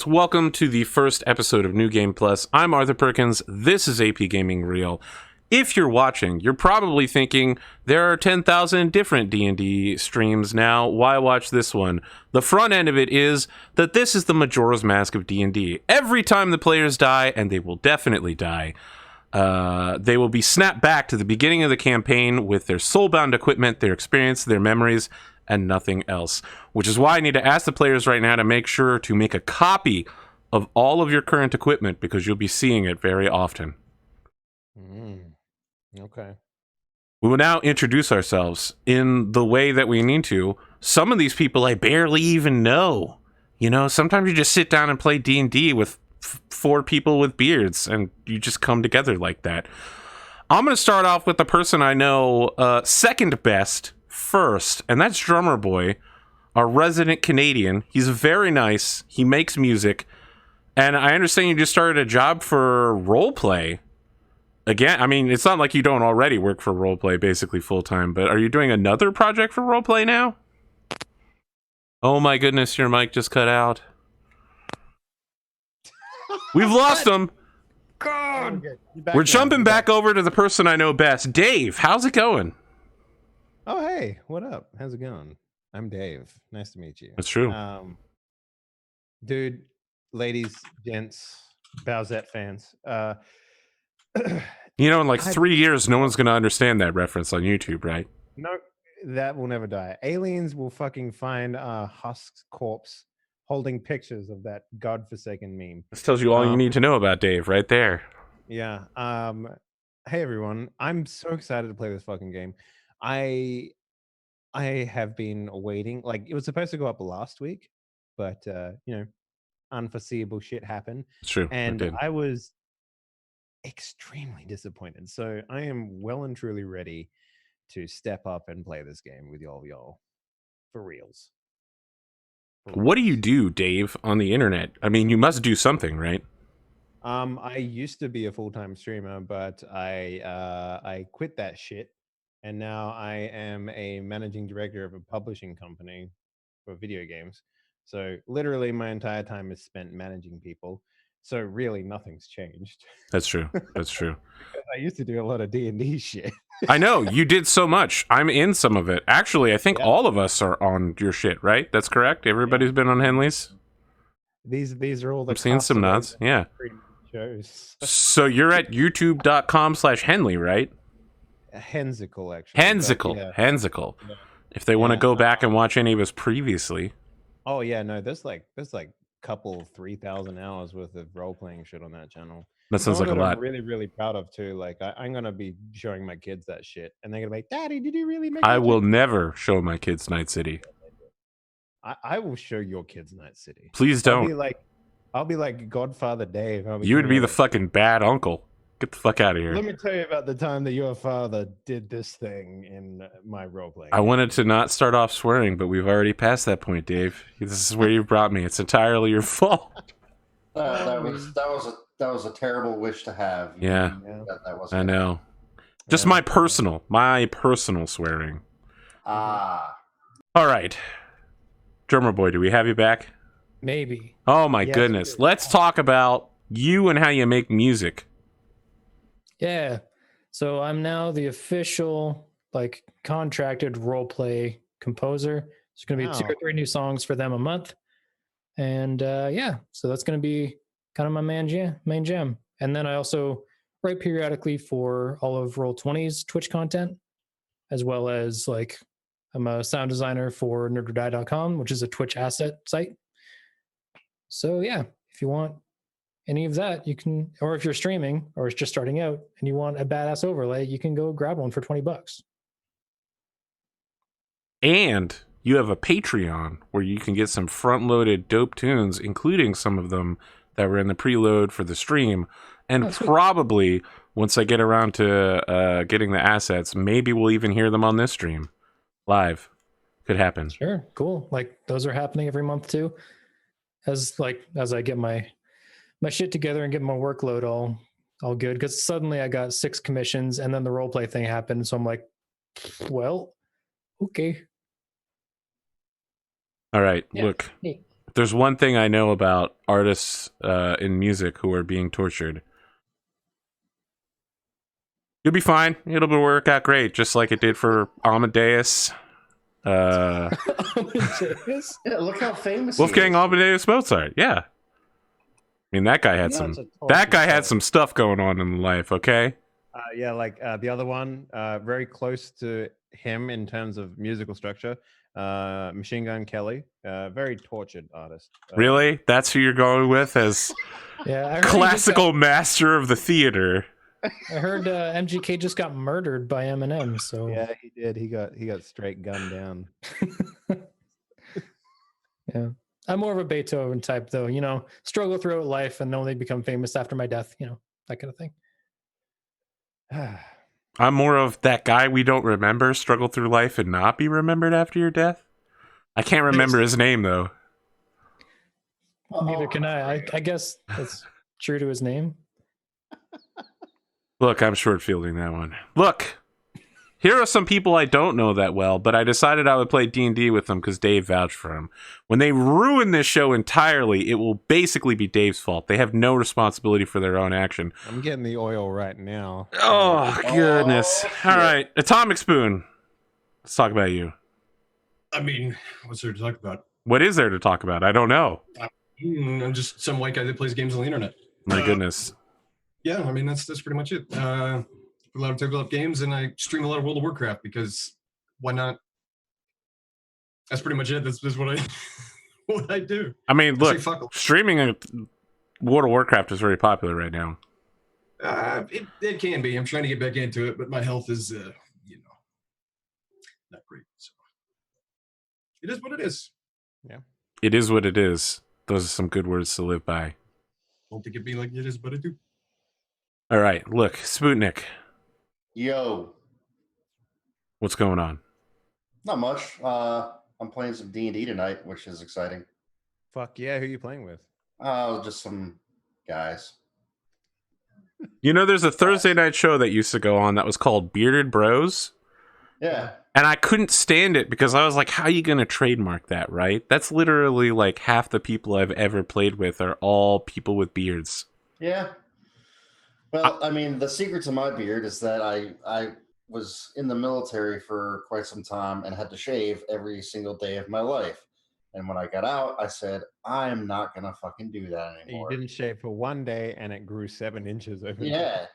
So welcome to the first episode of New Game Plus. I'm Arthur Perkins. This is APGamingREAL. If you're watching, you're probably thinking, there are 10,000 different D&D streams now. Why watch this one? The front end of it is that this is the Majora's Mask of D&D. Every time the players die, and they will definitely die, they will be snapped back to the beginning of the campaign with their soulbound equipment, their experience, their memories, and nothing else. Which is why I need to ask the players right now to make sure to make a copy of all of your current equipment, because you'll be seeing it very often. Okay. We will now introduce ourselves in the way that we need to. Some of these people I barely even know. You know, sometimes you just sit down and play D&D with four people with beards, and you just come together like that. I'm going to start off with the person I know second best first, and that's Drumurboy, our resident Canadian. He's very nice. He makes music. And I understand you just started a job for roleplay. Again, I mean, it's not like you don't already work for roleplay basically full-time, but are you doing another project for roleplay now? Oh my goodness, your mic just cut out. We've lost him. God. We're jumping back over to the person I know best. Dave, how's it going? Oh, hey, what up? How's it going? I'm Dave. Nice to meet you. That's true. Dude, ladies, gents, Bowsette fans. You know, in like 3 years, no one's going to understand that reference on YouTube, right? No, that will never die. Aliens will fucking find Husk's corpse holding pictures of that godforsaken meme. This tells you all you need to know about Dave right there. Yeah. Hey, everyone. I'm so excited to play this fucking game. I have been waiting. Like, it was supposed to go up last week, but, you know, unforeseeable shit happened. It's true. And I was extremely disappointed. So I am well and truly ready to step up and play this game with y'all. For reals. What do you do, Dave, on the internet? I mean, you must do something, right? I used to be a full-time streamer, but I quit that shit. And now I am a managing director of a publishing company for video games. So literally my entire time is spent managing people. So really nothing's changed. That's true. That's true. I used to do a lot of D&D shit. I know, you did so much. I'm in some of it. Actually, I think all of us are on your shit, right? That's correct? Everybody's been on Henley's? These are all the I'm seeing some nods, yeah. Shows. So you're at youtube.com/Henley, right? Hensicle, actually. Hensicle. Yeah. Hensicle. Yeah. If they want to go back and watch any of us previously. Oh yeah, no, there's like couple 3,000 hours worth of role-playing shit on that channel. That sounds like a lot. I'm really, really proud of too. Like I'm gonna be showing my kids that shit, and they're gonna be like, "Daddy, did you really make?" I will never show my kids Night City. I will show your kids Night City. Please don't. I'll be like Godfather Dave. You would be the fucking bad uncle. Get the fuck out of here. Let me tell you about the time that your father did this thing in my roleplay. I wanted to not start off swearing, but we've already passed that point, Dave. This is where you brought me. It's entirely your fault. That was a terrible wish to have. Yeah, that was. I know. Just my personal swearing. Ah. All right, Drumurboy, do we have you back? Maybe. Oh my goodness. Let's talk about you and how you make music. Yeah. So I'm now the official, like, contracted roleplay composer. There's going to be 2 or 3 new songs for them a month. And yeah, so that's going to be kind of my main jam. And then I also write periodically for all of Roll20's Twitch content, as well as, like, I'm a sound designer for nerdordie.com, which is a Twitch asset site. So yeah, if you want any of that, you can, or if you're streaming or it's just starting out and you want a badass overlay, you can go grab one for $20. And you have a Patreon where you can get some front-loaded dope tunes, including some of them that were in the preload for the stream. And probably once I get around to getting the assets, maybe we'll even hear them on this stream live. Could happen. Sure, cool. Like, those are happening every month too. As I get my shit together and get my workload all good, because suddenly I got 6 commissions and then the roleplay thing happened, so I'm like, well, okay. All right, look, If there's one thing I know about artists in music who are being tortured, you'll be fine. It'll work out great, just like it did for Amadeus. Amadeus? Yeah, look how famous Wolfgang he is. Amadeus Mozart. Yeah, I mean that guy had some stuff going on in life. Okay. Yeah, like the other one, very close to him in terms of musical structure. Machine Gun Kelly, very tortured artist. Really? That's who you're going with as Yeah, I heard classical master of the theater? I heard MGK just got murdered by Eminem. So Yeah, he did. He got straight gunned down. yeah, I'm more of a Beethoven type, though. You know, struggle throughout life and only become famous after my death. You know, that kind of thing. I'm more of that guy we don't remember, struggle through life and not be remembered after your death. I can't remember his name, though. Neither can I. I guess that's true to his name. Look, I'm short fielding that one. Look, here are some people I don't know that well, but I decided I would play D&D with them because Dave vouched for him. When they ruin this show entirely, it will basically be Dave's fault. They have no responsibility for their own action. I'm getting the oil right now. Oh, goodness. All right, Atomikspoon. Let's talk about you. I mean, what's there to talk about? What is there to talk about? I don't know. I'm just some white guy that plays games on the internet. My goodness. Yeah, I mean that's pretty much it. A lot of tabletop games, and I stream a lot of World of Warcraft because why not? That's pretty much it. That's what I what I do. I mean, I say look, fuck 'em. streaming a World of Warcraft is very popular right now. It can be. I'm trying to get back into it, but my health is, not great. So it is what it is. It is what it is. Those are some good words to live by. Don't think it'd be like it is, but I do. All right, look, Spootnik, Yo, what's going on? not much. I'm playing some D&D tonight, which is exciting. Fuck yeah, who are you playing with? Just some guys. You know, there's a Thursday night show that used to go on that was called Bearded Bros. Yeah. And I couldn't stand it because I was like, how are you going to trademark that, right? That's literally like half the people I've ever played with are all people with beards. Yeah. Well, I mean, the secret to my beard is that I was in the military for quite some time and had to shave every single day of my life. And when I got out, I said, I'm not going to fucking do that anymore. You didn't shave for one day and it grew 7 inches over. Yeah.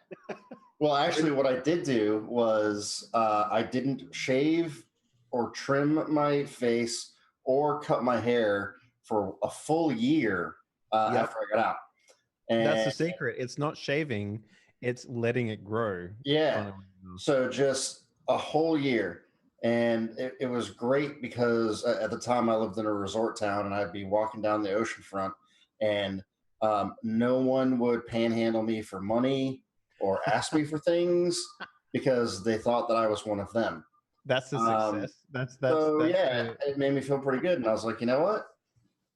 Well, actually, what I did do was I didn't shave or trim my face or cut my hair for a full year after I got out. And That's the secret. It's not shaving, it's letting it grow. yeah. So just a whole year. And it was great because at the time I lived in a resort town and I'd be walking down the ocean front and no one would panhandle me for money or ask me for things because they thought that I was one of them. That's the success. That's yeah, it made me feel pretty good. And I was like, you know what?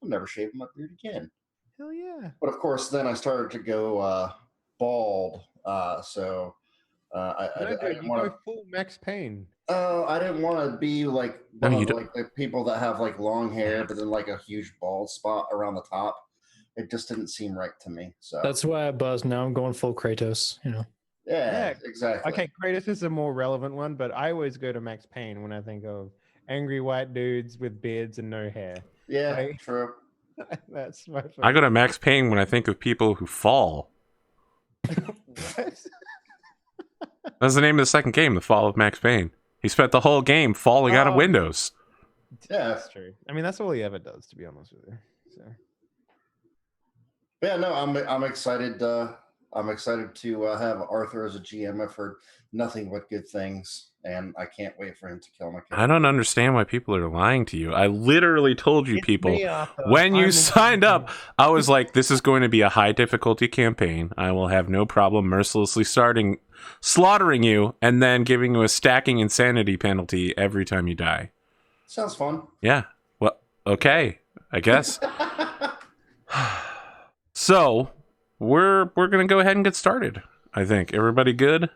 I'm never shaving my beard again. Hell yeah. But of course, then I started to go bald. I didn't want to go full Max Payne. I didn't want to be like No, one you of don't. like the people that have like long hair, but then like a huge bald spot around the top. It just didn't seem right to me. So That's why I buzzed. Now I'm going full Kratos. You know. yeah, exactly. Okay, Kratos is a more relevant one, but I always go to Max Payne when I think of angry white dudes with beards and no hair. Yeah, Right? true. That's my favorite. I go to Max Payne when I think of people who fall. That's the name of the second game, The Fall of Max Payne. He spent the whole game falling out of windows. Yeah. That's true. I mean, that's all he ever does, to be honest with you. So. Yeah, no, I'm excited. I'm excited to have Arthur as a GM. I've heard nothing but good things, and I can't wait for him to kill my character. I don't understand why people are lying to you. I literally told you It's people me, Arthur. when you I'm signed lying. up, I was like, this is going to be a high difficulty campaign. I will have no problem mercilessly slaughtering you and then giving you a stacking insanity penalty every time you die. Sounds fun. Yeah. Well, okay, I guess. So, we're going to go ahead and get started. I think everybody good?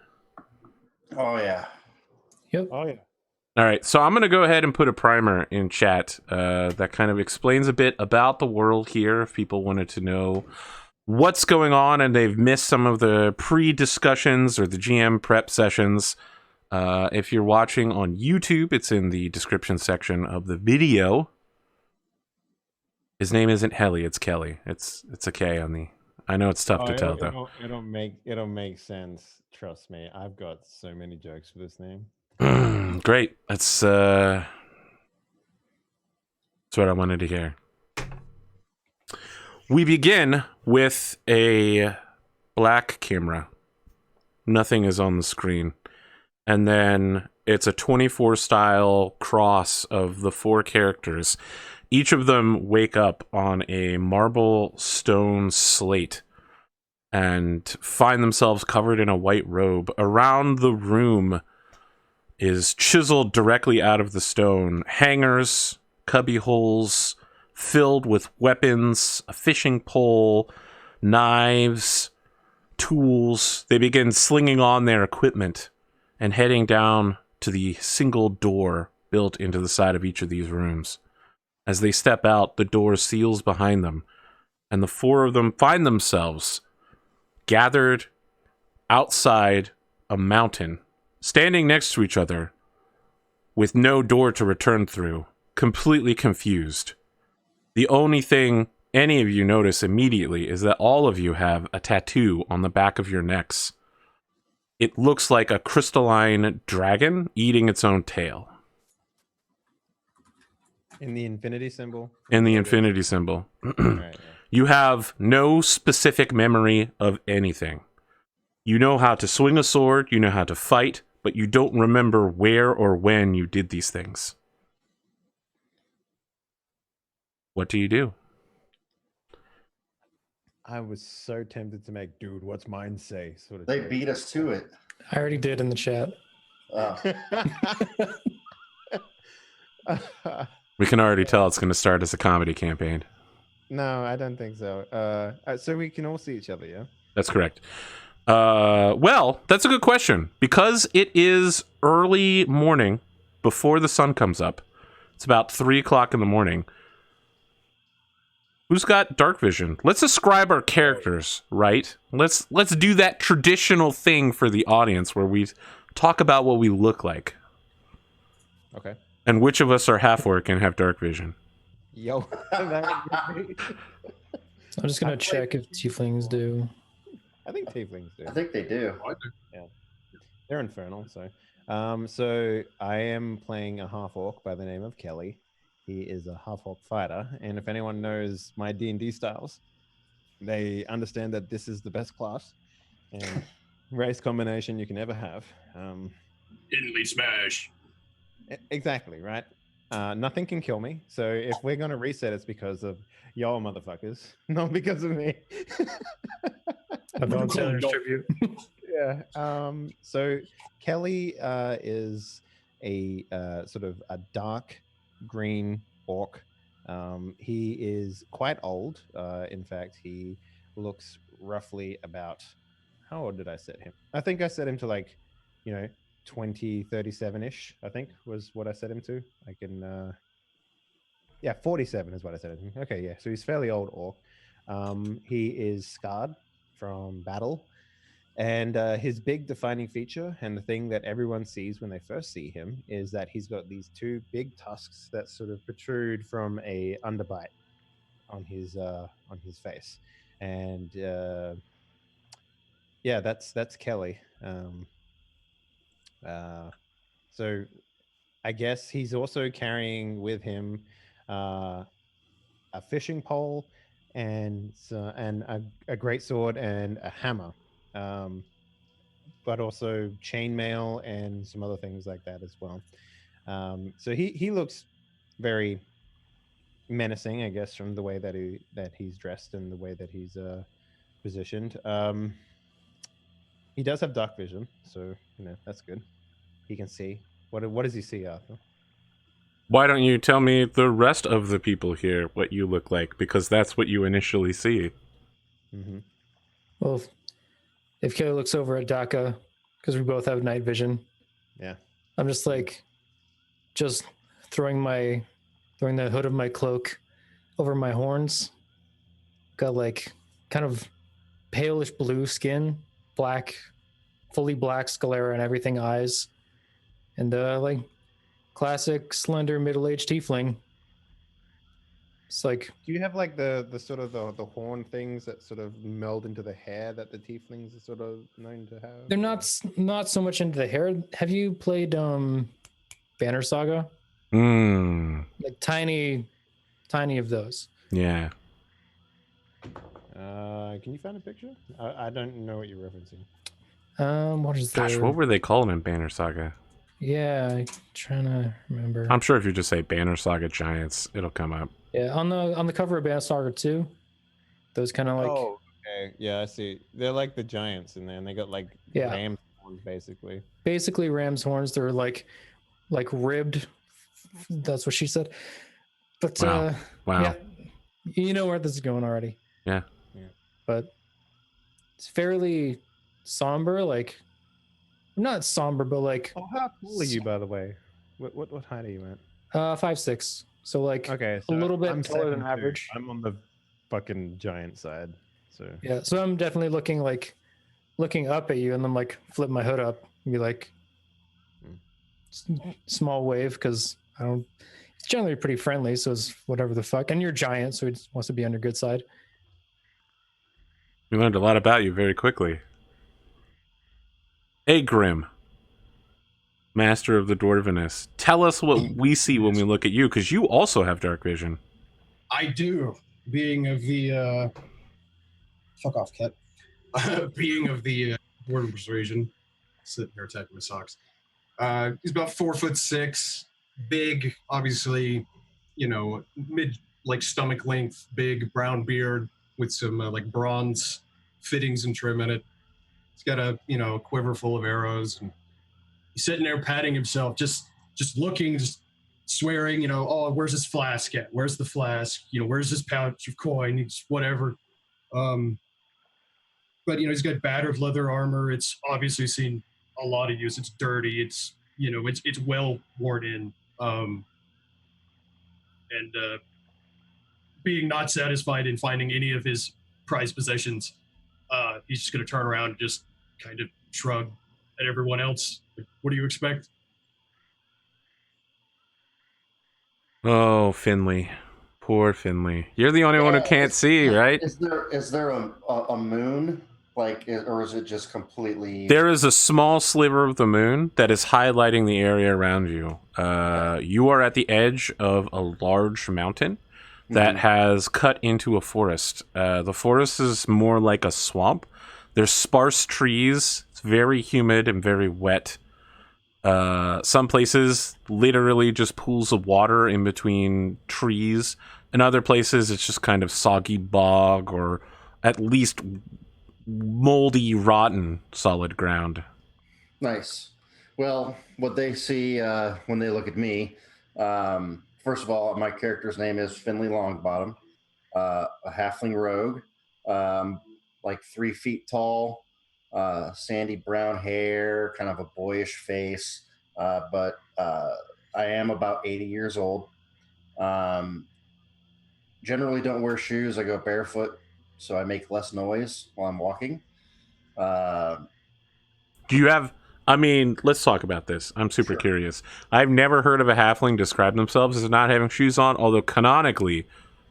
Oh yeah. Oh, yeah. All right, so I'm going to go ahead and put a primer in chat that kind of explains a bit about the world here if people wanted to know what's going on and they've missed some of the pre-discussions or the GM prep sessions. If you're watching on YouTube, it's in the description section of the video. His name isn't Henley, it's Kelly. It's a K on the... I know it's tough to tell, though. It'll make sense. Trust me. I've got so many jokes for this name. Great. That's what I wanted to hear. We begin with a black camera. Nothing is on the screen. And then it's a 24 style cross of the 4 characters. Each of them wake up on a marble stone slate and find themselves covered in a white robe. Around the room is chiseled directly out of the stone hangers, cubby holes filled with weapons, a fishing pole, knives, tools. They begin slinging on their equipment and heading down to the single door built into the side of each of these rooms. As they step out, the door seals behind them, and the 4 of them find themselves gathered outside a mountain, standing next to each other, with no door to return through, completely confused. The only thing any of you notice immediately is that all of you have a tattoo on the back of your necks. It looks like a crystalline dragon eating its own tail. In the infinity symbol? In the infinity symbol. Right, You have no specific memory of anything. You know how to swing a sword, you know how to fight, but you don't remember where or when you did these things. What do you do? I was so tempted to make "dude, what's mine say" sort of. They joke. beat us to it. I already did in the chat. We can already tell it's going to start as a comedy campaign. No, I don't think so. So we can all see each other, yeah? That's correct. Well, that's a good question. Because it is early morning before the sun comes up. It's about 3 o'clock in the morning. Who's got dark vision? Let's describe our characters, right? Let's do that traditional thing for the audience where we talk about what we look like. Okay. And which of us are half-orc and have dark vision. Yo. I'm just going to check if tieflings do. I think tieflings do. I think they do. They're infernal, so. So I am playing a half-orc by the name of Kelly. He is a half-orc fighter, and if anyone knows my D&D styles, they understand that this is the best class and race combination you can ever have. Henley smash. Exactly, right? Nothing can kill me, so if we're going to reset, it's because of y'all motherfuckers, not because of me. Advanced Sailor's tribute. Yeah. So Kelly is a sort of a dark green orc. He is quite old. In fact, he looks roughly about, how old did I set him? I think I set him to 37-ish, I think was what I set him to. I can, 47 is what I set him. Okay, yeah. So he's fairly old orc. He is scarred from battle. And his big defining feature, and the thing that everyone sees when they first see him, is that he's got these 2 big tusks that sort of protrude from a underbite on his face. And that's Kelly. So I guess he's also carrying with him a fishing pole and a great sword and a hammer. But also chainmail and some other things like that as well. So he looks very menacing, I guess, from the way that he's dressed and the way that he's positioned. He does have dark vision, so that's good. He can see. What does he see, Arthur? Why don't you tell me the rest of the people here what you look like? Because that's what you initially see. Mm-hmm. Well, if Kelly looks over at Daka, because we both have night vision, yeah, I'm just like, just throwing the hood of my cloak over my horns. Got like kind of palish blue skin, fully black sclera and everything, eyes, and like classic slender middle-aged tiefling. It's like, Do you have like the sort of the horn things that sort of meld into the hair that the tieflings are sort of known to have? they're not so much into the hair. Have you played Banner Saga? Like tiny of those. Yeah. Can you find a picture? I don't know what you're referencing. What is Gosh, what were they called in Banner Saga? Yeah, I'm trying to remember. I'm sure if you just say Banner Saga Giants, it'll come up. Yeah, on the cover of Banner Saga 2, those kind of like. Oh, okay. Yeah, I see. They're like the giants in there, and they got like ram horns, basically. Basically, ram's horns. They're like ribbed. That's what she said. But Wow. yeah, you know where this is going already. Yeah. But it's fairly somber, like not somber, but like. Oh, how tall are you, by the way? What height are you at? 5'6". So like okay, so a little bit I'm taller than 7'2". average. I'm on the fucking giant side. So yeah, so I'm definitely looking up at you, and then like flip my hood up and be like, small wave, because I don't. It's generally pretty friendly, so it's whatever the fuck. And you're giant, so he just wants to be on your good side. We learned a lot about you very quickly. Grim, Master of the Dwarveness. Tell us what we see when we look at you, because you also have dark vision. I do, being of the fuck off, cat. Being of the Dwarven persuasion, sitting here attacking my socks. He's about 4'6", big, obviously, mid like stomach length, big brown beard with some like bronze fittings and trim in it. He's got a quiver full of arrows, and he's sitting there patting himself, just looking, just swearing, oh, where's this flask at? Where's the flask? Where's this pouch of coin? It's whatever. But he's got battered leather armor. It's obviously seen a lot of use. It's dirty. It's it's well worn in. And being not satisfied in finding any of his prized possessions, he's just going to turn around and just kind of shrug at everyone else. Like, what do you expect? Oh, Finley. Poor Finley. You're the only one who can't see, right? Is there a moon? Or is it just completely... There is a small sliver of the moon that is highlighting the area around you. You are at the edge of a large mountain that has cut into a forest. The forest is more like a swamp. There's sparse trees. It's very humid and very wet. Some places, literally just pools of water in between trees. In other places, it's just kind of soggy bog, or at least moldy, rotten, solid ground. Nice. Well, what they see when they look at me, first of all, my character's name is Finley Longbottom, a halfling rogue, like 3 feet tall, sandy brown hair, kind of a boyish face, but I am about 80 years old. Generally don't wear shoes. I go barefoot, so I make less noise while I'm walking. Do you have... I mean, let's talk about this. I'm super curious. I've never heard of a halfling describe themselves as not having shoes on, although canonically,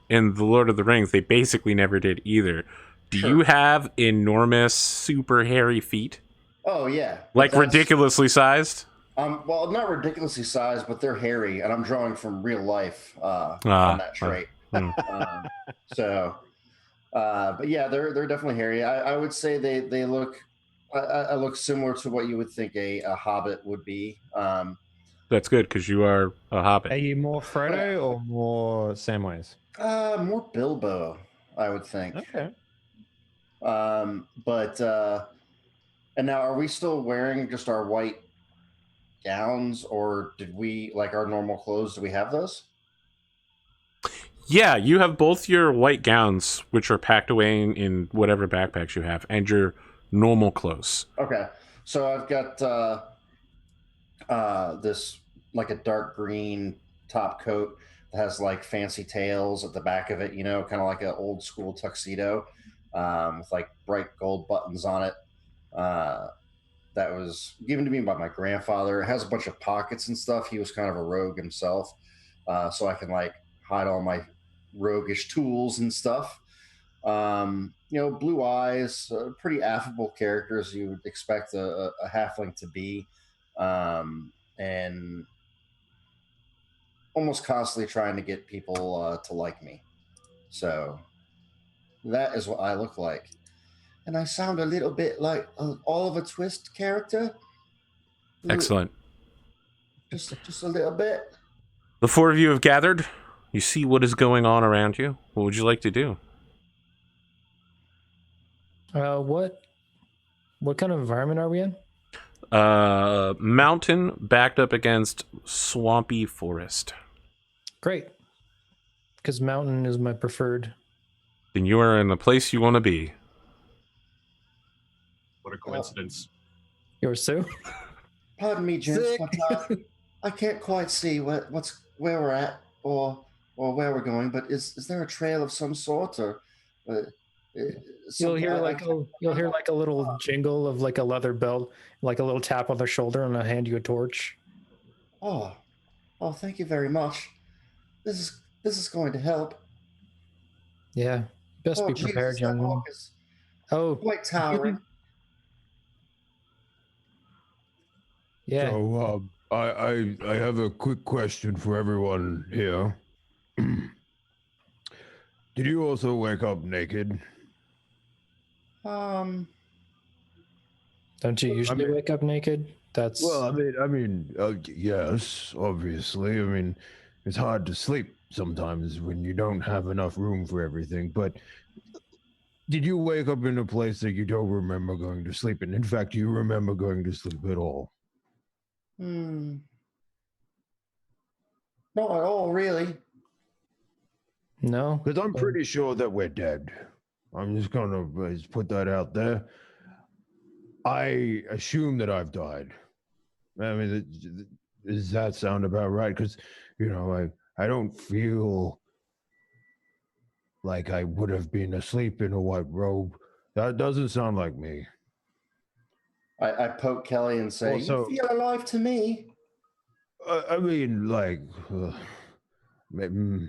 in The Lord of the Rings, they basically never did either. Do you have enormous, super hairy feet? Oh, yeah. Like ridiculously sized? Well, not ridiculously sized, but they're hairy, and I'm drawing from real life on that trait. But yeah, they're definitely hairy. I would say they look... I look similar to what you would think a hobbit would be. That's good, because you are a hobbit. Are you more Frodo or more Samwise? More Bilbo, I would think. Okay. And now, are we still wearing just our white gowns, or did we, like our normal clothes, do we have those? Yeah, you have both your white gowns, which are packed away in whatever backpacks you have, and your normal clothes. Okay, so I've got this like a dark green top coat that has like fancy tails at the back of it, kind of like an old school tuxedo, with like bright gold buttons on it. That was given to me by my grandfather. It has a bunch of pockets and stuff. He was kind of a rogue himself, so I can like hide all my roguish tools and stuff. Blue eyes, pretty affable characters you would expect a halfling to be, and almost constantly trying to get people to like me. So that is what I look like. And I sound a little bit like an Oliver Twist character. Excellent. Just a little bit. The four of you have gathered. You see what is going on around you. What would you like to do? What kind of environment are we in? Mountain backed up against swampy forest. Great. Because mountain is my preferred. Then you are in the place you want to be. What a coincidence. Yours too? Pardon me, gents, but I can't quite see where we're at or where we're going. But is there a trail of some sort, or you'll hear like a little jingle of like a leather belt, like a little tap on the shoulder, and I'll hand you a torch. Oh, thank you very much. This is going to help. Yeah, best be prepared, young woman. Oh, quite towering. Yeah. So, I have a quick question for everyone here. Did you also wake up naked? Don't you usually wake up naked? That's well. I mean, yes, obviously. I mean, it's hard to sleep sometimes when you don't have enough room for everything. But did you wake up in a place that you don't remember going to sleep in? In fact, do you remember going to sleep at all? Not at all, really. No, because I'm pretty sure that we're dead. I'm just gonna put that out there. I assume that I've died. I mean, does that sound about right? Because I don't feel like I would have been asleep in a white robe. That doesn't sound like me. I poke Kelly and say, Also, "You feel alive to me." I mean, like, maybe,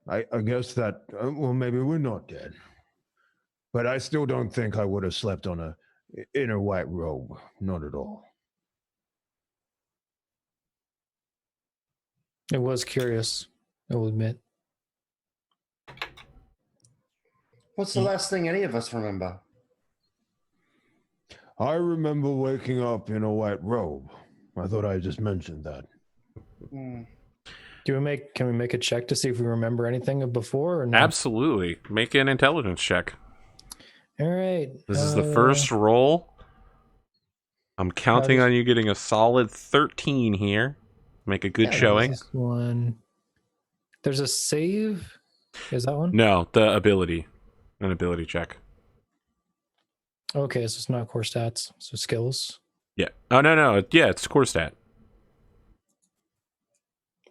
I guess that, well, maybe we're not dead. But I still don't think I would have slept in a white robe. Not at all. It was curious, I will admit. What's the last thing any of us remember? I remember waking up in a white robe. I thought I just mentioned that. Mm. Can we make a check to see if we remember anything of before or not? Absolutely. Make an intelligence check. All right. This is the first roll. I'm counting on you getting a solid 13 here. Make a good showing. One. There's a save. Is that one? No, the ability. An ability check. Okay, so it's not core stats. So skills. Yeah. Oh, no. Yeah, it's core stat.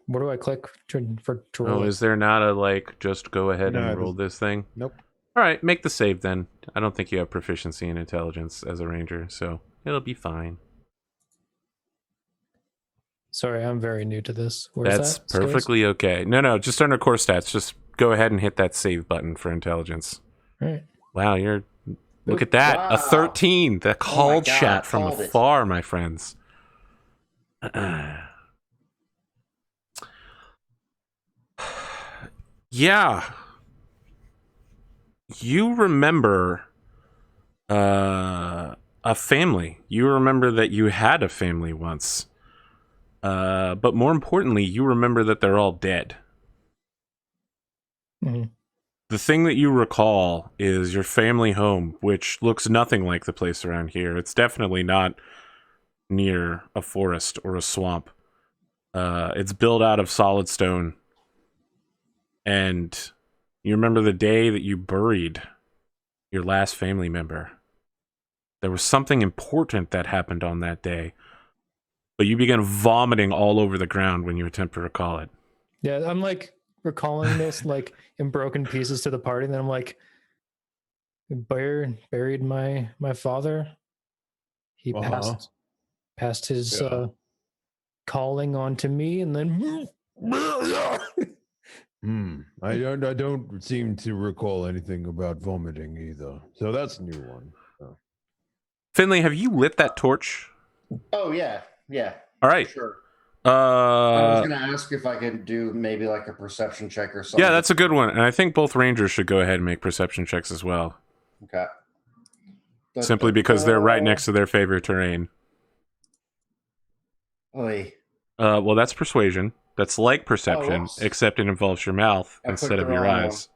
Where do I click to roll? Oh, is there not a, just go ahead and roll this thing? Nope. All right, make the save then. I don't think you have proficiency in intelligence as a ranger, so it'll be fine. Sorry, I'm very new to this. Where's That's that? perfectly okay. No, just under core stats. Just go ahead and hit that save button for intelligence. All right. Wow, look at that. Wow. A 13. The called shot from called afar, my friends. Yeah. You remember a family. You remember that you had a family once. But more importantly, you remember that they're all dead. Mm-hmm. The thing that you recall is your family home, which looks nothing like the place around here. It's definitely not near a forest or a swamp. It's built out of solid stone. And you remember the day that you buried your last family member. There was something important that happened on that day. but you begin vomiting all over the ground when you attempt to recall it. Yeah, I'm like recalling this like in broken pieces to the party, and then I'm like, buried my father. He passed his calling on to me, and then I don't seem to recall anything about vomiting either. So that's a new one. Finley, have you lit that torch? Oh yeah. All right. Sure. I was Uh, gonna ask if I could do maybe like a perception check or something. yeah, that's a good one, and I think both rangers should go ahead and make perception checks as well, Okay. simply because they're right next to their favorite terrain. Oy. Well, that's persuasion. That's like perception, whoops. except it involves your mouth I instead clicked of the your wrong eyes.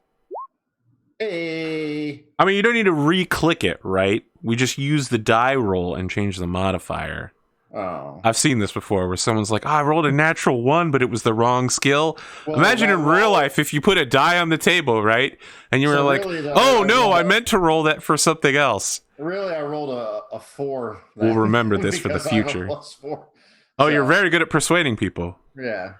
Hey. I mean, you don't need to re-click it, right? We just use the die roll and change the modifier. Oh. I've seen this before where someone's like, I rolled a natural 1, but it was the wrong skill. Well, Imagine that in real roll- life if you put a die on the table, right? And you were So like, really, though, oh I no, rolled I a- meant to roll that for something else. Really, I rolled a 4. We'll then, remember this for the because I have a future. +4. Oh, you're So, very good at persuading people. Yeah.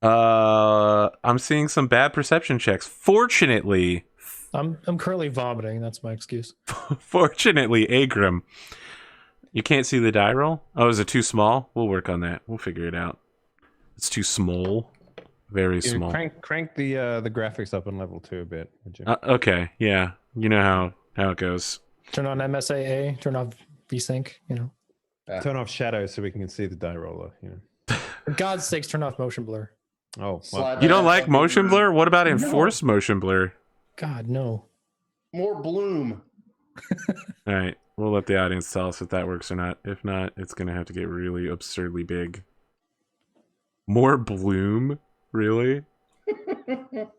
I'm seeing some bad perception checks. Fortunately, I'm currently vomiting. That's my excuse. Agrim, you can't see the die roll? Oh, is it too small? We'll work on that. We'll figure it out. It's too small. Very small. Crank the graphics up on level 2 a bit, would you? Okay, yeah. You know how it goes. Turn on MSAA. Turn off VSync. You know. Turn off shadows so we can see the die roller. For God's sakes, turn off motion blur. Oh, well, Slide You that don't like up motion in- blur? What about enforced motion blur? God, no. More bloom. All right, we'll let the audience tell us if that works or not. If not, it's going to have to get really absurdly big. More bloom? Really?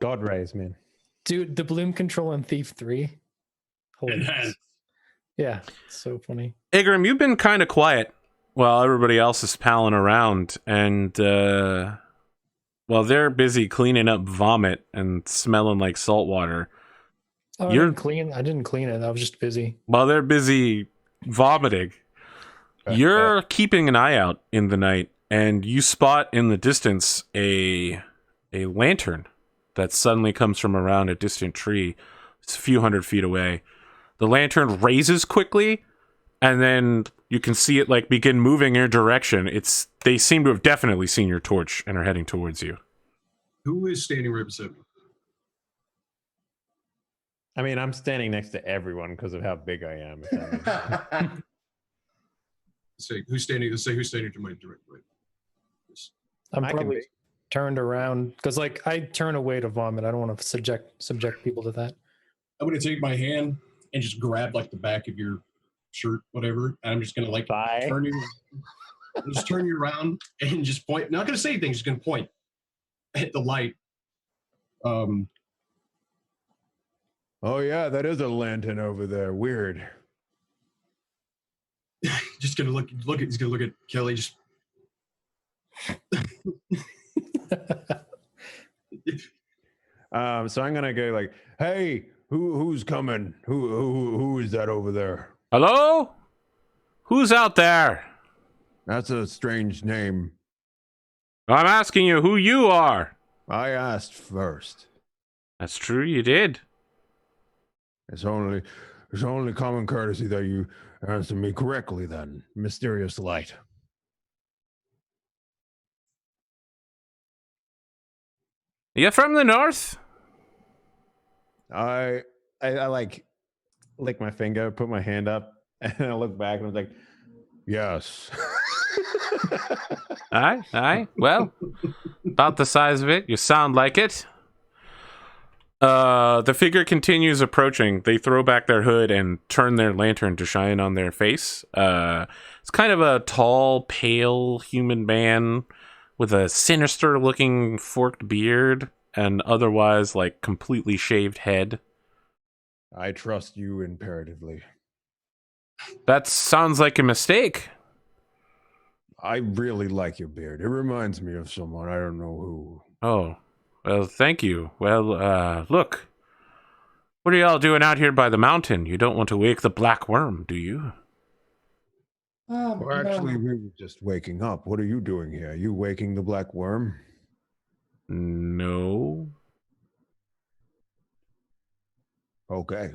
God rays, man. Dude, the bloom control in Thief 3. Holy Enhance. yeah, it's so funny. Igrim, you've been kind of quiet while everybody else is palling around, and while they're busy cleaning up vomit and smelling like salt water, Oh, You're- I didn't clean it. I was just busy. while they're busy vomiting, you're keeping an eye out in the night, and you spot in the distance a lantern that suddenly comes from around a distant tree. It's a few hundred feet away. The lantern raises quickly, and then you can see it like begin moving in your direction. They seem to have definitely seen your torch and are heading towards you. Who is standing right beside me? I mean, I'm standing next to everyone because of how big I am. if that makes sense. Say who's standing. Let's say who's standing to my direct right. I'm I can probably be. turned around because, like, I turn away to vomit. I don't want to subject people to that. I'm gonna take my hand and just grab like the back of your shirt, whatever, and I'm just gonna like Bye. turn you around and just point. Not gonna say anything. Just gonna point at the light. Oh yeah, that is a lantern over there. Weird. Just gonna look. He's gonna look at Kelly. Just So I'm gonna go like, hey, who's coming? Who is that over there? Hello? Who's out there? That's a strange name. I'm asking you who you are. I asked first. That's true, you did. It's only common courtesy that you answer me correctly then, mysterious light. You from the north? I like lick my finger, put my hand up, and I look back and I was like, Yes. Aye. Well, about the size of it. You sound like it. The figure continues approaching. They throw back their hood and turn their lantern to shine on their face. It's kind of a tall, pale human man with a sinister-looking forked beard and otherwise, like, completely shaved head. I trust you imperatively. That sounds like a mistake. I really like your beard. It reminds me of someone. I don't know who. Oh, well, thank you. Well, look. What are y'all doing out here by the mountain? You don't want to wake the black worm, do you? Or actually, we were just waking up. What are you doing here? Are you waking the black worm? No. Okay.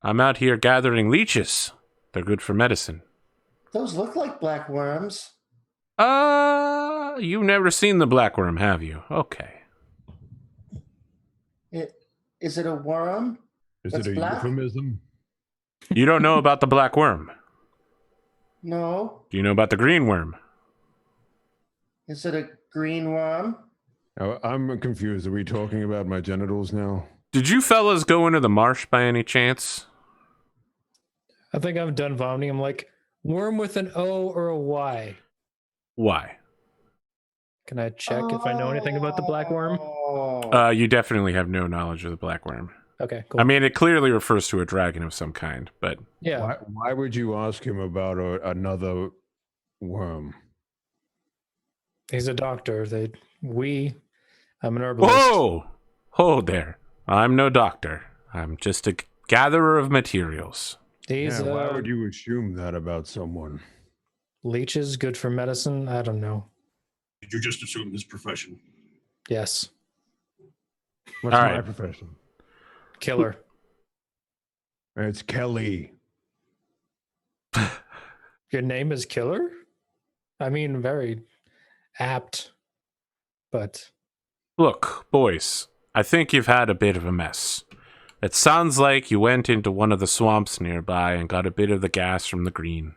I'm out here gathering leeches. They're good for medicine. Those look like black worms. You've never seen the black worm, have you? Okay. Is it a worm? Is That's it a black? euphemism? You don't know about the black worm. No. Do you know about the green worm? Is it a green worm? Oh, I'm confused. Are we talking about my genitals now? Did you fellas go into the marsh by any chance? I think I'm done vomiting. I'm like, worm with an O or a Y. Why? Can I check if I know anything about the black worm? You definitely have no knowledge of the black worm. Okay, cool. I mean, it clearly refers to a dragon of some kind, but... Yeah. Why would you ask him about another worm? He's a doctor. I'm an herbalist. Whoa! Hold there. I'm no doctor. I'm just a gatherer of materials. Why would you assume that about someone? Leeches, good for medicine? I don't know. Did you just assume his profession? Yes. What's All my right. profession? Killer. It's Kelly. Your name is Killer? I mean, very apt, but... Look, boys, I think you've had a bit of a mess. It sounds like you went into one of the swamps nearby and got a bit of the gas from the green.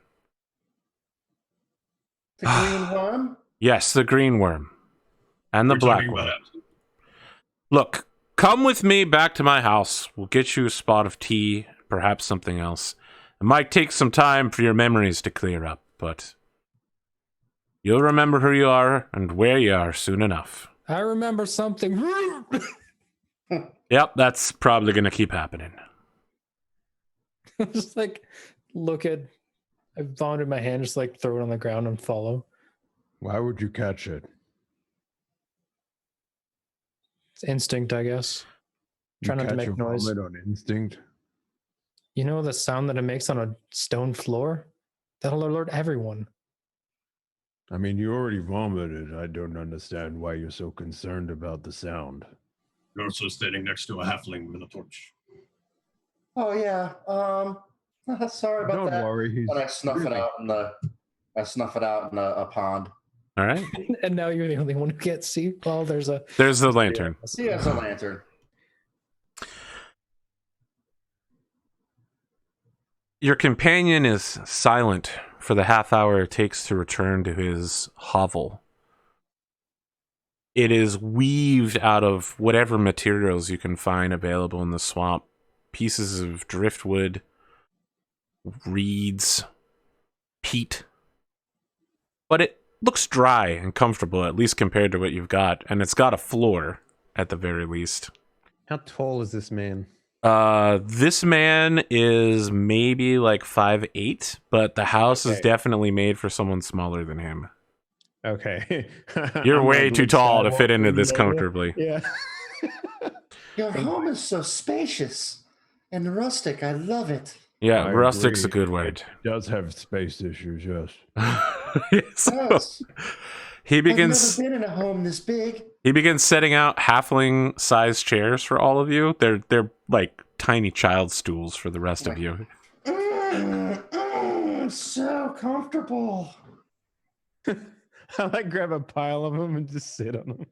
The green worm? Yes, the green worm. And the We're black talking worm. about Look, come with me back to my house. We'll get you a spot of tea, perhaps something else. It might take some time for your memories to clear up, but you'll remember who you are and where you are soon enough. I remember something. Yep, that's probably going to keep happening. Just like, I vomited my hand, just like throw it on the ground and follow. Why would you catch it? It's instinct, I guess. Try not to make noise. Vomit on instinct. You know the sound that it makes on a stone floor? That'll alert everyone. I mean, you already vomited. I don't understand why you're so concerned about the sound. You're also standing next to a halfling with a torch. Oh yeah. Sorry about Don't that. worry. He's But I snuff it out in a pond. All right? And now you're the only one who can't see. Well, there's the lantern. He has a lantern. Your companion is silent for the half hour it takes to return to his hovel. It is weaved out of whatever materials you can find available in the swamp. Pieces of driftwood, reeds, peat. But it looks dry and comfortable, at least compared to what you've got. And it's got a floor, at the very least. How tall is this man? This man is maybe like 5'8", but the house is definitely made for someone smaller than him. Okay. You're I'm way like too Luke tall to fit Skywalker into in this the area. comfortably. Yeah. Your home is so spacious and rustic. I love it. Yeah, I rustic's agree. a good word. It does have space issues, yes. Yes. He I've begins never been in a home this big. setting out halfling-sized chairs for all of you. They're like tiny child stools for the rest of you. So comfortable. I like grab a pile of them and just sit on them.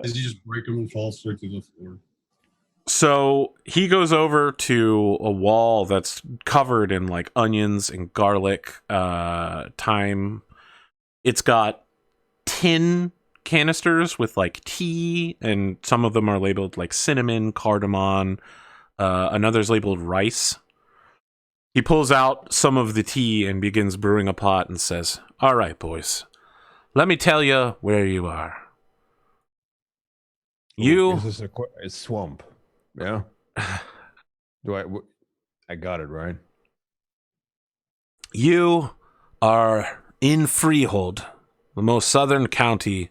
Does he just break them and fall straight to the floor? So he goes over to a wall that's covered in like onions and garlic, thyme. It's got tin canisters with like tea, and some of them are labeled like cinnamon, cardamom. Another's labeled rice. He pulls out some of the tea and begins brewing a pot and says, "All right, boys, let me tell you where you are. Is this a swamp? Yeah. I got it right. You are in Freehold, the most southern county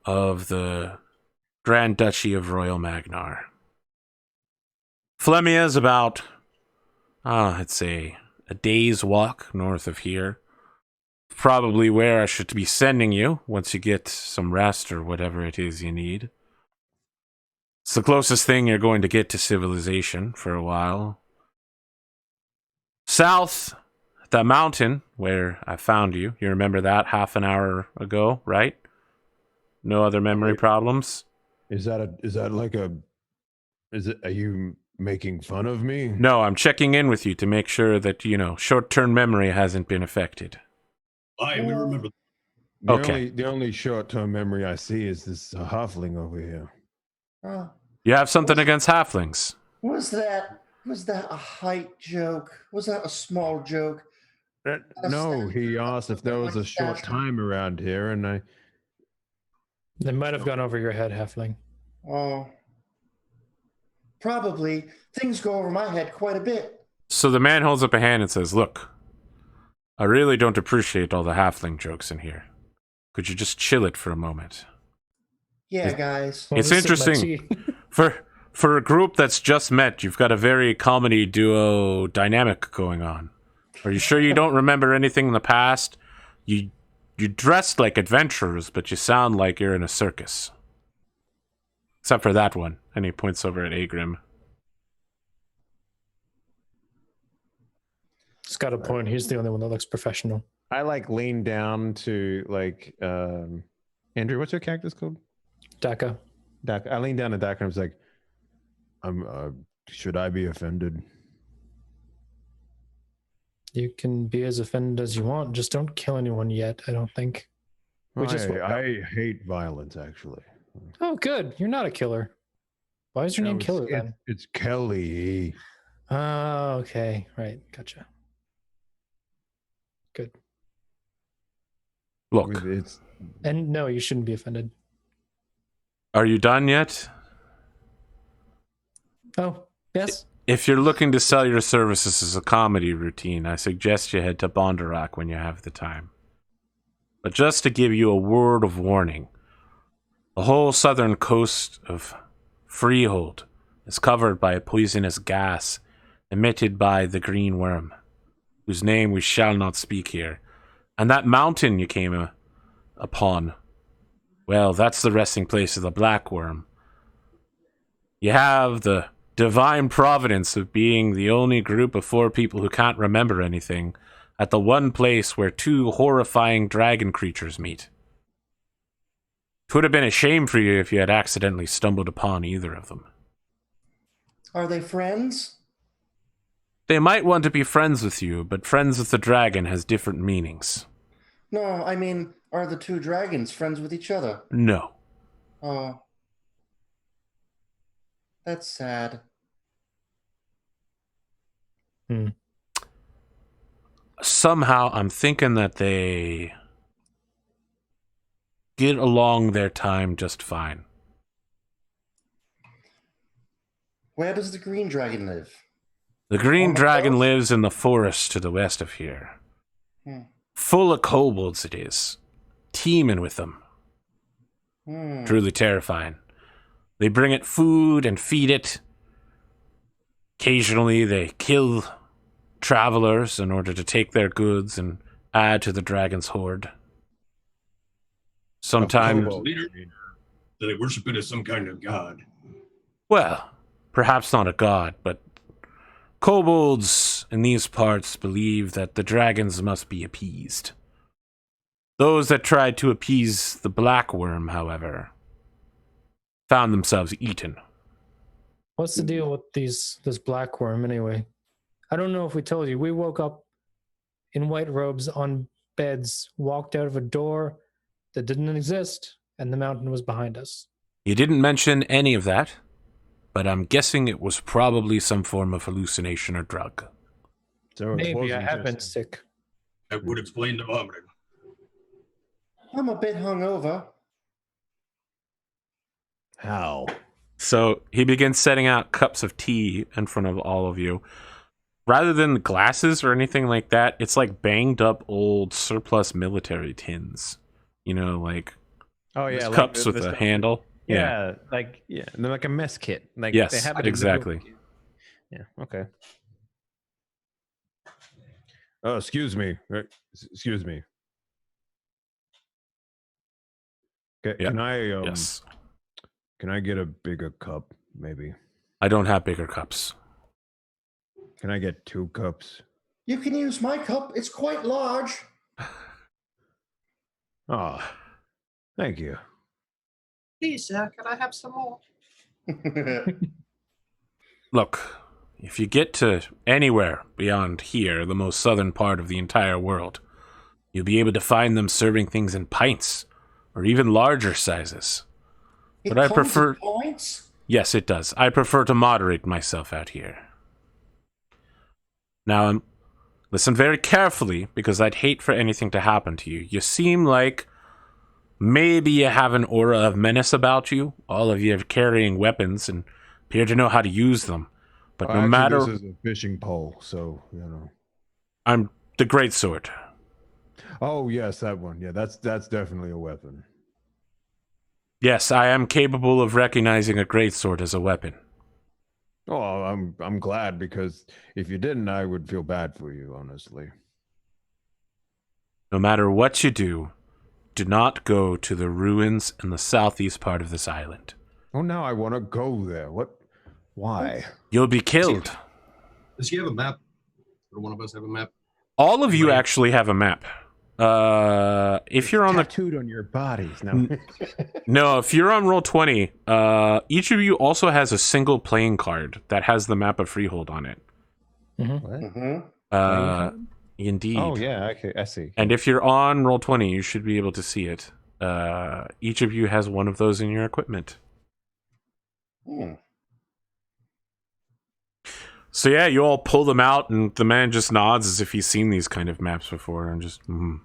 of the Grand Duchy of Royal Magnar. Flemia is about It's a day's walk north of here. Probably where I should be sending you once you get some rest or whatever it is you need. It's the closest thing you're going to get to civilization for a while. South, that mountain where I found you. You remember that half an hour ago, right? No other memory problems? Are you making fun of me? No, I'm checking in with you to make sure that, short-term memory hasn't been affected. Aye, we remember. The only short-term memory I see is this halfling over here. You have something against halflings? Was that a height joke? Was that a small joke? No, he asked if there was a short time around here, and I... They might have gone over your head, halfling. Oh, probably. Things go over my head quite a bit. So the man holds up a hand and says, look, I really don't appreciate all the halfling jokes in here. Could you just chill it for a moment? Yeah, guys. Well, It's this is my interesting. tea. For a group that's just met, you've got a very comedy duo dynamic going on. Are you sure you don't remember anything in the past? You dressed like adventurers, but you sound like you're in a circus. Except for that one. And he points over at Agrim. He's got a point. He's the only one that looks professional. I lean down to Andrew, what's your character's called? Daka. I lean down to Daka and I was like, should I be offended? You can be as offended as you want. Just don't kill anyone yet, I don't think. I hate violence, actually. Oh, good. You're not a killer. Why is your name Killer then? It's Kelly. Oh, okay. Right. Gotcha. Good. Look, And no, you shouldn't be offended. are you done yet? Oh, yes. If you're looking to sell your services as a comedy routine, I suggest you head to Bondarak when you have the time. But just to give you a word of warning, the whole southern coast of Freehold is covered by a poisonous gas emitted by the green worm, whose name we shall not speak here. And that mountain you came upon, well, that's the resting place of the black worm. You have the divine providence of being the only group of 4 people who can't remember anything at the one place where 2 horrifying dragon creatures meet. It would have been a shame for you if you had accidentally stumbled upon either of them. Are they friends? They might want to be friends with you, but friends with the dragon has different meanings. No, I mean, are the 2 dragons friends with each other? No. Oh. That's sad. Somehow I'm thinking that they get along their time just fine. Where does the green dragon live? The green On the dragon coast? lives in the forest to the west of here. Hmm. Full of kobolds it is. Teeming with them. Truly terrifying. They bring it food and feed it. Occasionally they kill travelers in order to take their goods and add to the dragon's hoard. Sometimes, Do they worship it as some kind of god? well, perhaps not a god, but kobolds in these parts believe that the dragons must be appeased. Those that tried to appease the black worm, however, found themselves eaten. What's the deal with this black worm anyway? I don't know if we told you. We woke up in white robes on beds, walked out of a door that didn't exist, and the mountain was behind us. You didn't mention any of that, but I'm guessing it was probably some form of hallucination or drug. So it Maybe I wasn't have been just- sick. That would explain the vomiting. I'm a bit hungover. How? So he begins setting out cups of tea in front of all of you. Rather than glasses or anything like that, it's like banged up old surplus military tins. You know, like Oh yeah, like cups the with a stuff- handle. Yeah, they're like a mess kit. Like Yes, they have it in the exactly. movie. Yeah. Okay. Excuse me. Excuse me. Yeah. Can I Yes. Can I get a bigger cup, maybe? I don't have bigger cups. Can I get 2 cups? You can use my cup. It's quite large. Oh, thank you. Please, sir, can I have some more? Look, if you get to anywhere beyond here, the most southern part of the entire world, you'll be able to find them serving things in pints, or even larger sizes. It But I comes prefer... in points. Yes, it does. I prefer to moderate myself out here. Now, listen very carefully, because I'd hate for anything to happen to you. You seem like maybe you have an aura of menace about you. All of you are carrying weapons and appear to know how to use them. But no Actually, matter... this is a fishing pole, so, you know. I'm the greatsword. Oh, yes, that one. Yeah, that's definitely a weapon. Yes, I am capable of recognizing a greatsword as a weapon. Oh, I'm glad, because if you didn't, I would feel bad for you, honestly. No matter what you do not go to the ruins in the southeast part of this island. Oh, now I want to go there. What? Why? You'll be killed. Does he have a map? Or one of us have a map? All of you Right. actually have a map. If you're on the tattooed on your bodies now. no, if you're on Roll20, each of you also has a single playing card that has the map of Freehold on it. What? Indeed. Oh yeah, okay, I see. And if you're on Roll20, you should be able to see it. Each of you has one of those in your equipment. So yeah, you all pull them out, and the man just nods as if he's seen these kind of maps before, and just, I'm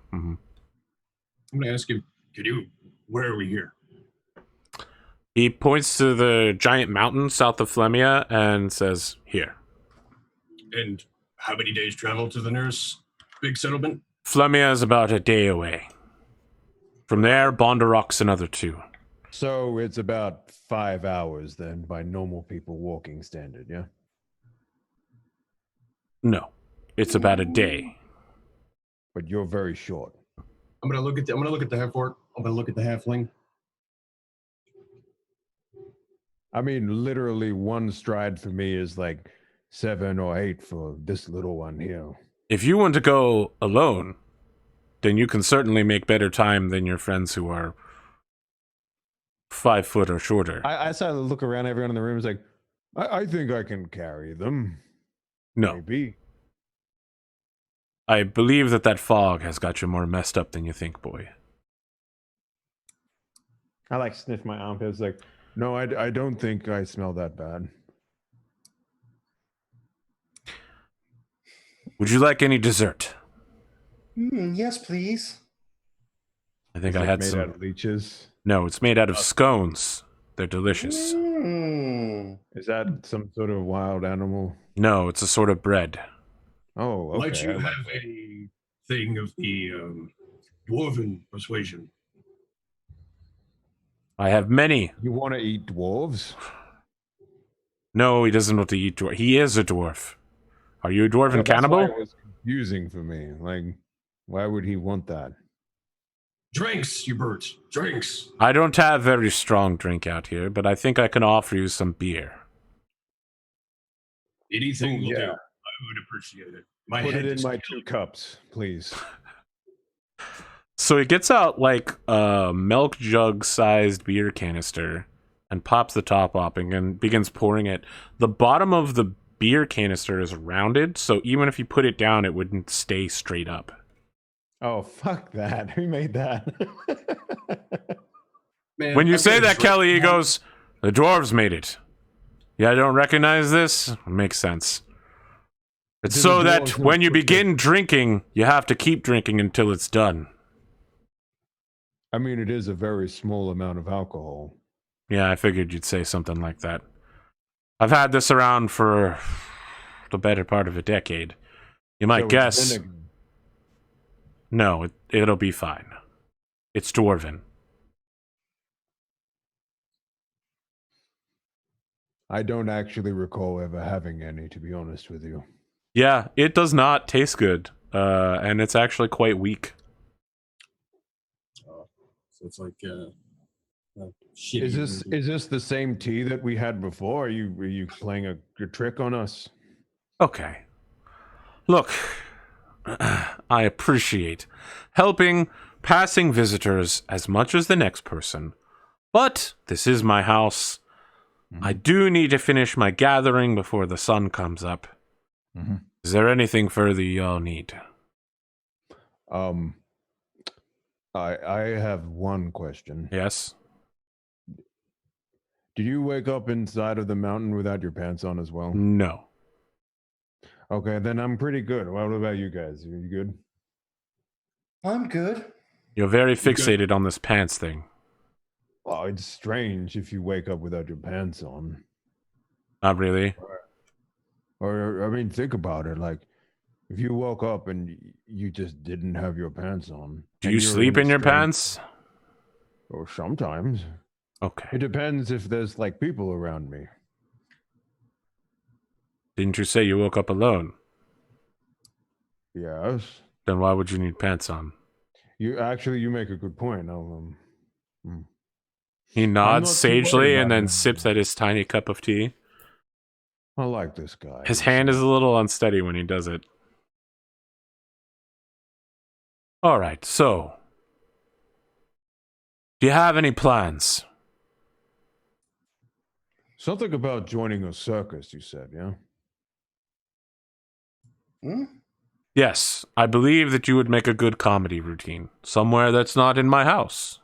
gonna ask him, where are we here? He points to the giant mountain south of Flemia and says, here. And how many days travel to the nearest big settlement? Flemia is about a day away. From there, Bondarok's another 2. So it's about 5 hours then, by normal people walking standard, yeah? No, it's about a day. But you're very short. I'm gonna look at the half orc. I'm gonna look at the halfling. I mean, literally one stride for me is like 7 or 8 for this little one here. If you want to go alone, then you can certainly make better time than your friends who are 5 foot or shorter. I started to look around. Everyone in the room is like, I think I can carry them. No, Maybe. I believe that fog has got you more messed up than you think, boy. I like sniff my armpits. Like, No, I don't think I smell that bad. Would you like any dessert? Yes, please. I think Is I it had made some. out of leeches. No, it's made out of scones. They're delicious. Is that some sort of wild animal? No, it's a sort of bread. Oh, okay. Might you I like have that. a thing of the dwarven persuasion? I have many. You want to eat dwarves? No, he doesn't want to eat dwarf. He is a dwarf. Are you a dwarven That's why cannibal? it was confusing for me. Like, why would he want that? Drinks, you birds. Drinks. I don't have very strong drink out here, but I think I can offer you some beer. Anything will do. yeah. I would appreciate it. My Put head it in is my killing 2 cups, please. So he gets out like a milk jug sized beer canister and pops the top up and begins pouring it. The bottom of the beer canister is rounded, so even if you put it down, it wouldn't stay straight up. oh fuck that! Who made that? Man, When you I've say got a that, drink Kelly, he now. goes, the dwarves made it. Yeah, I don't recognize this? It makes sense. It's Do so the that dwarves when not you put the- begin drinking, you have to keep drinking until it's done. I mean, it is a very small amount of alcohol. Yeah, I figured you'd say something like that. I've had this around for the better part of a decade. You might So it's guess. vinegar. No, it'll be fine. It's dwarven. I don't actually recall ever having any, to be honest with you. Yeah, it does not taste good. and it's actually quite weak. So it's like shitty. Is this the same tea that we had before? Are you playing a trick on us? Okay. Look, I appreciate helping passing visitors as much as the next person, but this is my house. I do need to finish my gathering before the sun comes up. Is there anything further y'all need? I have one question. Yes? Did you wake up inside of the mountain without your pants on as well? No. Okay, then I'm pretty good. What about you guys? Are you good? I'm good. You're very fixated on this pants thing. Oh, it's strange if you wake up without your pants on. Not really. Or I mean, think about it. Like, if you woke up and you just didn't have your pants on. Do you sleep in your pants? Or sometimes. Okay. It depends if there's like people around me. Didn't you say you woke up alone? Yes. Then why would you need pants on? You make a good point. He nods not too sagely worried and about then it. sips at his tiny cup of tea. I like this guy. His hand is a little unsteady when he does it. All right, so do you have any plans? Something about joining a circus, you said, yeah? Yes, I believe that you would make a good comedy routine. Somewhere that's not in my house.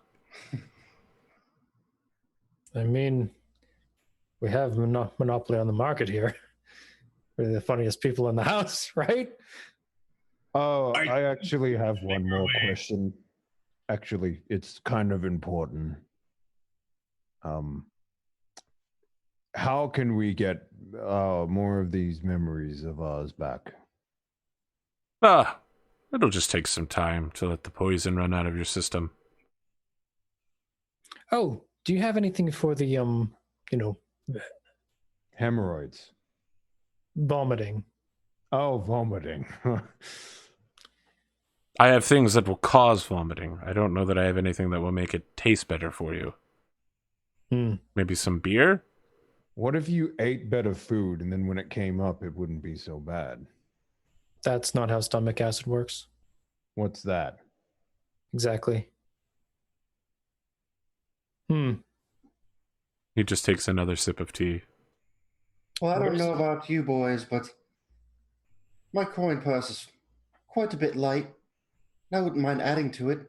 I mean, we have monopoly on the market here. We're the funniest people in the house, right? Oh, I actually have one more question. Actually, it's kind of important. How can we get more of these memories of ours back? It'll just take some time to let the poison run out of your system. Oh, do you have anything for the Hemorrhoids. vomiting? Oh, vomiting. I have things that will cause vomiting. I don't know that I have anything that will make it taste better for you. Maybe some beer? What if you ate better food and then when it came up, it wouldn't be so bad? That's not how stomach acid works. What's that? Exactly. He just takes another sip of tea. Well, I don't know about you boys, but my coin purse is quite a bit light. I wouldn't mind adding to it.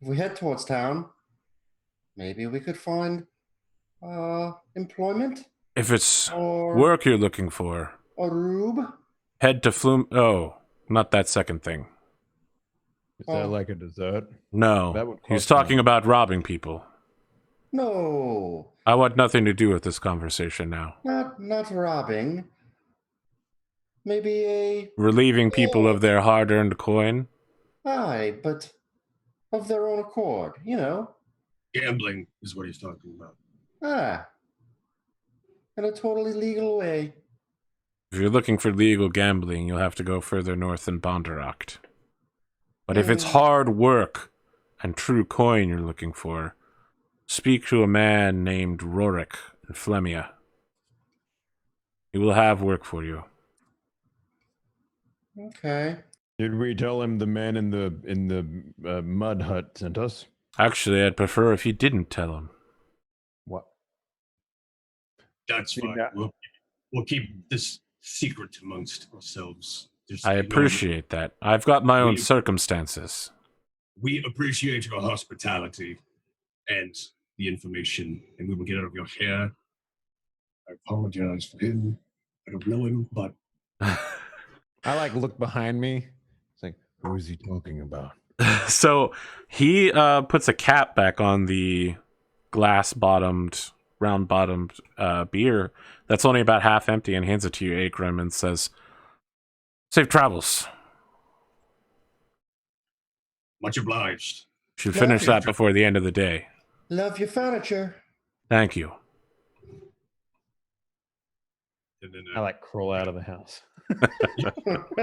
If we head towards town, maybe we could find employment. If it's or work you're looking for, a rube. head to Flume. Oh, not that second thing. Is that like a dessert? That No, would he's cost talking money. about robbing people. No, I want nothing to do with this conversation now. not robbing. Maybe Relieving people of their hard-earned coin. but of their own accord, you know. Gambling is what he's talking about. In a totally legal way. If you're looking for legal gambling, you'll have to go further north than Bonderacht. But if it's hard work and true coin you're looking for, speak to a man named Rorik in Flemia. He will have work for you. Okay. Did we tell him the man in the mud hut sent us? Actually, I'd prefer if you didn't tell him. What? That's See, fine. that- We'll keep this secret amongst ourselves. I appreciate that. I've got my own circumstances. We appreciate your hospitality and the information, and we will get out of your hair. I apologize for him. I don't know him, but I like look behind me. It's like, who is he talking about? So he puts a cap back on the glass-bottomed, round-bottomed beer that's only about half empty and hands it to you, Akram, and says, "Safe travels." much obliged. Should finish that before the end of the day. Love your furniture. Thank you. And then I like crawl out of the house.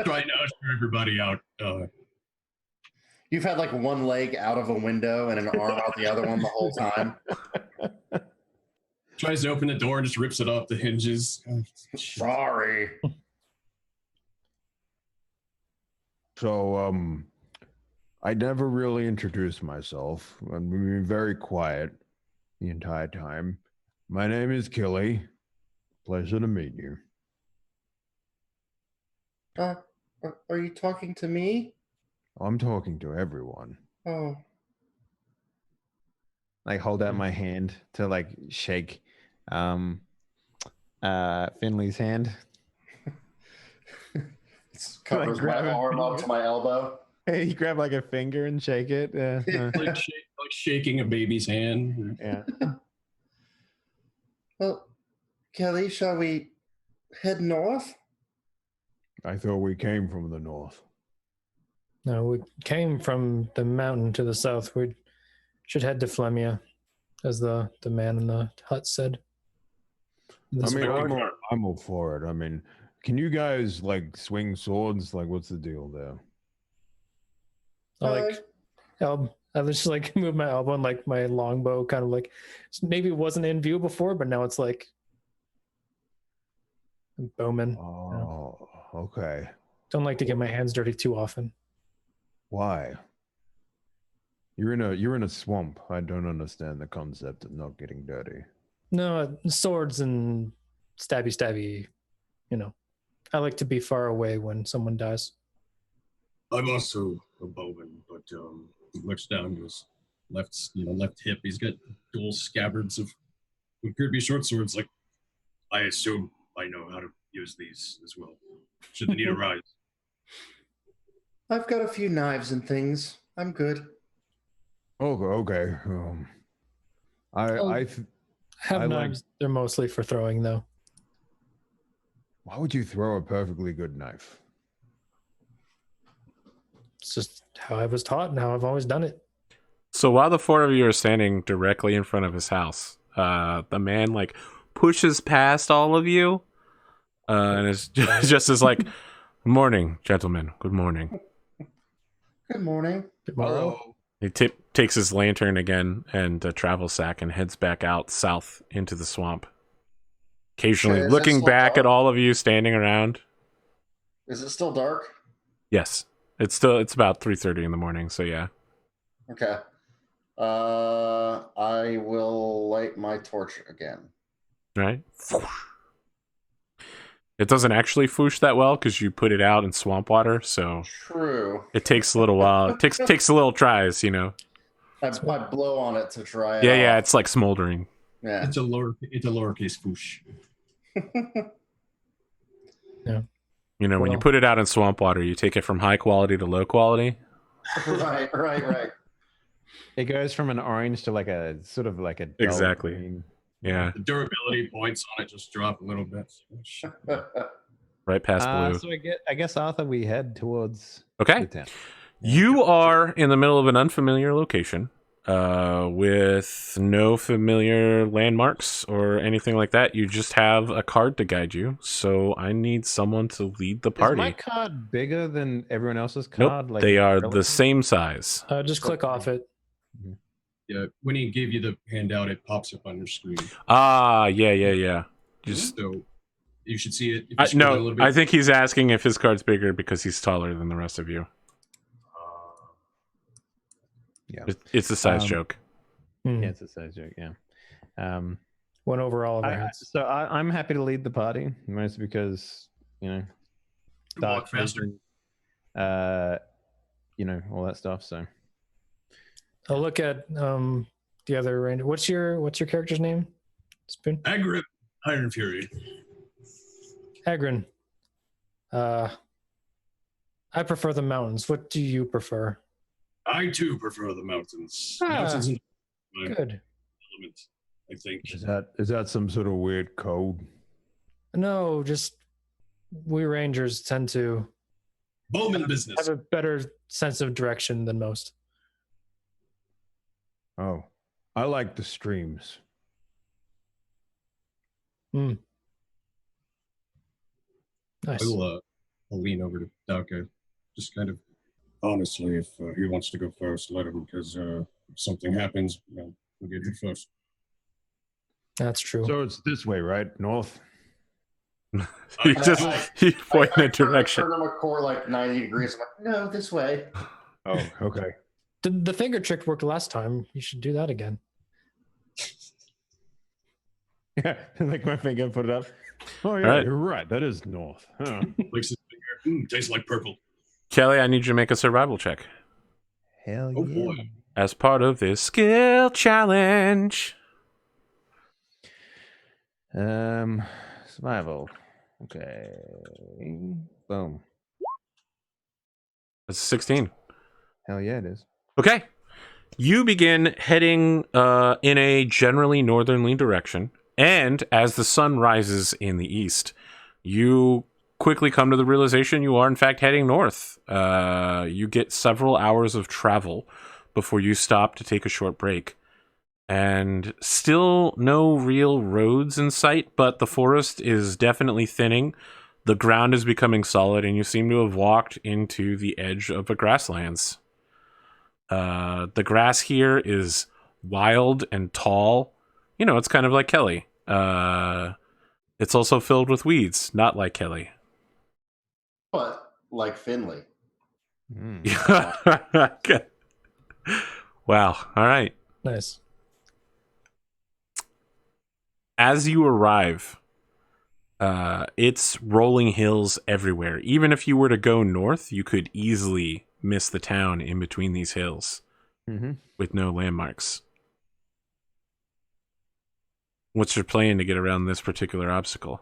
try and usher everybody out. You've had like one leg out of a window and an arm out the other one the whole time. Tries to open the door and just rips it off the hinges. Sorry. So, I never really introduced myself. I'm being very quiet the entire time. My name is Killy. Pleasure to meet you. Are you talking to me? I'm talking to everyone. Oh. Like hold out my hand to like shake Finley's hand. It covers my arm up to my elbow. Hey, you grab like a finger and shake it. Like shaking a baby's hand. Yeah. Well, Kelly, shall we head north? I thought we came from the north. No, we came from the mountain to the south. We should head to Flemia, as the man in the hut said. I mean, I'm all for it. I mean, can you guys like swing swords? Like, what's the deal there? I just like move my elbow and like my longbow kind of like maybe it wasn't in view before, but now it's like bowman. Oh, okay. Don't like to get my hands dirty too often. Why? You're in a swamp. I don't understand the concept of not getting dirty. No, swords and stabby. You know, I like to be far away when someone dies. I'm also a bowman, but he looks down to his left hip. He's got dual scabbards of what appear to be short swords. Like, I assume I know how to use these as well. Should the need arise. I've got a few knives and things. I'm good. Okay. I have knives. They're mostly for throwing, though. Why would you throw a perfectly good knife? It's just how I was taught and how I've always done it. So while the four of you are standing directly in front of his house, the man like pushes past all of you, and is just as like, "Good morning, gentlemen. Good morning." Good morning. Tomorrow. He takes his lantern again and a travel sack and heads back out south into the swamp. Occasionally Okay, is it looking still back dark? at all of you standing around. Is it still dark? Yes, it's about 3:30 in the morning. So yeah. Okay. I will light my torch again. Right. It doesn't actually foosh that well because you put it out in swamp water, so True. it takes a little while. It takes a little tries, you know. I blow on it to try it. Yeah, off. it's like smoldering. Yeah. It's a lowercase foosh. Yeah. You know, when you put it out in swamp water, you take it from high quality to low quality. Right. It goes from an orange to like a sort of like a dull Exactly. green. Yeah, The durability points on it just drop a little bit. right past blue. So I guess Arthur, we head towards Okay. the town. You are in the middle of an unfamiliar location with no familiar landmarks or anything like that. You just have a card to guide you. So I need someone to lead the party. Is my card bigger than everyone else's Nope, card? Like, they are relative? the same size. Just click off it. Yeah, when he gave you the handout, it pops up on your screen. Ah, yeah. Just So you should see it. If you scroll down a no, little bit. I think he's asking if his card's bigger because he's taller than the rest of you. Yeah. It's a size joke. Yeah, it's a size joke. Yeah. Went over all of our heads. So I'm happy to lead the party, mostly because Walk faster. vision, all that stuff. So I'll look at the other ranger. What's your character's name? Spoon? Agrid, Iron Fury. Agrin. I prefer the mountains. What do you prefer? I too prefer the mountains. Ah, Mountains and my Good. element, I think. Is that some sort of weird code? No, just we rangers tend to Bowman business. have a better sense of direction than most. Oh, I like the streams. Nice. I'll lean over to Daka, just kind of. Honestly, if he wants to go first, let him, because if something happens, we'll get hit first. That's true. So it's this way, right? North. He point in a direction. I turn him a core like 90 degrees. I'm like, no, this way. Oh, okay. The finger trick worked last time. You should do that again. Yeah, like my finger, put it up. Oh yeah, right. You're right. That is north. Huh. Licks his finger. Tastes like purple. Kelly, I need you to make a survival check Hell Oh yeah. boy. as part of this skill challenge. Survival. Okay. Boom. That's a 16. Hell yeah, it is. Okay. You begin heading in a generally northerly direction, and as the sun rises in the east, you quickly come to the realization you are in fact heading north. You get several hours of travel before you stop to take a short break. And still no real roads in sight, but the forest is definitely thinning. The ground is becoming solid, and you seem to have walked into the edge of the grasslands. The grass here is wild and tall. You know, it's kind of like Kelly. It's also filled with weeds, not like Kelly. But like Finley. Okay. Wow. All right. Nice. As you arrive, it's rolling hills everywhere. Even if you were to go north, you could easily miss the town in between these hills with no landmarks. What's your plan to get around this particular obstacle?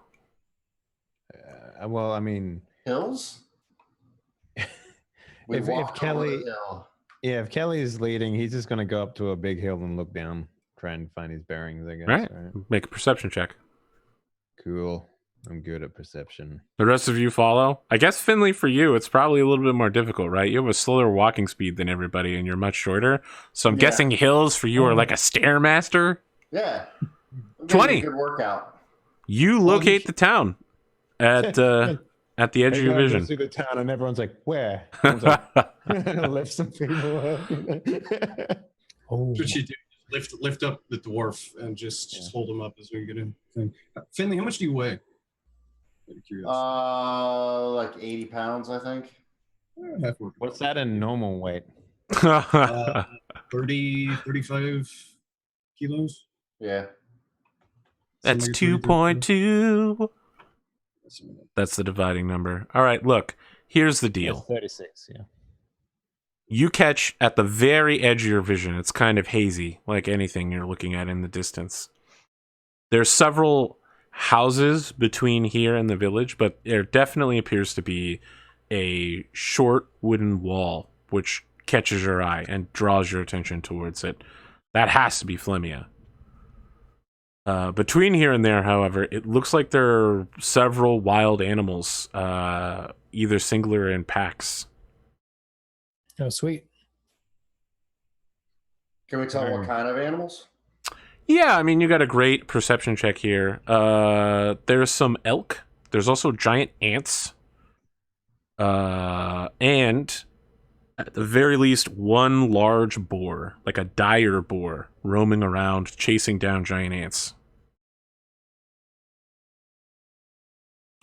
Well, I mean, Hills? We if walked over Kelly, the hill. yeah, if Kelly is leading, he's just gonna go up to a big hill and look down, try and find his bearings. I guess. Right. Make a perception check. Cool. I'm good at perception. The rest of you follow. I guess, Finley, for you, it's probably a little bit more difficult, right? You have a slower walking speed than everybody, and you're much shorter. So I'm guessing hills for you are like a stairmaster. Yeah. I'm 20. getting a good workout. You locate the town at the edge of your vision. Through the town, and everyone's like, "Where?" Everyone's like, lift some people up. Oh, What you do? Lift up the dwarf and just hold him up as we get in. Finley, how much do you weigh? Out of curiosity. Like 80 pounds, I think. Half work. What's that in normal weight? 35 kilos. Yeah. That's Something like 2.2. That's the dividing number. All right, look, here's the deal. 36. Yeah. You catch at the very edge of your vision. It's kind of hazy, like anything you're looking at in the distance. There's several houses between here and the village, but there definitely appears to be a short wooden wall which catches your eye and draws your attention towards it. That has to be Flemia. Between here and there, however, it looks like there are several wild animals, either singular or in packs. oh, sweet. Can we tell what kind of animals? Yeah, I mean, you got a great perception check here. There's some elk. There's also giant ants. And at the very least, one large boar, like a dire boar, roaming around, chasing down giant ants.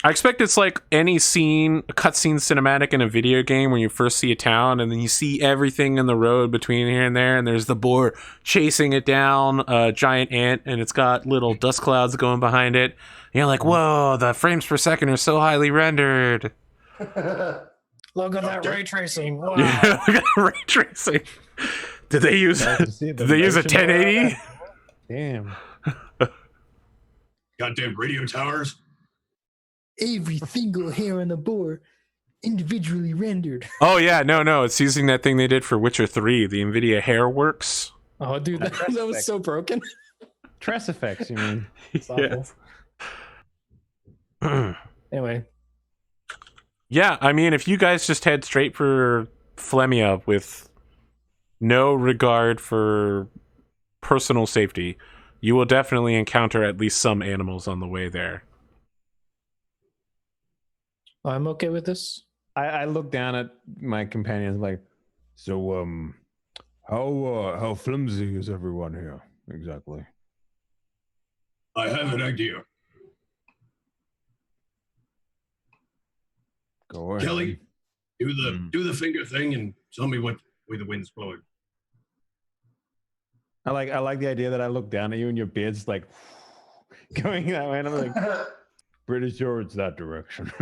I expect it's like any scene, a cutscene cinematic in a video game where you first see a town and then you see everything in the road between here and there, and there's the boar chasing it down, a giant ant, and it's got little dust clouds going behind it. And you're like, whoa, the frames per second are so highly rendered. Look at that ray tracing. Wow. Yeah, look at ray tracing. Did they use a 1080? Damn. Goddamn radio towers. Every single hair on the boar individually rendered. Oh yeah, no, it's using that thing they did for Witcher 3, the NVIDIA Hairworks. Oh, dude, that was so broken. Tress effects, you mean? It's awful. Anyway. Yeah, I mean, if you guys just head straight for Flemia with no regard for personal safety, you will definitely encounter at least some animals on the way there. I'm okay with this. I look down at my companions like, So, how flimsy is everyone here exactly? I have an idea. Go ahead. Kelly, do the finger thing and tell me what way the wind's blowing. I like the idea that I look down at you and your beard's like going that way, and I'm like, Pretty sure it's that direction.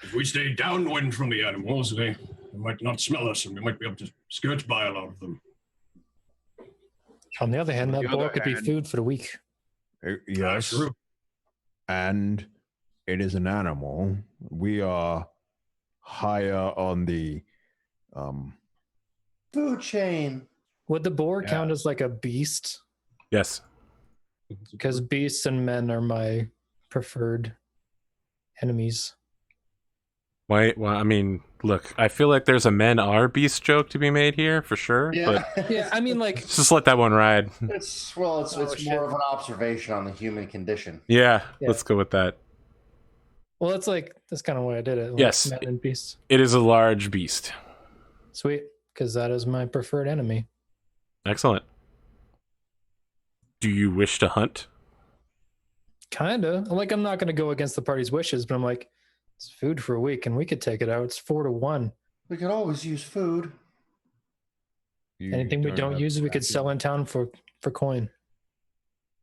If we stay downwind from the animals, they might not smell us, and we might be able to skirt by a lot of them. On the other hand, On that the boar other could be hand- food for the week. Yes. True. And it is an animal. We are higher on the Food chain. Would the boar Yeah. count as like a beast? Yes. Because beasts and men are my preferred enemies. Why? Well, I mean, look, I feel like there's a men are beast joke to be made here for sure. But Yeah, I mean, like, let's just let that one ride. it's Oh, it's shit. more of an observation on the human condition. Yeah, Yeah. let's go with that. well, that's kind of why I did it. Like, Yes. men and beasts. It is a large beast. Sweet, because that is my preferred enemy. Excellent. Do you wish to hunt? Kinda. Like, I'm not going to go against the party's wishes, but I'm like, it's food for a week, and we could take it out. It's 4-1. We could always use food. you Anything we don't have use, we could to- sell in town for coin.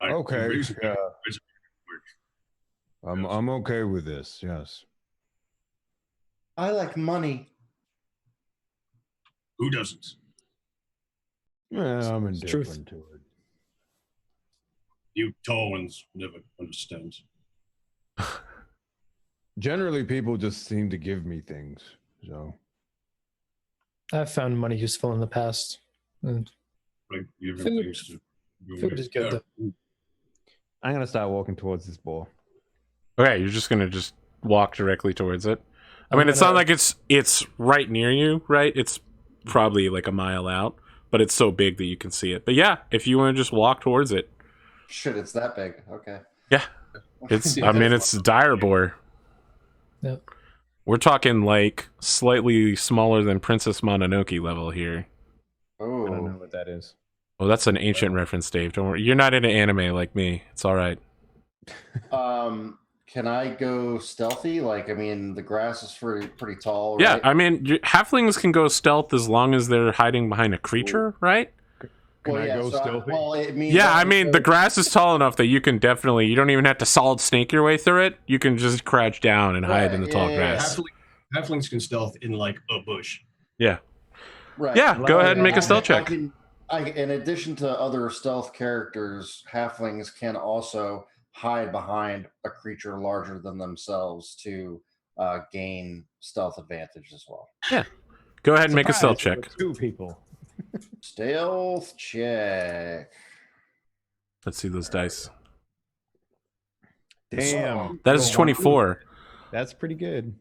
Okay. Reason- Yeah. I'm okay with this. Yes. I like money. Who doesn't? Yeah, I'm It's truth. indifferent to it. You tall ones never understand. Generally, people just seem to give me things. So I've found money useful in the past. And Like, you have Food- things to go food with. is good, Yeah. I'm gonna start walking towards this boar. Okay, you're just gonna just walk directly towards it. I I'm mean, it's not gonna- like it's right near you, right? It's probably like a mile out, but it's so big that you can see it. But yeah, if you want to just walk towards it, Shit, it's that big. Okay. yeah, it's. I mean, it's dire boar. Yep. We're talking like slightly smaller than Princess Mononoke level here. I don't know Oh, what that is. Oh, that's an ancient reference, Dave. Don't worry. You're not into anime like me. It's all right. can I go stealthy? Like, I mean, the grass is pretty tall. Yeah, right? I mean, halflings can go stealth as long as they're hiding behind a creature, right? Can I go so stealthy? it means Yeah, I can mean, go- the grass is tall enough that you can definitely, you don't even have to solid snake your way through it. You can just crouch down and hide in the Right, tall yeah, grass. Halflings can stealth in like a bush. Yeah. Right. Yeah, go ahead and make a stealth check. In addition to other stealth characters, halflings can also hide behind a creature larger than themselves to gain stealth advantage as well. Go ahead and make a stealth Surprise, check. there were 2 people. Stealth check. Let's see those dice. Damn, That is 24. that's pretty good.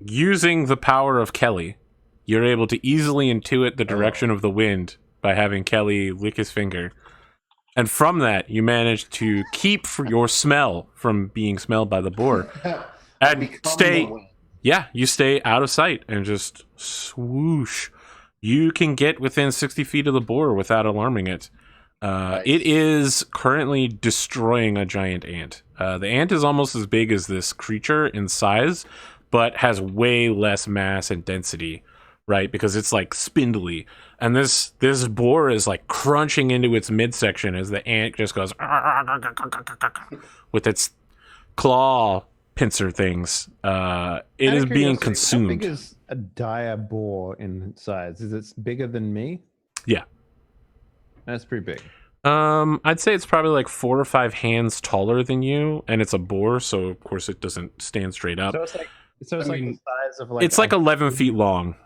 Using the power of Kelly, you're able to easily intuit the direction of the wind by having Kelly lick his finger. And from that, you manage to keep your smell from being smelled by the boar. And Become stay, the wind. yeah, you stay out of sight and just swoosh. You can get within 60 feet of the boar without alarming it. Nice. It is currently destroying a giant ant. The ant is almost as big as this creature in size, but has way less mass and density, right? Because it's like spindly. And this boar is like crunching into its midsection as the ant just goes with its claw pincer things. It Out is of being curiosity, How consumed. big is a dire boar in size? Is it bigger than me? Yeah. That's pretty big. I'd say it's probably like 4 or 5 hands taller than you, and it's a boar, so of course it doesn't stand straight up. So it's like I mean, the size of like It's like 11 feet long.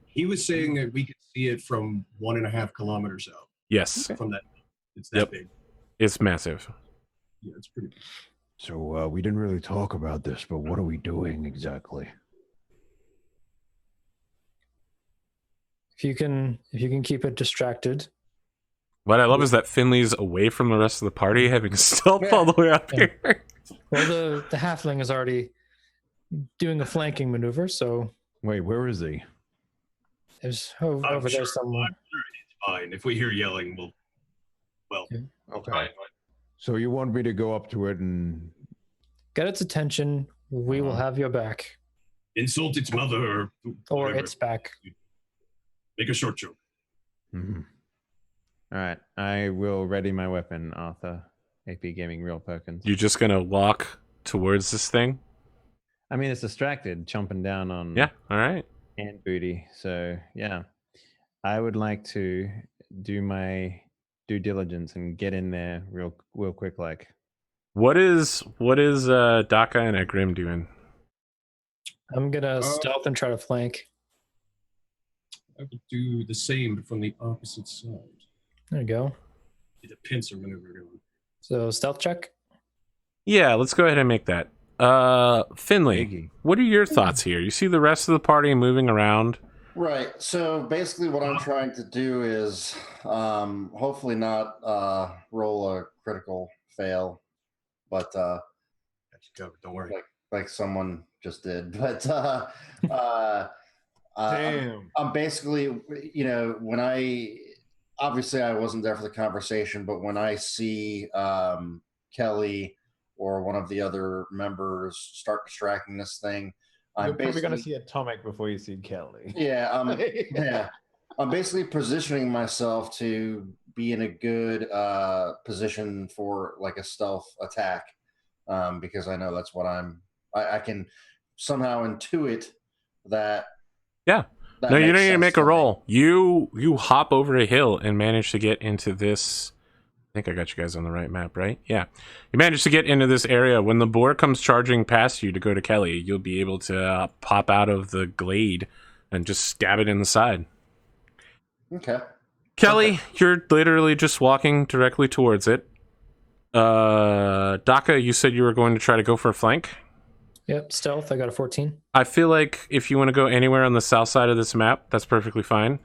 He was saying that we could see it from 1.5 kilometers out Yes, from that. It's that Yep. big. it's massive. Yeah, it's pretty big. So we didn't really talk about this, but what are we doing exactly? If you can keep it distracted, What I love is that Finley's away from the rest of the party, having stealth all the way up Yeah. here. Well, the halfling is already doing a flanking maneuver, so Wait, where is he? there's I'm over sure, there somewhere. I'm sure he's fine. If we hear yelling, we'll Okay. try. So you want me to go up to it and Get its attention. We will have your back, Insult its mother or whatever. its back. Make a short joke. Mhm. All right, I will ready my weapon, Arthur. AP Gaming Real Perkins. You're just gonna walk towards this thing? I mean, it's distracted, chomping down on Yeah. All right. hand booty. So yeah, I would like to do my due diligence and get in there real quick. Like, What is Daka and Egrim doing? I'm gonna stealth and try to flank. I would do the same, but from the opposite side. There you go. Get a pincer maneuver going. So stealth check. Yeah, let's go ahead and make that. Finley, Iggy. what are your thoughts here? You see the rest of the party moving around. Right. So basically, what I'm trying to do is hopefully not roll a critical fail, but Got you covered. Don't worry. like someone just did. But Damn. I'm basically, when obviously I wasn't there for the conversation, but when I see Kelly or one of the other members start distracting this thing, you're I'm probably going to basically see Atomic before you see Kelly. yeah. I'm basically positioning myself to be in a good position for like a stealth attack, because I know that's what I can somehow intuit that. Yeah. that No, you makes don't need to sense make a me. roll. You hop over a hill and manage to get into this. I think I got you guys on the right map, right? Yeah. You manage to get into this area. When the boar comes charging past you to go to Kelly, you'll be able to pop out of the glade and just stab it in the side. Okay. Kelly, you're literally just walking directly towards it. Daka, you said you were going to try to go for a flank. Yep, stealth. I got a 14. I feel like if you want to go anywhere on the south side of this map, that's perfectly fine.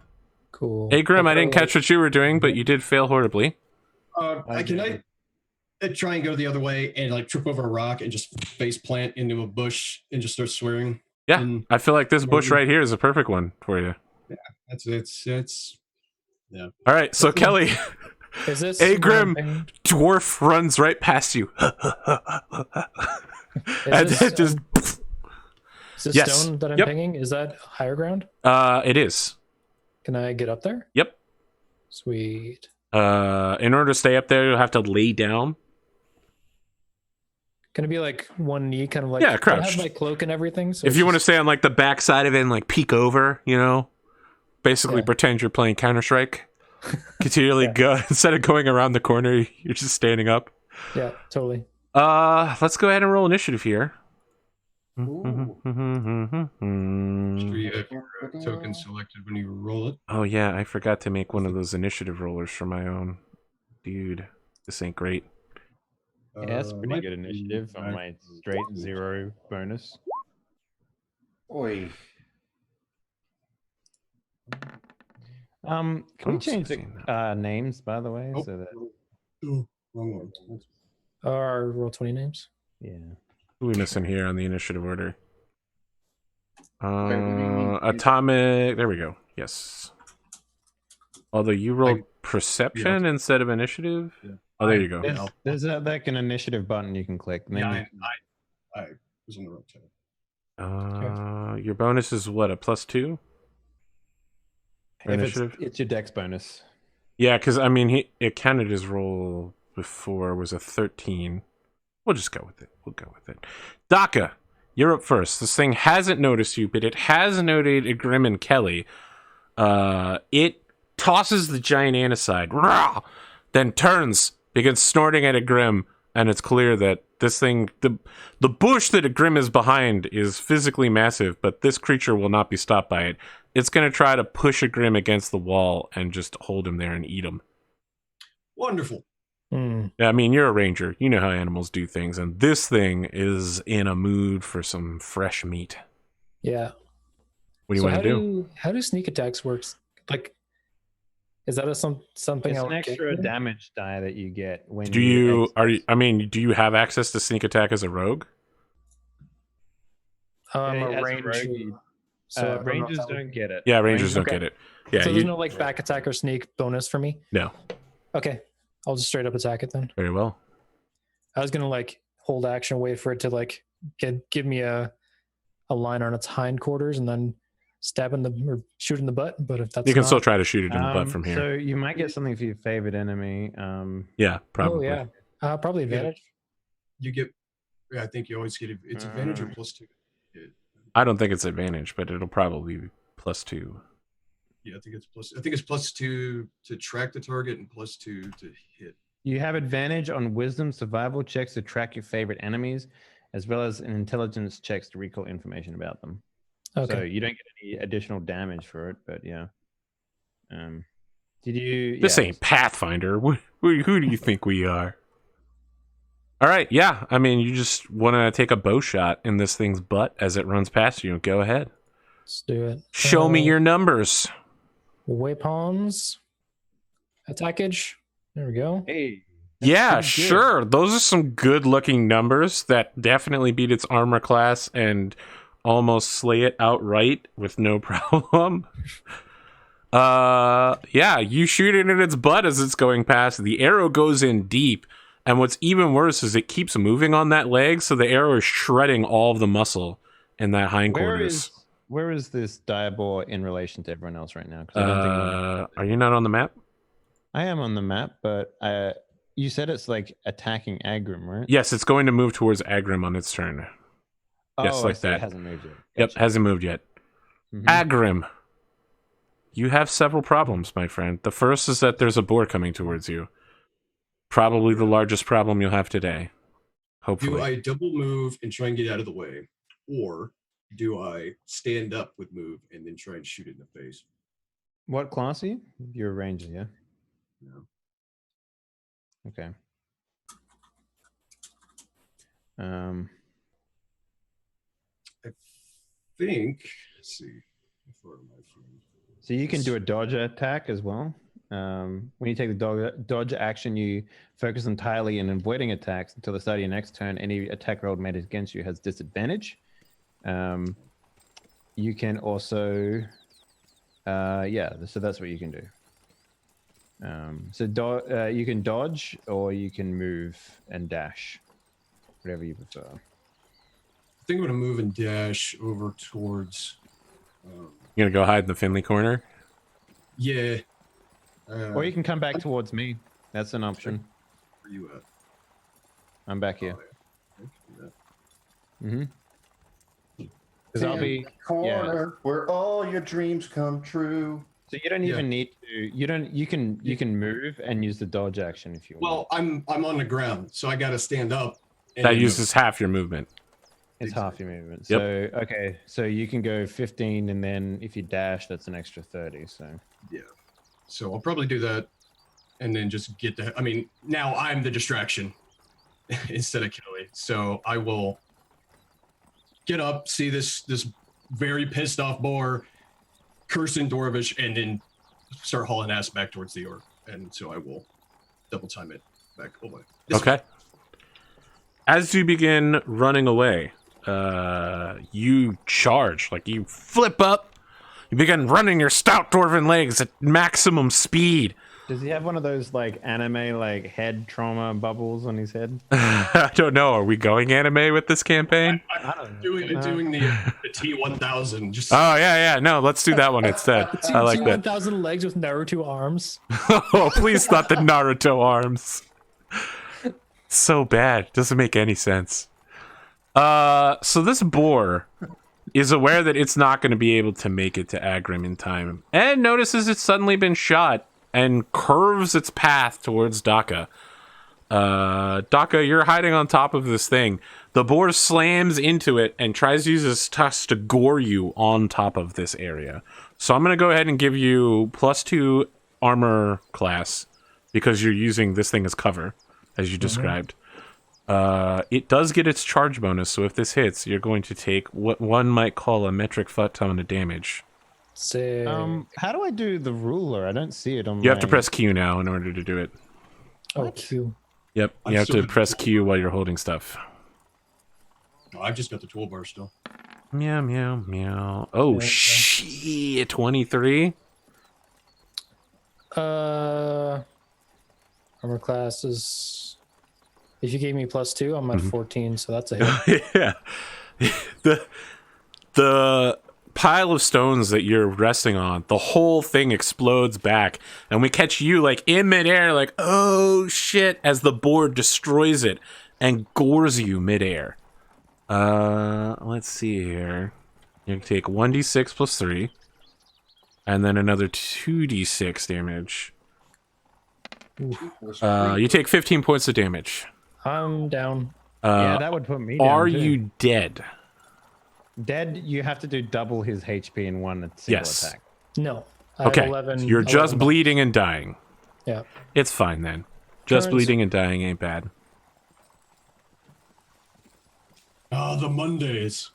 Cool. Hey, Grim, I throw, didn't catch what you were doing, but you did fail horribly. Can I try and go the other way and like trip over a rock and just face plant into a bush and just start swearing? Yeah, And I feel like this bush right here is a perfect one for you. it's yeah. All right, so Kelly, Is this Hey, Grim. one dwarf runs right past you. thing- And Is then this, just, is this Yes. stone that I'm Yep. pinging? Is that higher ground? it is. Can I get up there? Yep. Sweet. In order to stay up there, you'll have to lay down. Can it be like one knee, kind of like? Yeah, I crouched. have my cloak and everything. So If it's you want to just- stay on like the back side of it and like peek over, basically Yeah. pretend you're playing Counter-Strike. Continually go instead of going around the corner, you're just standing up. yeah, totally. Let's go ahead and roll initiative here. Ooh. Sure you have your token selected when you roll it. Oh yeah, I forgot to make one of those initiative rollers for my own. Dude, this ain't great. Yeah, that's pretty might good be initiative on back my to straight 12. 0 bonus. Oi. Can we Oh, change 16. the names, by the way, Oh. so that Oh, wrong one. Our roll 20 names. yeah. Who are we missing here on the initiative order? need- Atomic. There we go. Yes. Although you rolled perception instead of initiative. Yeah. Oh, there you go. There's like an initiative button you can click. and then Yeah, you can- I was on the wrong tab. Your bonus is what, a +2? if initiative? it's your dex bonus. Yeah, because I mean, it counted his roll before was a 13. We'll just go with it. We'll go with it. Daka, you're up first. This thing hasn't noticed you, but it has noted Grim and Kelly. It tosses the giant ant aside, rah, then turns, begins snorting at a Grim, and it's clear that this thing, the bush that a Grim is behind is physically massive, but this creature will not be stopped by it. It's going to try to push a Grim against the wall and just hold him there and eat him. Wonderful. Hmm. I mean, you're a ranger. You know how animals do things, and this thing is in a mood for some fresh meat. Yeah. What do you So want to do? How do sneak attacks work? Like, Is that something? It's I an would extra get? damage die that you get when Do you do you have access to sneak attack as a rogue? I'm a as ranger, rogue, you- so I don't know if Rangers that would- don't get it. Yeah, rangers don't okay. get it. Yeah, so there's no like back attack or sneak bonus for me. No. Okay, I'll just straight up attack it then. Very well. I was gonna like hold action, wait for it to like give me a line on its hindquarters, and then stab in the or shoot in the butt. But if that's You can not, still try to shoot it in the butt from here. So you might get something for your favorite enemy. Yeah, probably. Oh yeah, probably advantage. You get. Yeah, I think you always get it's advantage or +2. I don't think it's advantage, but it'll probably be +2. Yeah, I think it's +2 to track the target and +2 to hit. You have advantage on wisdom survival checks to track your favorite enemies, as well as in intelligence checks to recall information about them. Okay. So you don't get any additional damage for it, but yeah. Did you? This yeah. ain't Pathfinder. Who do you think we are? All right, yeah. I mean, you just want to take a bow shot in this thing's butt as it runs past you. Go ahead. Let's do it. Show me your numbers. weapons. Attackage. There we go. Hey. Yeah, pretty good. sure. Those are some good-looking numbers that definitely beat its armor class and almost slay it outright with no problem. Yeah, you shoot it in its butt as it's going past. The arrow goes in deep, and what's even worse is it keeps moving on that leg, so the arrow is shredding all of the muscle in that hindquarters. Where is this diabor in relation to everyone else right now? 'Cause I don't think Are you not on the map? I am on the map, but you said it's like attacking Agrim, right? Yes, it's going to move towards Agrim on its turn. Yes, Oh, like so that. It hasn't moved yet. Yep, Gotcha. hasn't moved yet. Mhm. Agrim, you have several problems, my friend. The first is that there's a boar coming towards you. Probably the largest problem you'll have today. Hopefully. Do I double move and try and get out of the way, or do I stand up with move and then try and shoot it in the face? What class are you? You're a ranger, yeah? No. Okay. I think. Let's see. How far am I from? So you can do a dodge attack as well. When you take the dodge action, you focus entirely on avoiding attacks until the start of your next turn. Any attack roll made against you has disadvantage. You can also, so that's what you can do. You can dodge or you can move and dash, whatever you prefer. I think I'm gonna move and dash over towards. You gonna go hide in the Finley corner? Yeah. Or you can come back towards me. That's an option. Where you at? I'm back here. Oh, yeah. I can do that. Mm-hmm. Because I'll be corner where all your dreams come true. So you don't even need to. You can move and use the dodge action if you want. Well, I'm on the ground, so I gotta stand up. That uses half your movement. It's half your movement. Yep. So okay, so you can go 15, and then if you dash, that's an extra 30. So Yeah. So I'll probably do that, and then just get the. I mean, now I'm the distraction instead of Kelly. So I will get up, see this very pissed off boar, cursing Dwarvish, and then start hauling ass back towards the orc. And so I will double time it back away. Okay. As you begin running away, you charge, like you flip up. You begin running your stout dwarven legs at maximum speed. does he have one of those like anime like head trauma bubbles on his head? I don't know. Are we going anime with this campaign? I'm doing the T1000. Just Oh, yeah. No, let's do that one instead. I like that. 1,000 legs with Naruto arms. Oh, please not the Naruto arms. So bad. Doesn't make any sense. So this boar is aware that it's not going to be able to make it to Agrim in time, and notices it's suddenly been shot and curves its path towards Daka. Daka, you're hiding on top of this thing. The boar slams into it and tries to use its tusks to gore you on top of this area. So I'm going to go ahead and give you +2 armor class because you're using this thing as cover, as you described. It does get its charge bonus, so if this hits, you're going to take what one might call a metric fuck ton of damage. Sick. How do I do the ruler? I don't see it on. You have to my- press Q now in order to do it. Oh, Q. Yep, I'm you have still to with the press tool. Q while you're holding stuff. Oh, I've just got the toolbar still. Meow, meow, meow. Oh, Yeah. shit, 23? Armor class is. If you gave me +2, I'm at 14, so that's a hit. Yeah. The pile of stones that you're resting on, the whole thing explodes back, and we catch you like in midair, like, oh shit, as the board destroys it and gores you midair. Let's see here. You can take 1d6 plus 3, and then another 2d6 damage. You take 15 points of damage. I'm down. Yeah, that would put me down. Are too. you dead? dead? You have to do double his HP in one single Yes. attack. No. I have Okay, 11, you're just 11. bleeding and dying. Yeah. It's fine then. Just Turns- bleeding and dying ain't bad. Ah, the Mondays.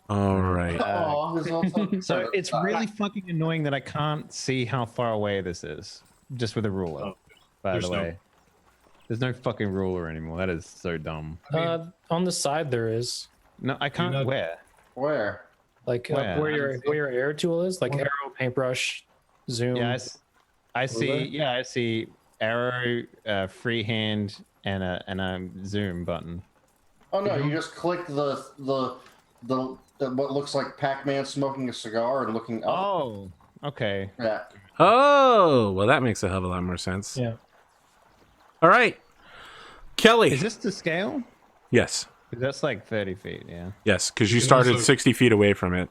All right. Oh, there's also- So it's really fucking annoying that I can't see how far away this is, just with a ruler. Oh, by there's the no- way, there's no fucking ruler anymore. That is so dumb. On the side there is. No, I can't. not- Where? Where? Like Where? where your air tool is, like Where? arrow, paintbrush, zoom. Yeah, I see. Ruler? Yeah, I see arrow, freehand, and a zoom button. Oh no, you just click the what looks like Pac-Man smoking a cigar and looking up. Oh, okay. Yeah. Oh, well, that makes a hell of a lot more sense. Yeah. All right. Kelly. Is this to scale? Yes. That's like 30 feet. Yeah. Yes, because you can started also- 60 feet away from it.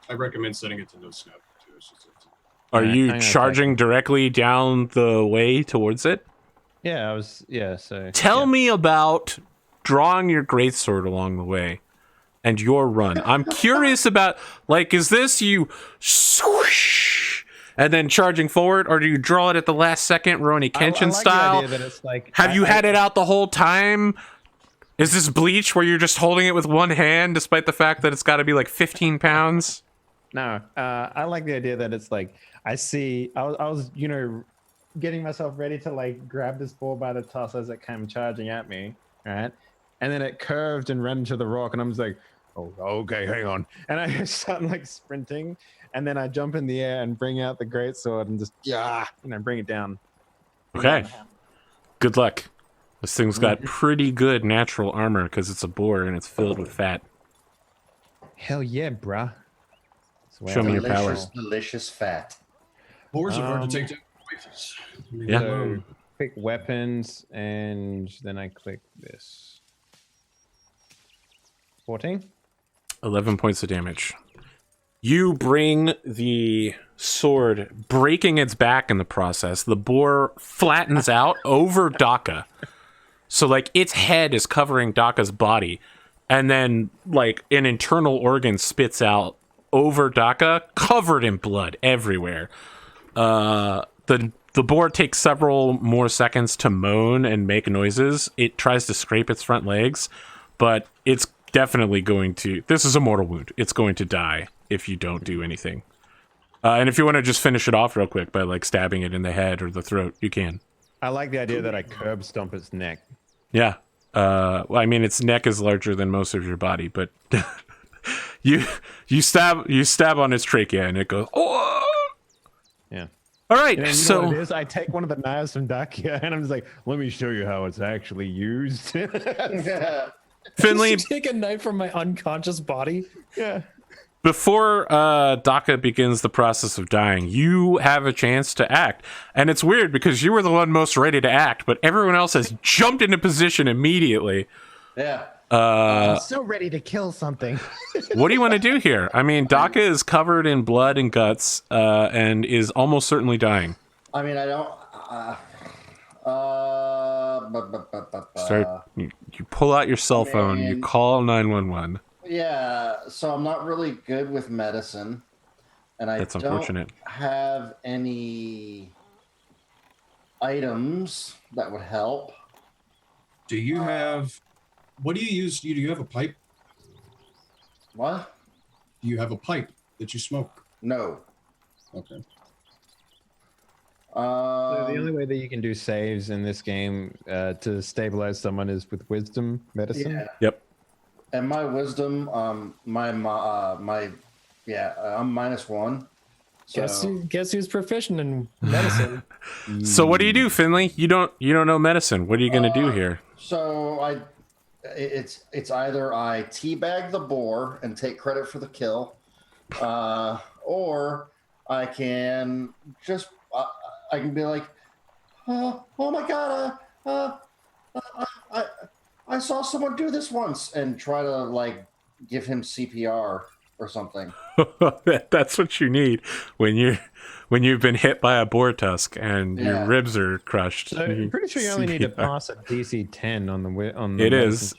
I recommend setting it to no snap too. Are Alright, you hang on a charging directly down the way towards it? Yeah, I was. Yeah. So. Tell yeah. me about drawing your greatsword along the way and your run. I'm curious about, like, is this you swoosh and then charging forward, or do you draw it at the last second, Rurouni I Kenshin like style? The idea that it's like, Have you had it out the whole time? Is this Bleach where you're just holding it with one hand despite the fact that it's got to be like 15 pounds? No, I like the idea that it's like I was getting myself ready to like grab this ball by the toss as it came charging at me, right? And then it curved and ran into the rock, and I'm just like, oh, okay, hang on. And I just start like sprinting, and then I jump in the air and bring out the greatsword and just bring it down. Okay. Good luck. This thing's got pretty good natural armor because it's a boar and it's filled with fat. Hell yeah, bruh. Show me your power. Delicious fat. Boars are hard to Um, take down. Yeah. So click weapons, and then I click this. 14. 11 points of damage. You bring the sword, breaking its back in the process. The boar flattens out over Daka. So, like, its head is covering Daka's body. And then, like, an internal organ spits out over Daka, covered in blood everywhere. The boar takes several more seconds to moan and make noises. It tries to scrape its front legs, but it's definitely going to... This is a mortal wound. It's going to die if you don't do anything. And if you want to just finish it off real quick by, like, stabbing it in the head or the throat, you can. I like the idea that I curb stomp its neck. Yeah. Well, I mean, its neck is larger than most of your body, but you stab on its trachea and it goes, oh! Yeah. All right, And then, so... what it is? I take one of the knives from Dakia and I'm just like, let me show you how it's actually used. Yeah. Finley, Did you take a knife from my unconscious body? Yeah. before Daka begins the process of dying, you have a chance to act. And it's weird because you were the one most ready to act, but everyone else has jumped into position immediately. Yeah. I'm so ready to kill something. What do you want to do here? I mean, Daka is covered in blood and guts and is almost certainly dying. I mean, I don't. You pull out your cell phone, you Man. call 911. Yeah, so I'm not really good with medicine, and I That's don't unfortunate. have any items that would help. Do you have What do you use? Do you have a pipe? What? Do you have a pipe that you smoke? No. Okay. So the only way that you can do saves in this game to stabilize someone is with wisdom medicine. Yeah. Yep. And my wisdom, I'm -1. So Guess who's proficient in medicine? So what do you do, Finley? You don't know medicine. What are you gonna do here? so it's either I teabag the boar and take credit for the kill, or I can just I can be like, oh my god, I saw someone do this once, and try to like give him CPR or something. That's what you need when you've been hit by a boar tusk and your ribs are crushed. So I'm pretty sure you only need to pass a DC 10 on the. It is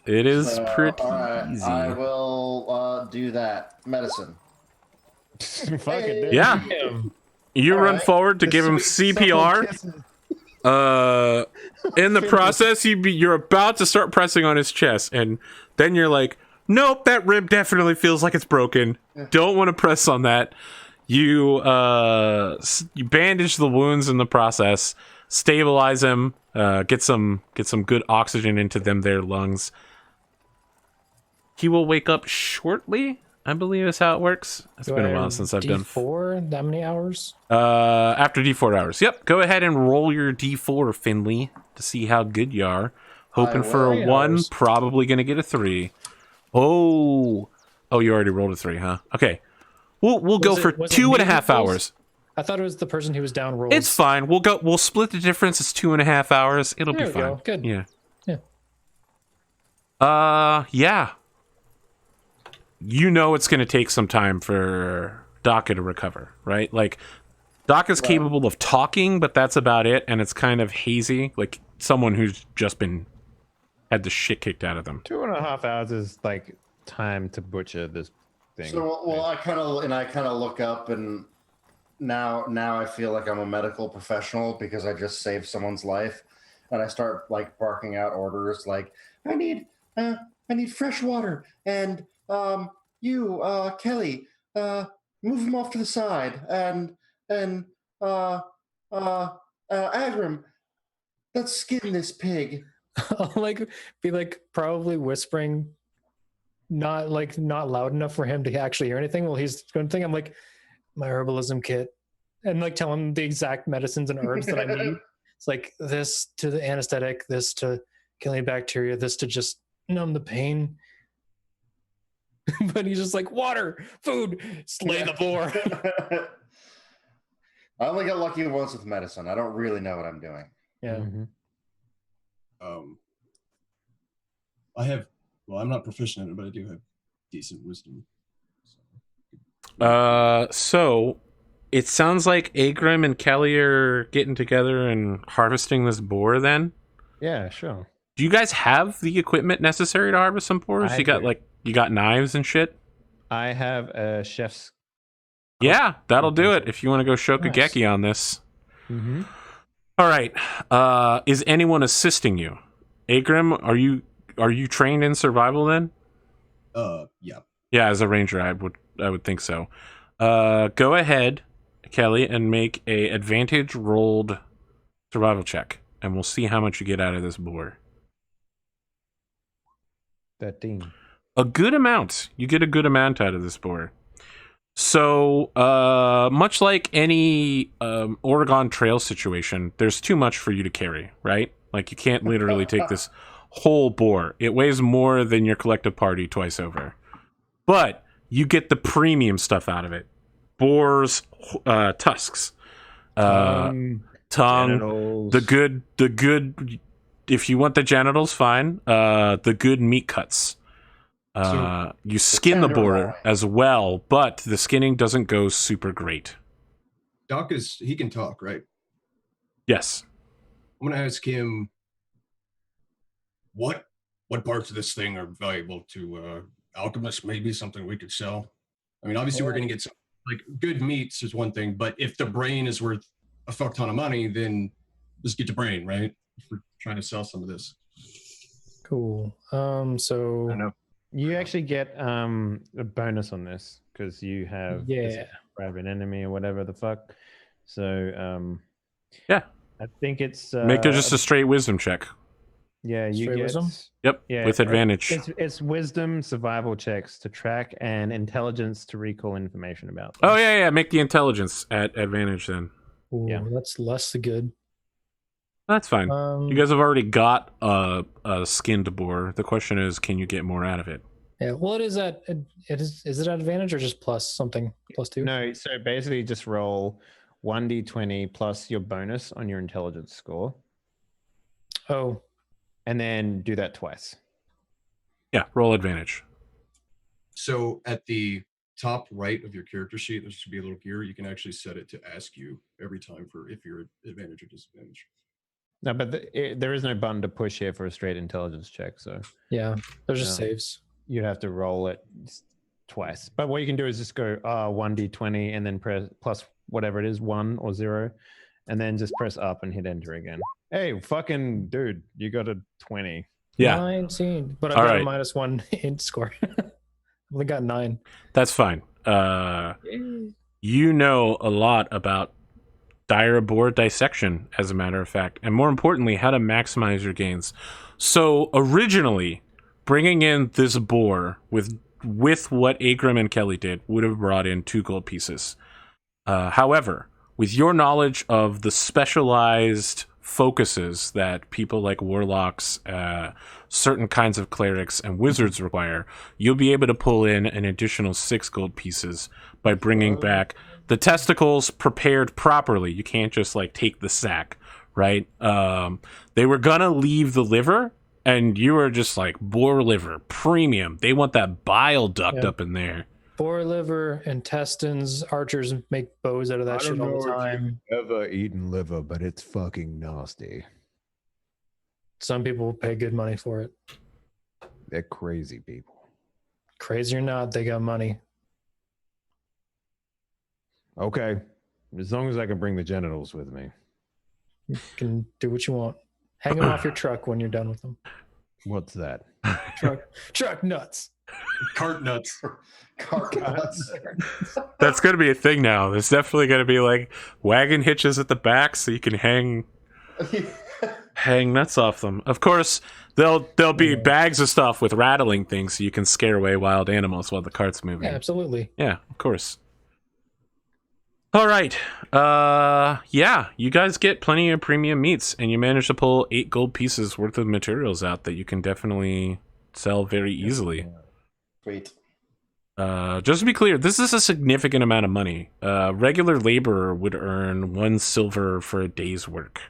pretty easy. I will do that. Medicine. Fuck it, dude. Yeah. You All run right. forward to give him CPR. In the process, you're about to start pressing on his chest, and then you're like, nope, that rib definitely feels like it's broken. Don't want to press on that. You bandage the wounds in the process, stabilize him, get some good oxygen into their lungs. He will wake up shortly, I believe is how it works. It's been a while since I've done D4. That many hours? After D4 hours. Yep. Go ahead and roll your D4, Finley, to see how good you are. Hoping for a 1, probably gonna get a 3. Oh, you already rolled a 3, huh? Okay. We'll go for 2.5 hours. I thought it was the person who was down rolled. It's fine. We'll split the difference. It's 2.5 hours. It'll be fine. Go. Good. Yeah. Yeah. Yeah. You know it's gonna take some time for Daka to recover, right? Like Daka's capable of talking, but that's about it, and it's kind of hazy, like someone who's just had the shit kicked out of them. 2.5 hours is like time to butcher this thing. So I kind of look up, and now I feel like I'm a medical professional because I just saved someone's life, and I start like barking out orders like I need fresh water, and you Kelly, move him off to the side, and Agrim, let's skin this pig. I'll be probably whispering, not loud enough for him to actually hear anything. Well, he's going to think I'm like my herbalism kit, and like tell him the exact medicines and herbs that I need. It's like this to the anesthetic, this to killing bacteria, this to just numb the pain. But he's just like water, food, slay the boar. I only got lucky once with medicine. I don't really know what I'm doing. Yeah. Mm-hmm. I'm not proficient in it, but I do have decent wisdom. So it sounds like Agrim and Kelly are getting together and harvesting this boar then? Yeah, sure. Do you guys have the equipment necessary to harvest some boars? You got knives and shit? I have a chef's. Yeah, that'll do it if you want to go Shokugeki on this. Mm-hmm. All right. Is anyone assisting you? Agrim, are you trained in survival then? Yeah. Yeah, as a ranger, I would think so. Go ahead, Kelly, and make a advantage rolled survival check, and we'll see how much you get out of this boar. 13. A good amount. You get a good amount out of this boar. So, much like any Oregon Trail situation, there's too much for you to carry, right? Like, you can't literally take this whole boar. It weighs more than your collective party twice over. But you get the premium stuff out of it. Boar's tusks, tongue, genitals. the good. If you want the genitals, fine. The good meat cuts. You skin the boar as well, but the skinning doesn't go super great. Doc he can talk, right? Yes. I'm gonna ask him what parts of this thing are valuable to alchemists, maybe something we could sell. I mean, obviously we're gonna get some, like, good meats is one thing, but if the brain is worth a fuck ton of money, then let's get the brain, right? If we're trying to sell some of this. Cool. I don't So know. You actually get a bonus on this because you have yeah. private enemy or whatever the fuck. So Yeah. I think it's Make it just a straight wisdom check. yeah, you Straight get wisdom? Yep, yeah with advantage. It's wisdom, survival checks to track, and intelligence to recall information about them. Oh yeah, make the intelligence at advantage then. Ooh, Yeah. that's less good. That's fine. You Um, guys have already got a skinned boar. The question is, can you get more out of it? yeah. Well, it is at is it at advantage or just plus something +2? No, so basically just roll 1d20 plus your bonus on your intelligence score, Oh, and then do that twice. Yeah, roll advantage. So at the top right of your character sheet, there should be a little gear. You can actually set it to ask you every time for if you're at advantage or disadvantage. No, but there is no button to push here for a straight intelligence check, so yeah. There's just Yeah. saves. you'd have to roll it twice. But what you can do is just go 1d20 and then press plus whatever it is, 1 or 0, and then just press up and hit enter again. Hey, fucking dude, you got a 20. Yeah, 19. But I've All got right. a -1 int score. I've only got 9. that's fine. You know a lot about dire boar dissection, as a matter of fact, and more importantly, how to maximize your gains. So originally, bringing in this boar with what Agrim and Kelly did would have brought in 2 gold pieces. However, with your knowledge of the specialized focuses that people like warlocks, certain kinds of clerics, and wizards require, you'll be able to pull in an additional 6 gold pieces by bringing back the testicles prepared properly. You can't just like take the sack, right? They were gonna leave the liver, and you were just like, boar liver, premium. They want that bile duct Yeah. up in there. Boar liver, intestines, archers make bows out of that shit all the time. Ever eaten liver, but it's fucking nasty. Some people pay good money for it. They're crazy people. Crazy or not, they got money. Okay, as long as I can bring the genitals with me. You can do what you want. Hang them off your truck when you're done with them. What's that? Truck nuts. Cart nuts. Cart nuts. That's gonna be a thing now. There's definitely gonna be like wagon hitches at the back so you can hang nuts off them. Of course, there'll be bags of stuff with rattling things so you can scare away wild animals while the cart's moving. Yeah, absolutely. Yeah, of course. All right. Yeah, you guys get plenty of premium meats, and you manage to pull 8 gold pieces worth of materials out that you can definitely sell very easily. Sweet. Just to be clear, this is a significant amount of money. Regular laborer would earn 1 silver for a day's work.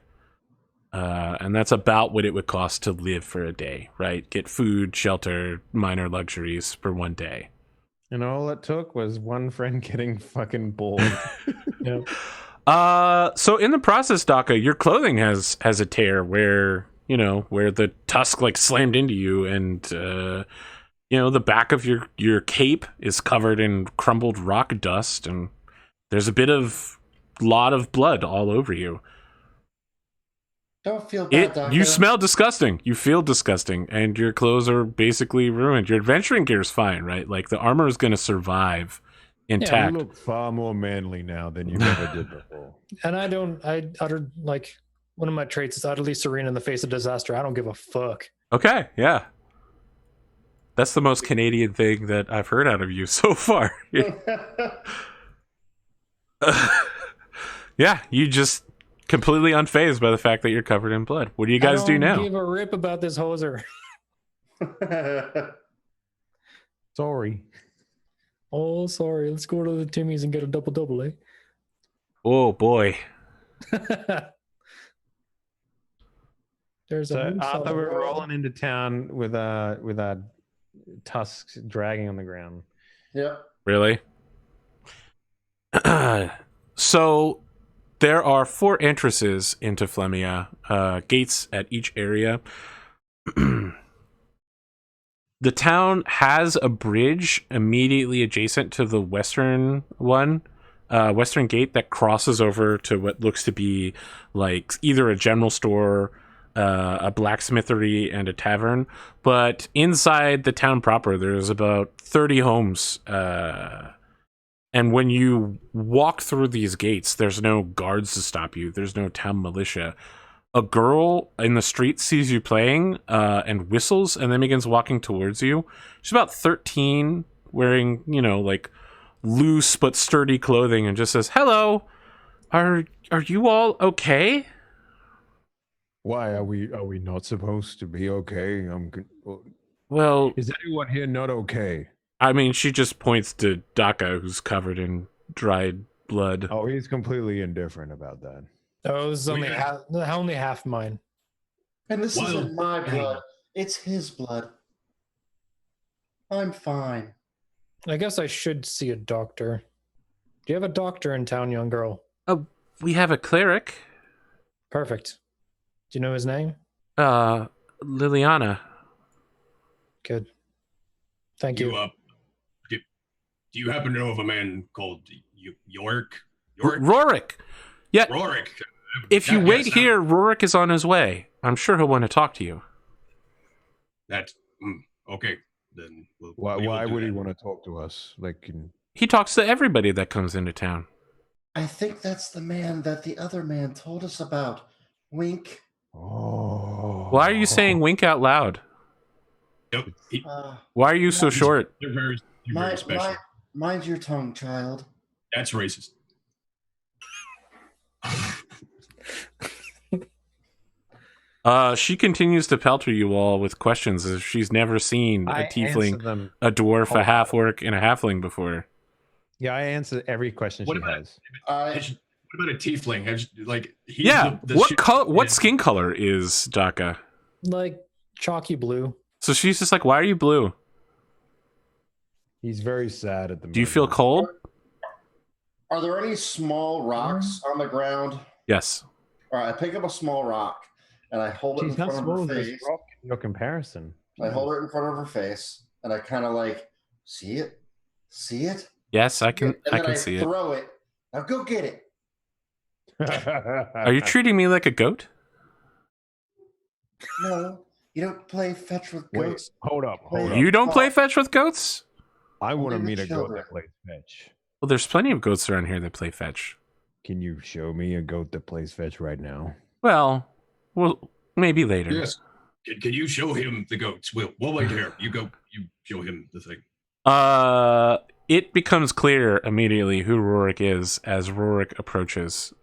And that's about what it would cost to live for a day, right? Get food, shelter, minor luxuries for 1 day. And all it took was one friend getting fucking bored. Yep. So in the process, Daka, your clothing has a tear where the tusk like slammed into you, and the back of your cape is covered in crumbled rock dust, and there's a lot of blood all over you. Don't feel bad, Doctor. You smell disgusting. You feel disgusting, and your clothes are basically ruined. Your adventuring gear is fine, right? Like the armor is going to survive intact. You look far more manly now than you ever did before. And I uttered like one of my traits is utterly serene in the face of disaster. I don't give a fuck. Okay, yeah. That's the most Canadian thing that I've heard out of you so far. Yeah, you just completely unfazed by the fact that you're covered in blood. What do you guys do I now? don't give a rip about this hoser. Sorry. Oh, sorry. Let's go to the Timmy's and get a double, eh? Oh boy. There's So a moose on Arthur, the we're road. rolling into town with our tusks dragging on the ground. Yep. Really? So there are 4 entrances into Flemia, gates at each area. The town has a bridge immediately adjacent to the western one, western gate that crosses over to what looks to be like either a general store, a blacksmithery, and a tavern. But inside the town proper, there's about 30 homes. And when you walk through these gates, there's no guards to stop you. There's no town militia. A girl in the street sees you playing and whistles and then begins walking towards you. She's about 13, wearing, like loose but sturdy clothing, and just says, "Hello, are you all okay?" Why are we not supposed to be okay? Well, Is anyone here not okay? I mean, she just points to Daka, who's covered in dried blood. Oh, he's completely indifferent about that. Oh, it was only half mine. And this Well, isn't my blood. It's his blood. I'm fine. I guess I should see a doctor. Do you have a doctor in town, young girl? We have a cleric, Perfect. Do you know his name? Liliana. Good. Thank you. Do you happen to know of a man called Yorick? Rorik. Yeah. Rorik. If you wait here, Rorik is on his way. I'm sure he'll want to talk to you. Okay. Then Why would he want to talk to us? He talks to everybody that comes into town. I think that's the man that the other man told us about. Wink. Oh. Why are you saying wink out loud? Nope. Why are you so short? You're very special. Mind your tongue, child. That's racist. She continues to pelter you all with questions as if she's never seen a tiefling, a dwarf, a half-orc, and a halfling before. Yeah, I answer every question she has. What about a tiefling? What skin color is Daka? Like chalky blue. So she's just like, why are you blue? He's very sad at the moment. Do you feel cold? Are there any small rocks on the ground? Yes. All right, I pick up a small rock and I hold it in front of her face. No comparison. I hold it in front of her face and I kind of see it? See it? Yes, I can. And I then can see it. Throw it. Now go get it. Are you treating me like a goat? No, you don't play fetch with Wait, goats. hold up. You don't play fetch with goats? I want to Only meet the a goat children. that plays fetch. Well, there's plenty of goats around here that play fetch. Can you show me a goat that plays fetch right now? Well, maybe later. Yes. Can you show him the goats? We'll wait here. You go. You show him the thing. It becomes clear immediately who Rorik is as Rorik approaches.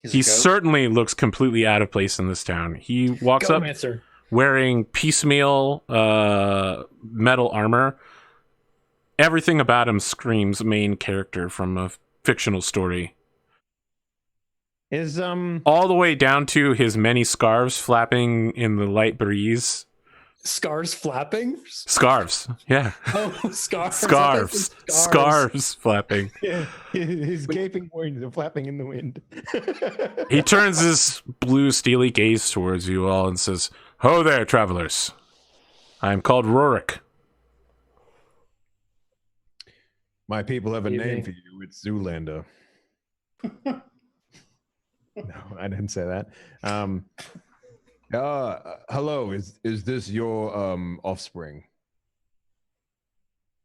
He certainly looks completely out of place in this town. He walks up wearing piecemeal metal armor. Everything about him screams main character from a fictional story. Is all the way down to his many scarves flapping in the light breeze. Scarves flapping? Scarves, yeah. Oh, scarves. Scarves flapping. Yeah, his gaping wings are flapping in the wind. He turns his blue steely gaze towards you all and says, "Ho there, travelers. I am called Rorik." My people have a name for you. It's Zoolander. No, I didn't say that. Hello, is this your offspring?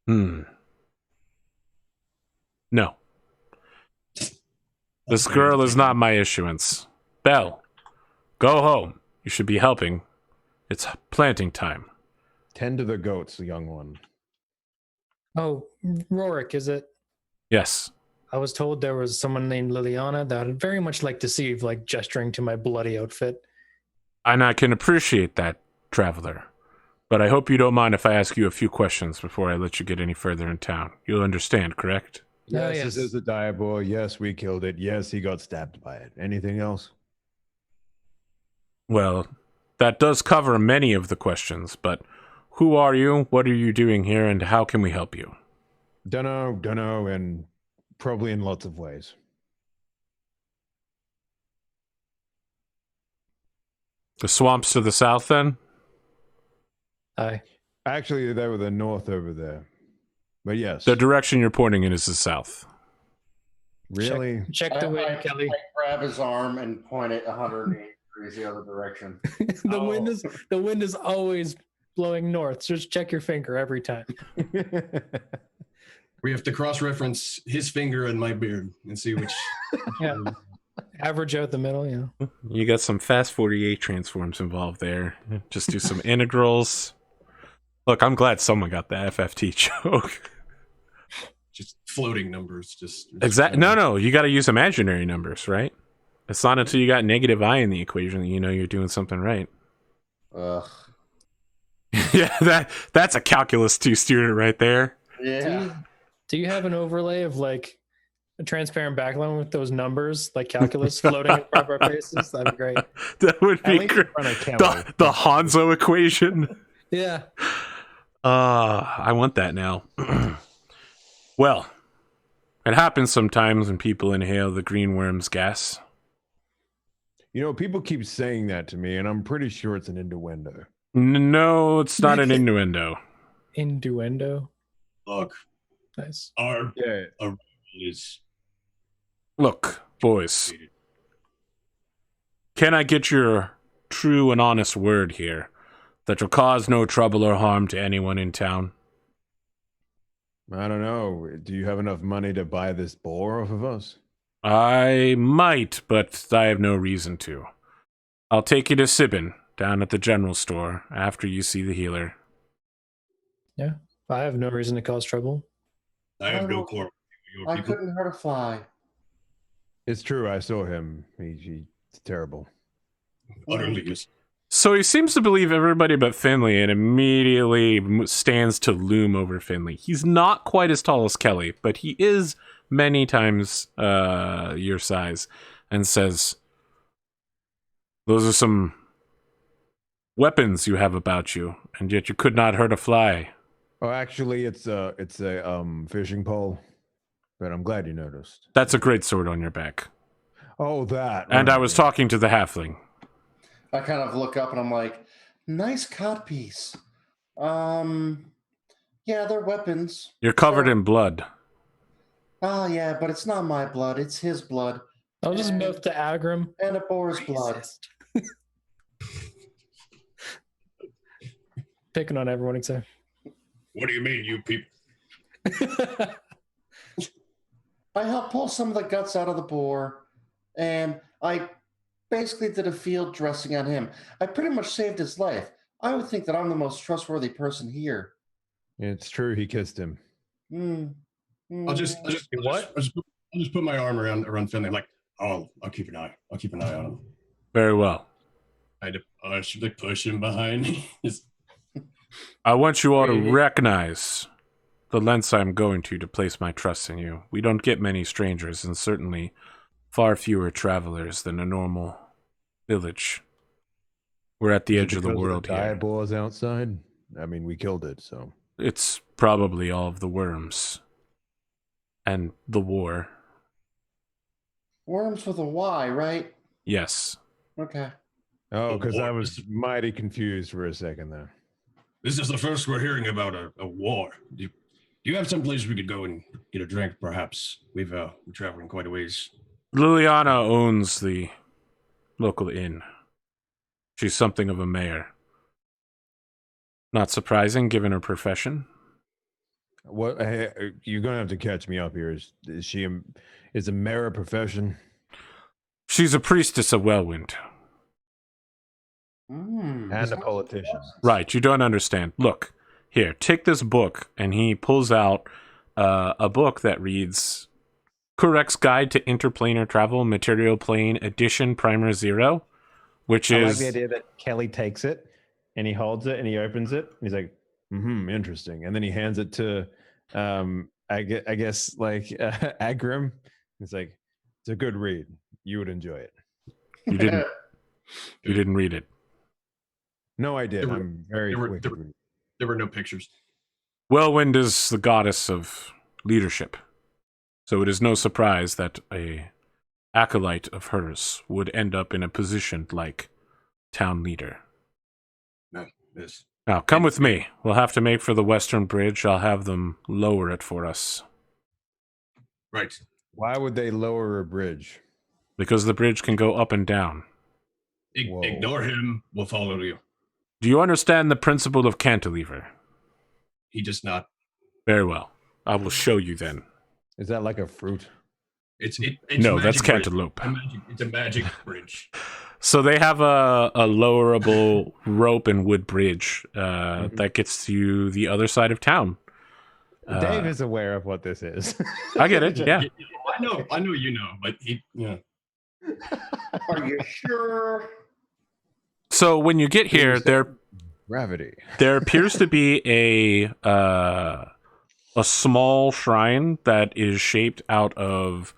No. This girl is not my issuance. Belle, go home. You should be helping. It's planting time. Tend to the goats, young one. Oh, Rorik, is it? Yes. I was told there was someone named Liliana that I'd very much like to see, gesturing to my bloody outfit. And I can appreciate that, traveler. But I hope you don't mind if I ask you a few questions before I let you get any further in town. You'll understand, correct? Yes, this is a diabolic. Yes, we killed it. Yes, he got stabbed by it. Anything else? Well, that does cover many of the questions, but who are you, what are you doing here, and how can we help you? Dunno, and probably in lots of ways. The swamps to the south, then? Aye. Actually, they were the north over there. But yes. The direction you're pointing in is the south. Really? Check the wind, Kelly. I grab his arm and point it 180 degrees the other direction. The wind is always blowing north. So just check your finger every time. We have to cross-reference his finger and my beard and see which. Yeah. Average out the middle, You got some fast 48 transforms involved there. Just do some integrals. Look, I'm glad someone got the FFT joke. Just floating numbers. Exactly. No, you got to use imaginary numbers, right? It's not until you got negative I in the equation that you know you're doing something right. Ugh. Yeah, that's a calculus 2 student right there. Yeah. Do you have an overlay of like a transparent background with those numbers, like calculus floating in front of our faces? That'd be great. That would At be least in great. front of Kelly. The Hanzo equation. Yeah. I want that now. Well, it happens sometimes when people inhale the green worm's gas. You know, people keep saying that to me, and I'm pretty sure it's an innuendo. No, it's not an innuendo. Innuendo. Look, Nice. our Yeah. is Look, boys. Can I get your true and honest word here that you'll cause no trouble or harm to anyone in town? I don't know. Do you have enough money to buy this boar off of us? I might, but I have no reason to. I'll take you to Sibin, down at the general store, after you see the healer. Yeah. I have no reason to cause trouble. I have no quarrel with your I people. couldn't hurt a fly. It's true. I saw him. He's terrible. Utterly just. So he seems to believe everybody but Finley and immediately stands to loom over Finley. He's not quite as tall as Kelly, but he is many times your size, and says, "Those are some weapons you have about you, and yet you could not hurt a fly." Oh, actually, it's a fishing pole. But I'm glad you noticed. That's a great sword on your back. Oh, that. And I right. was talking to the halfling. I kind of look up and I'm like, nice codpiece. Yeah, they're weapons. You're covered Sure. in blood. Oh, yeah, but it's not my blood. It's his blood. I'll just milk the Agram. And a boar's blood. Picking on everyone except. What do you mean, you people? I helped pull some of the guts out of the boar, and I basically did a field dressing on him. I pretty much saved his life. I would think that I'm the most trustworthy person here. It's true. He kissed him. I'll just put my arm around Finley. I'm like, I'll keep an eye. I'll keep an eye on him. Very well. I should like push him behind. I want you all to recognize the lengths I'm going to place my trust in you. We don't get many strangers, and certainly far fewer travelers than a normal village. We're at the edge of the world here. Diabol's outside. I mean, we killed it, so It's probably all of the worms and the war. Worms with a Y, right? Yes. Okay. Oh, because I war. was mighty confused for a second there. This is the first we're hearing about a war. Do you have some place we could go and get a drink, perhaps? We're traveling quite a ways. Liliana owns the local inn. She's something of a mayor. Not surprising, given her profession. What? Hey, you're gonna have to catch me up here. Is she is a mayor a profession? She's a priestess of Wellwind. And a politician. Right, you don't understand. Look, here, take this book, and he pulls out a book that reads Correct's Guide to Interplanar Travel, Material Plane Edition Primer 0, which I like is... the idea that Kelly takes it and he holds it and he opens it. And he's like, Interesting. And then he hands it to, I guess like Agram. He's like, it's a good read. You would enjoy it. You didn't read it. No, I did. I'm very quick. There were no pictures. Wellwind is the goddess of leadership, so it is no surprise that a acolyte of hers would end up in a position like town leader. No, this. Now, come with me. We'll have to make for the western bridge. I'll have them lower it for us. Right. Why would they lower a bridge? Because the bridge can go up and down. Whoa. Ignore him. We'll follow you. Do you understand the principle of cantilever? He does not. Very well. I will show you then. Is that like a fruit? It's No, a that's magic bridge. cantaloupe. It's a magic bridge. So they have a lowerable rope and wood bridge that gets you the other side of town. Dave is aware of what this is. I get it. Yeah. I know you know, but yeah. Are you sure? So when you get here, Gravity. there appears to be a small shrine that is shaped out of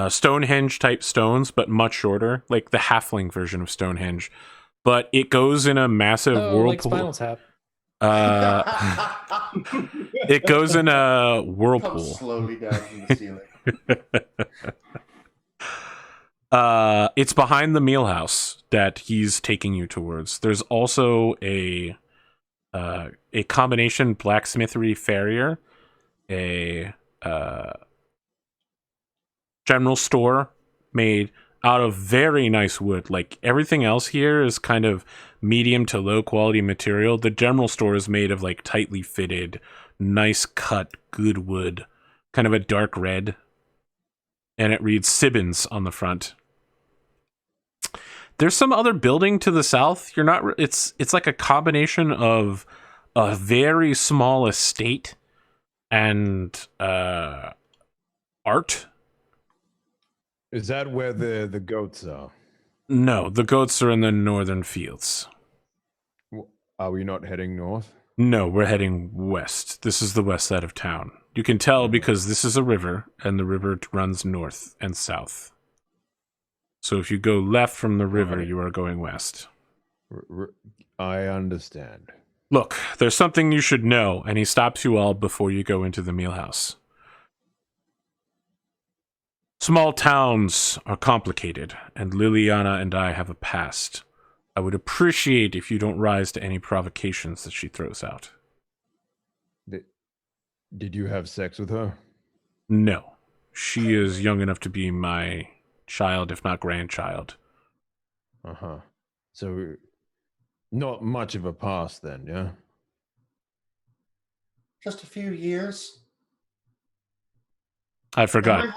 Stonehenge type stones, but much shorter, like the halfling version of Stonehenge. But it goes in a massive Like whirlpool. Spinal Tap. It goes in a Comes whirlpool. slowly down from the ceiling. It's behind the meal house that he's taking you towards. There's also a combination blacksmithery farrier, a general store made out of very nice wood. Like everything else here is kind of medium to low quality material. The general store is made of like tightly fitted, nice cut, good wood, kind of a dark red. And it reads Sibbins on the front. There's some other building to the south. It's like a combination of a very small estate and art. Is that where the goats are? No, the goats are in the northern fields. Are we not heading north? No, we're heading west. This is the west side of town. You can tell because this is a river, and the river runs north and south. So if you go left from the river, you are going west. I understand. Look, there's something you should know, and he stops you all before you go into the meal house. Small towns are complicated, and Liliana and I have a past. I would appreciate if you don't rise to any provocations that she throws out. Did you have sex with her? No. She is young enough to be my child, if not grandchild. Uh-huh. So, not much of a past then, yeah? Just a few years. I forgot.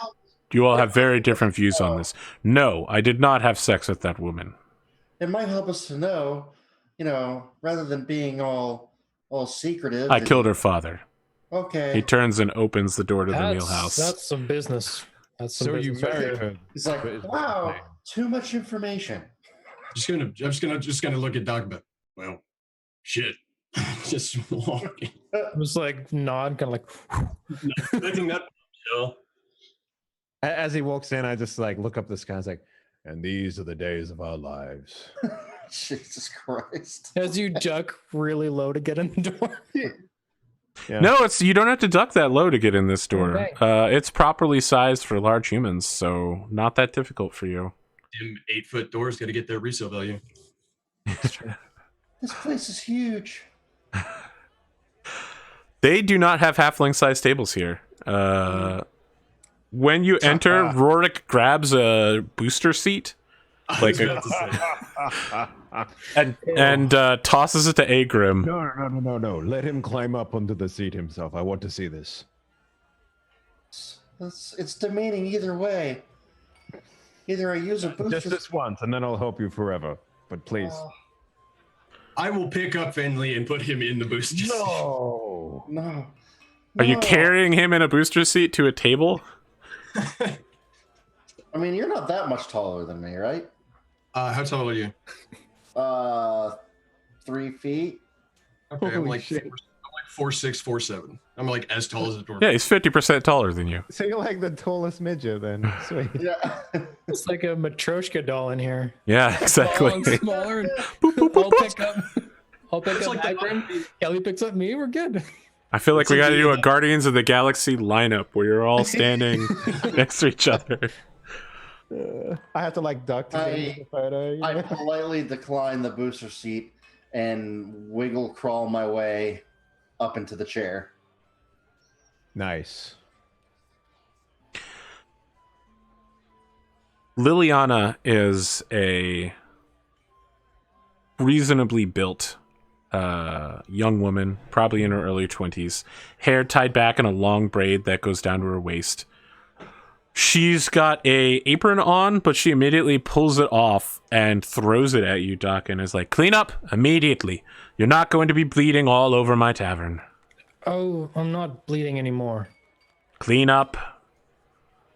You all have very different views on this. No, I did not have sex with that woman. It might help us to know, rather than being all secretive. I killed her father. Okay. He turns and opens the door to the meal house. That's some business. That's some So you business right married there. her. He's like, wow, too much information. I'm just gonna look at Doc, but well, shit. Just walking. It was like nod, kind of like. Nothing that chill. As he walks in, I just like look up the sky. It's like, And these are the days of our lives. Jesus Christ. As you duck really low to get in the door. yeah. No, you don't have to duck that low to get in this door. Okay. It's properly sized for large humans, so not that difficult for you. Them 8-foot doors got to get their resale value. This place is huge. They do not have halfling-sized tables here. When you enter, Rorik grabs a booster seat I was about to say. and tosses it to Agrim. No. Let him climb up onto the seat himself. I want to see this. It's demeaning either way. Either I use a booster. Just this once, and then I'll help you forever. But please. I will pick up Henley and put him in the booster seat. No. Are you No. carrying him in a booster seat to a table? I mean, you're not that much taller than me, right? How tall are you? 3 feet. Okay, I'm Holy like shit. 4'6", 4'7". I'm like as tall as a dwarf. Yeah, he's 50% taller than you. So you're like the tallest midget then. Sweet. Yeah. It's like a Matryoshka doll in here. Yeah, exactly. Smaller and smaller. And I'll pick It's up like the- Akron. Kelly picks up me. We're good. I feel like It's we like got to the- do a Guardians of the Galaxy lineup where you're all standing next to each other. I have to like duck to get into the photo. you I know? politely decline the booster seat and wiggle crawl my way up into the chair. Nice. Liliana is a reasonably built young woman, probably in her early 20s, hair tied back in a long braid that goes down to her waist. She's got a apron on, but she immediately pulls it off and throws it at you, Doc, and is like, clean up immediately. You're not going to be bleeding all over my tavern. Oh, I'm not bleeding anymore. Clean up.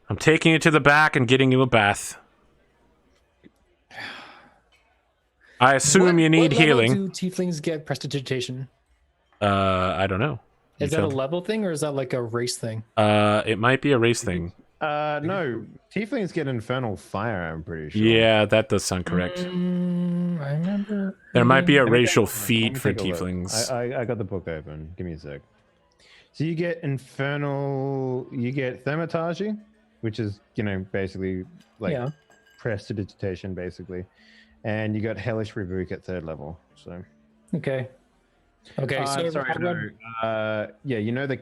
I'm taking you to the back and getting you a bath. I assume you need what level healing. do tieflings get prestidigitation? I don't know. Is that a level thing or is that like a race thing? It might be a race thing. No, tieflings get infernal fire. I'm pretty sure. Yeah, that does sound correct. I remember. There might be a Let me racial take a look. Let feat me for take a look. tieflings. I got the book open. Give me a sec. So you get infernal. You get thermatage, which is basically like prestidigitation, basically, and you got hellish rebuke at 3rd level. So Okay. Okay. So sorry, no. Yeah,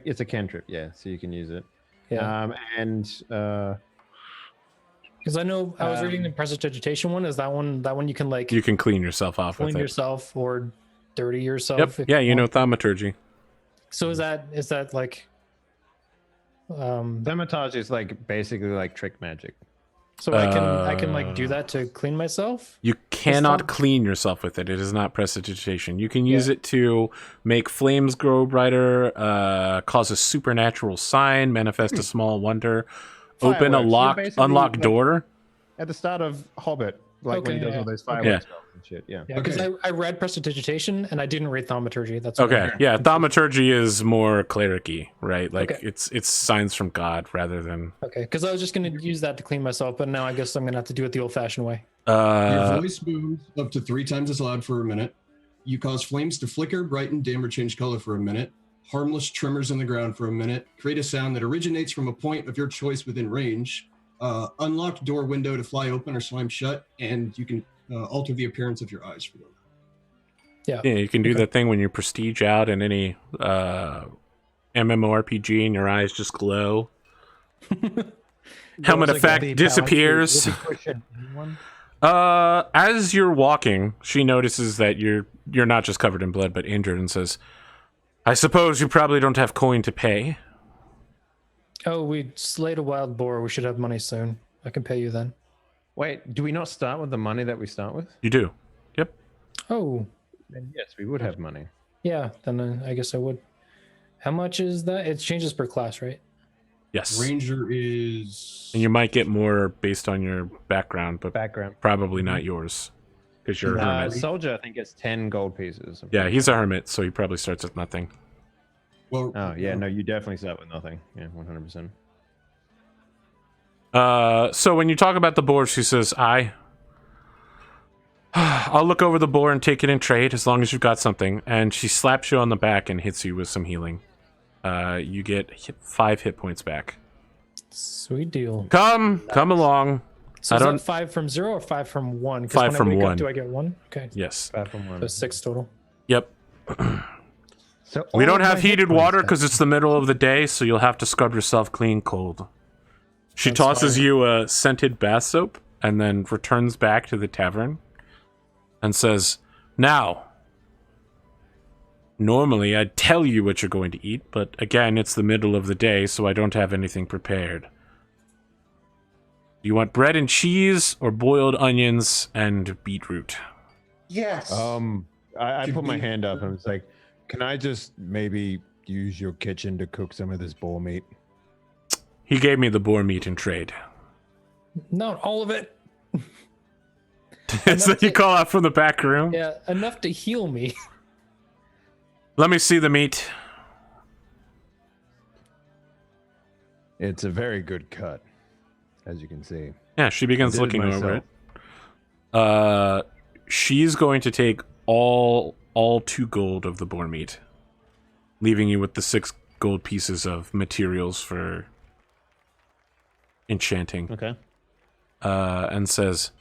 it's a cantrip. Yeah, so you can use it. yeah. Because I know I was reading the prestidigitation one. Is that one you can like You can clean yourself off with clean it. yourself or dirty yourself? Yep. if Yeah, you know want? thaumaturgy. So is that like thermatage is like basically like trick magic. so I can like do that to clean myself? You cannot not- clean yourself with it. It is not prestidigitation. You can use it to make flames grow brighter, cause a supernatural sign, manifest a small wonder, open a Fireworks. You're unlock basically, door. At the start of Hobbit, like when he Okay, does yeah. all those fireworks spells and shit. Yeah. Yeah, because I read prestidigitation and I didn't read thaumaturgy. That's Okay, why. yeah, thaumaturgy is more cleric-y, right? Like Okay. it's signs from God rather than Okay, because I was just gonna use that to clean myself, but now I guess I'm gonna have to do it the old-fashioned way. Your voice moves up to 3 times as loud for a minute. You cause flames to flicker, brighten, dim, or change color for a minute. Harmless tremors in the ground for a minute. Create a sound that originates from a point of your choice within range. Unlocked door window to fly open or slam shut, and you can alter the appearance of your eyes for them. Yeah, you can do that thing when you prestige out in any MMORPG and your eyes just glow. Helmet effect disappears. As you're walking, she notices that you're not just covered in blood but injured and says, I suppose you probably don't have coin to pay. Oh, we slayed a wild boar. We should have money soon. I can pay you then. Wait, do we not start with the money that we start with? You do. Yep. Oh, Then yes, we would have money. yeah. Then I guess I would. How much is that? It changes per class, right? Yes. Ranger is. And you might get more based on your background, but Background. probably not yours. Because you're a hermit. Soldier, I think, gets 10 gold pieces. Yeah, he's a hermit, so he probably starts with nothing. Well, Oh, yeah, no, you definitely start with nothing. Yeah, 100%. So when you talk about the boar, she says, I'll look over the boar and take it in trade as long as you've got something. And she slaps you on the back and hits you with some healing. You get 5 hit points back. Sweet deal. Come along. So I is don't- that 5 from 0 or 5 from 1? 'Cause 5 when I from wake up, 1. do I get 1? Okay. Yes. 5 from 1. So 6 total. Yep. So We all don't of have my hit heated points water back. because it's the middle of the day, so you'll have to scrub yourself clean cold. She That's tosses fine. you a scented bath soap and then returns back to the tavern and says, Now, normally I'd tell you what you're going to eat, but again, it's the middle of the day, so I don't have anything prepared. You want bread and cheese or boiled onions and beetroot? Yes. I Could put my be- hand up and was like, can I just maybe use your kitchen to cook some of this boar meat? He gave me the boar meat in trade. Not all of it. So you call out from the back room. Yeah, enough to heal me. Let me see the meat. It's a very good cut, as you can see. Yeah, she begins I did it looking over myself. it. She's going to take all 2 gold of the boar meat, leaving you with the 6 gold pieces of materials for enchanting. Okay. And says,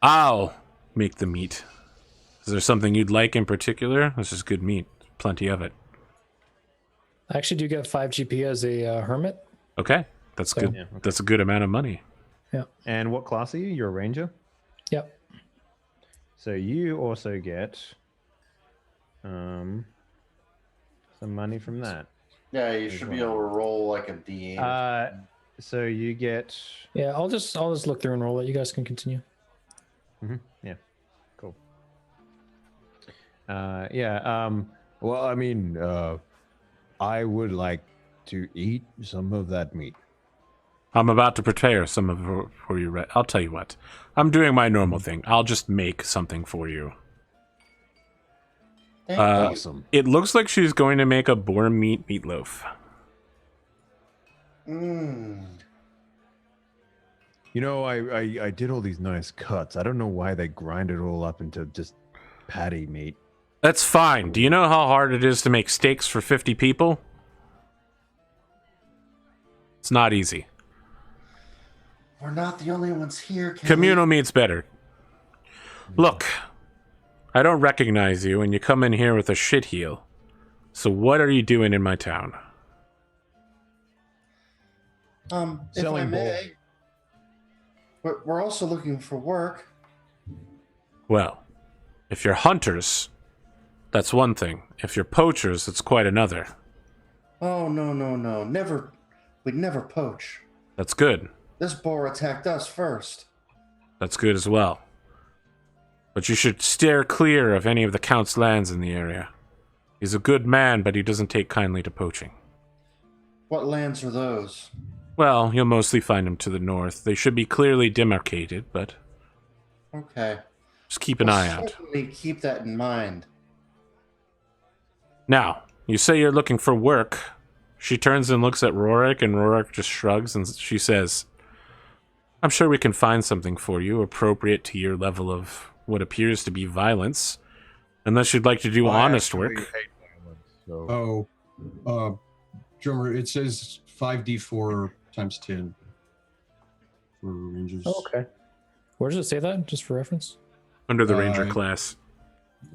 I'll make the meat. Is there something you'd like in particular? This is good meat. Plenty of it. I actually do get 5 GP as a hermit. Okay, that's good. yeah, okay. That's a good amount of money. And what class are you? You're a ranger? Yep. So you also get some money from that. Yeah, you as should be well. able to roll like a D8. So you get. Yeah, I'll just look through and roll it. You guys can continue. Yeah, cool. Yeah. Well, I mean, I would like to eat some of that meat. I'm about to prepare some of it for you. I'll tell you what. I'm doing my normal thing. I'll just make something for you. Thank you. Awesome. It looks like she's going to make a boar meat meatloaf. Mm. You know, I did all these nice cuts. I don't know why they grind it all up into just patty meat. That's fine. Do you know how hard it is to make steaks for 50 people? It's not easy. We're not the only ones here. Communal meat's better. Look, I don't recognize you, and you come in here with a shit heel. So what are you doing in my town? If I Selling may, we're also looking for work. Well, if you're hunters, that's one thing. If you're poachers, it's quite another. Oh, no. Never. We'd never poach. That's good. This boar attacked us first. That's good as well. But you should steer clear of any of the Count's lands in the area. He's a good man, but he doesn't take kindly to poaching. What lands are those? Well, you'll mostly find him to the north. They should be clearly demarcated, but Okay. just keep an eye out. Certainly keep that in mind. Now, you say you're looking for work. She turns and looks at Rorik, and Rorik just shrugs, and she says, I'm sure we can find something for you appropriate to your level of what appears to be violence. Unless you'd like to do honest work. So. Drummer, it says 5d4 times 10 for rangers. Oh, okay. Where does it say that? Just for reference. Under the ranger class.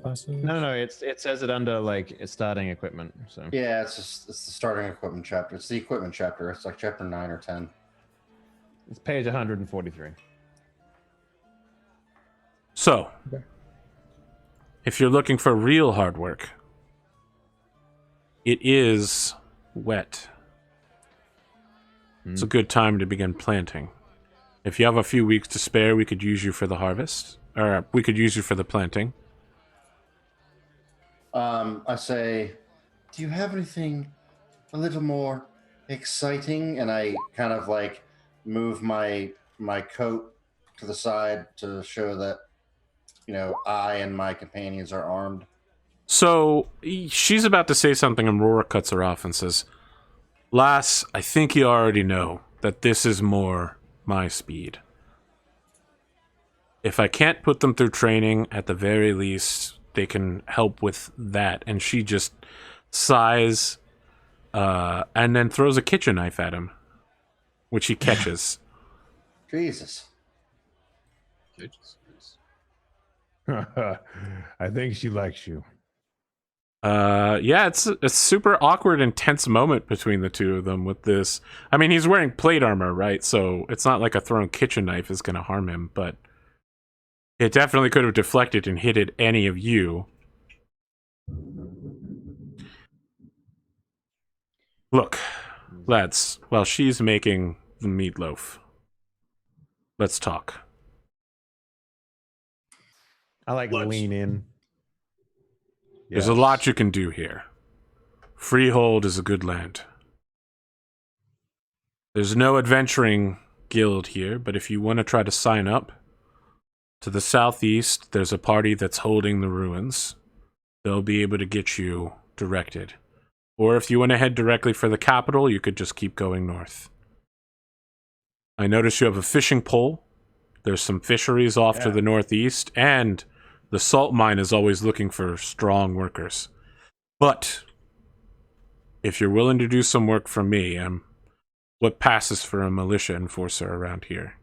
Classes. No. It says it under like starting equipment. So Yeah, it's the starting equipment chapter. It's the equipment chapter. It's like chapter 9 or 10. it's page 143. So, Okay. if you're looking for real hard work, it is wet. It's a good time to begin planting. If you have a few weeks to spare, we could use you for the harvest. Or we could use you for the planting. I say, do you have anything a little more exciting? And I kind of like move my coat to the side to show that, I and my companions are armed. So, she's about to say something, and Rorik cuts her off and says, Lass, I think you already know that this is more my speed. If I can't put them through training, at the very least, they can help with that. And she just sighs, and then throws a kitchen knife at him, which he catches. Jesus. I think she likes you. Yeah, it's a super awkward, intense moment between the two of them with this. I mean, he's wearing plate armor, right? So it's not like a thrown kitchen knife is going to harm him, but it definitely could have deflected and hit at any of you. Look, lads, while she's making the meatloaf, let's talk. I like lean in. There's a lot you can do here. Freehold is a good land. There's no adventuring guild here, but if you want to try to sign up, to the southeast, there's a party that's holding the ruins. They'll be able to get you directed. Or if you want to head directly for the capital, you could just keep going north. I notice you have a fishing pole. There's some fisheries off to the northeast, and the salt mine is always looking for strong workers. But if you're willing to do some work for me, I'm what passes for a militia enforcer around here.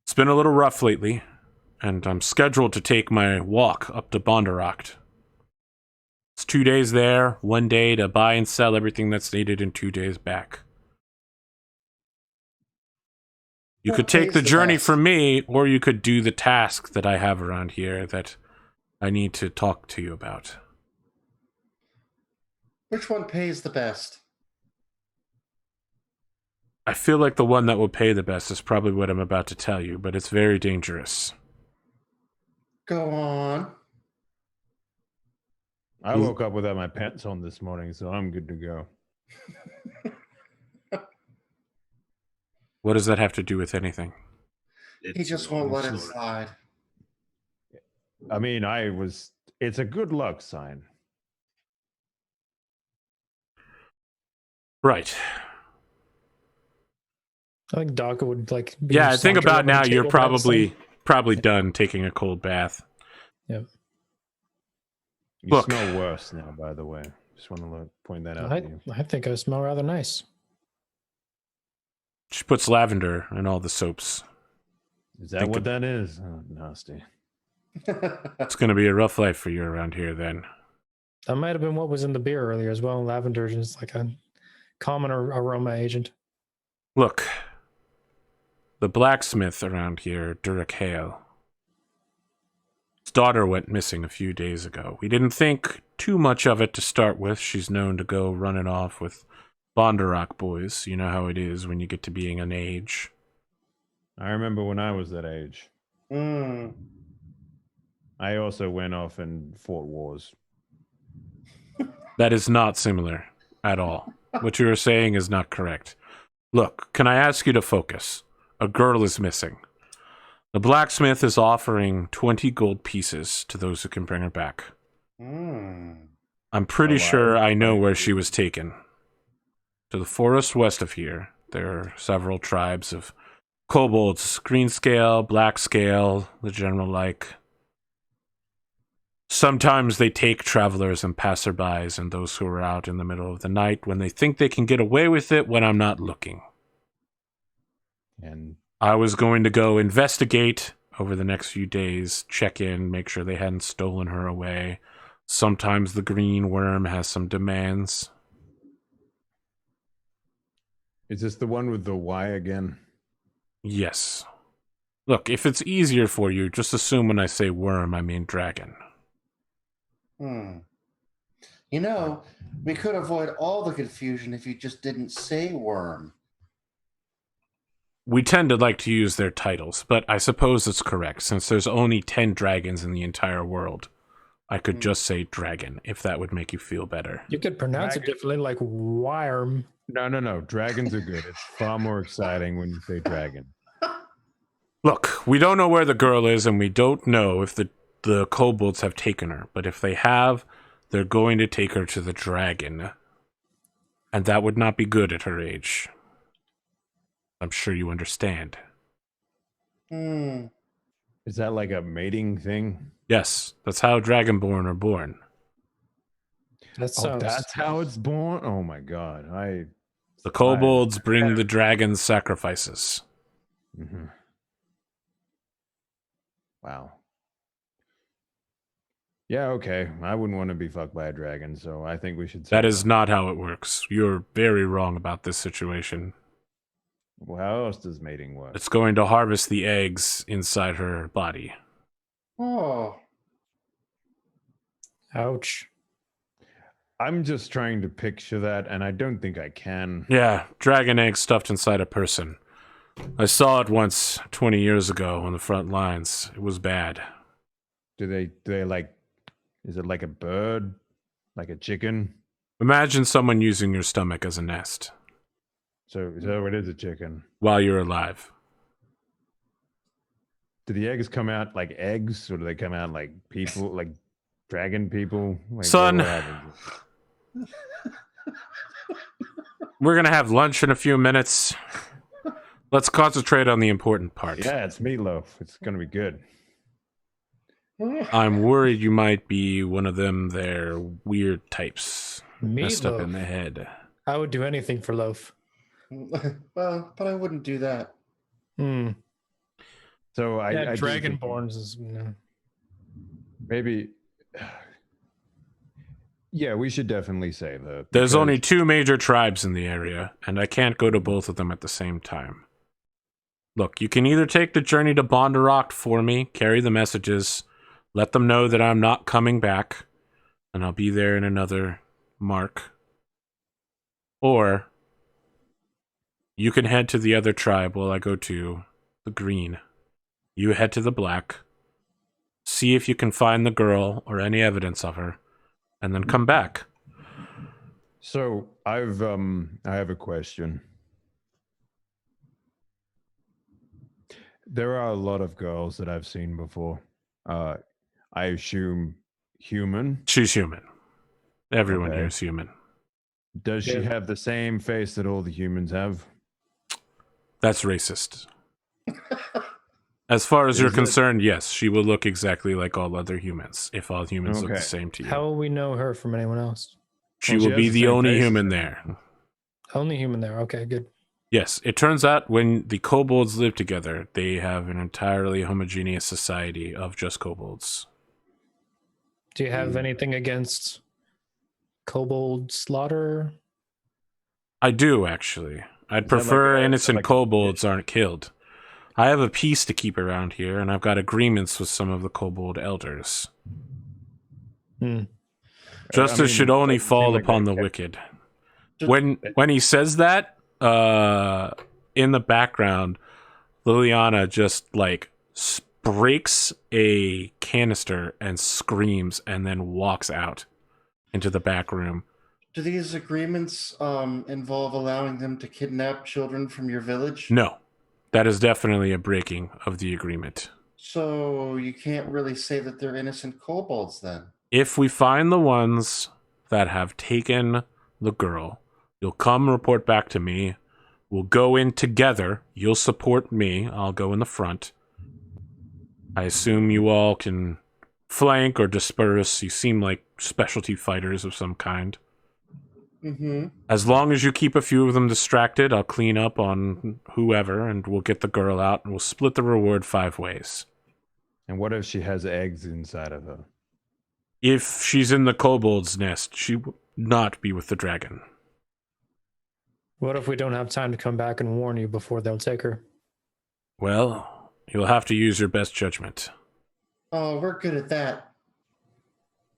It's been a little rough lately, and I'm scheduled to take my walk up to Bondaracht. It's 2 days there, 1 day to buy and sell everything that's needed, and 2 days back. You Who could take pays the the journey best? from me, or you could do the task that I have around here that I need to talk to you about. Which one pays the best? I feel like the one that will pay the best is probably what I'm about to tell you, but it's very dangerous. Go on. I woke up without my pants on this morning, so I'm good to go. What does that have to do with anything? He just won't let it slide. I mean, it's a good luck sign. Right. I think Daka would like. Be Yeah, I think sauntering about over the now you're table by himself. probably done taking a cold bath. You Look. smell worse now, by the way. Just want to point that out to you. I think I smell rather nice. She puts lavender in all the soaps. Is that Think what that is? Oh, nasty. It's going to be a rough life for you around here then. That might have been what was in the beer earlier as well. Lavender is like a common aroma agent. Look, the blacksmith around here, Durek Hale, his daughter went missing a few days ago. We didn't think too much of it to start with. She's known to go running off with Bondarock boys. You know how it is when you get to being an age. I remember when I was that age. Mm. I also went off and fought wars. That is not similar at all. What you are saying is not correct. Look, can I ask you to focus? A girl is missing. The blacksmith is offering 20 gold pieces to those who can bring her back. Mm. I'm pretty Alive. sure I know where she was taken. To the forest west of here, there are several tribes of kobolds, green scale, black scale, the general like. Sometimes they take travelers and passerbys and those who are out in the middle of the night when they think they can get away with it when I'm not looking. And I was going to go investigate over the next few days, check in, make sure they hadn't stolen her away. Sometimes the green worm has some demands. is this the one with the Y again? Yes. Look, if it's easier for you, just assume when I say worm, I mean dragon. Hmm. You know, we could avoid all the confusion if you just didn't say worm. We tend to like to use their titles, but I suppose it's correct, since there's only 10 dragons in the entire world. I could just say dragon, if that would make you feel better. You could pronounce it differently, like worm. No. Dragons are good. It's far more exciting when you say dragon. Look, we don't know where the girl is, and we don't know if the kobolds have taken her, but if they have, they're going to take her to the dragon. And that would not be good at her age. I'm sure you understand. Hmm. Is that like a mating thing? Yes, that's how Dragonborn are born. That Oh, sounds. that's how it's born? Oh my god. The kobolds bring the dragon's sacrifices. Mhm. Wow. Yeah, okay. I wouldn't want to be fucked by a dragon, so I think we should say That is not how it works. You're very wrong about this situation. Well, how else does mating work? It's going to harvest the eggs inside her body. Oh. Ouch. I'm just trying to picture that, and I don't think I can. Yeah, dragon eggs stuffed inside a person. I saw it once 20 years ago on the front lines. It was bad. Do they like, is it like a bird? Like a chicken? Imagine someone using your stomach as a nest So it is a chicken. while you're alive. Do the eggs come out like eggs, or do they come out like people, like dragon people? Like, Son. what happens? We're going to have lunch in a few minutes. Let's concentrate on the important part. Yeah, it's meatloaf. It's gonna be good. I'm worried you might be one of them there weird types. Messed up in the Meatloaf. head. I would do anything for loaf. Well, but I wouldn't do that. Hmm. So I do think Dragonborns is. No. maybe. Yeah, we should definitely say that. There's because- only 2 major tribes in the area, and I can't go to both of them at the same time. Look, you can either take the journey to Bondaroct for me, carry the messages, let them know that I'm not coming back, and I'll be there in another mark. Or you can head to the other tribe while I go to the green. You head to the black, see if you can find the girl or any evidence of her, and then come back. So I have a question. There are a lot of girls that I've seen before. I assume human. She's human. Everyone Okay. here is human. Does she have the same face that all the humans have? That's racist. As far as you're Is it? concerned, yes, she will look exactly like all other humans, if all humans look the Okay. same to you. How will we know her from anyone else? She Well, will she be has the the same only face as human everyone. there. Only human there. Okay, good. Yes, it turns out when the kobolds live together, they have an entirely homogeneous society of just kobolds. Do you have anything against kobold slaughter? I do, actually. I'd Is that prefer like a- innocent like a- kobolds aren't killed. I have a peace to keep around here, and I've got agreements with some of the kobold elders. Hmm. Justice I mean, should only doesn't seem fall like upon they the ca- wicked. Just- When he says that, in the background, Liliana just like breaks a canister and screams, and then walks out into the back room. Do these agreements involve allowing them to kidnap children from your village? No, that is definitely a breaking of the agreement. So you can't really say that they're innocent kobolds then. If we find the ones that have taken the girl, you'll come report back to me. We'll go in together. You'll support me. I'll go in the front. I assume you all can flank or disperse. You seem like specialty fighters of some kind. Mm-hmm. As long as you keep a few of them distracted, I'll clean up on whoever, and we'll get the girl out, and we'll split the reward 5 ways. And what if she has eggs inside of her? If she's in the kobold's nest, she will not be with the dragon. What if we don't have time to come back and warn you before they'll take her? Well, you'll have to use your best judgment. Oh, we're good at that.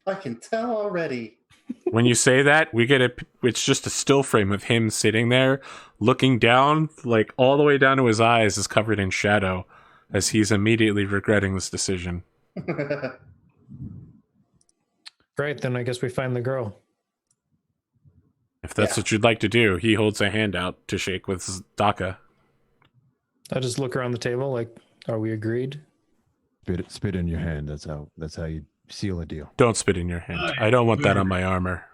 I can tell already. When you say that, it's just a still frame of him sitting there, looking down, like all the way down to his eyes is covered in shadow, as he's immediately regretting this decision. Great, then I guess we find the girl. If that's what you'd like to do, he holds a hand out to shake with Daka. I just look around the table like, are we agreed? Spit in your hand. That's how you seal a deal. Don't spit in your hand. I don't want that on my armor.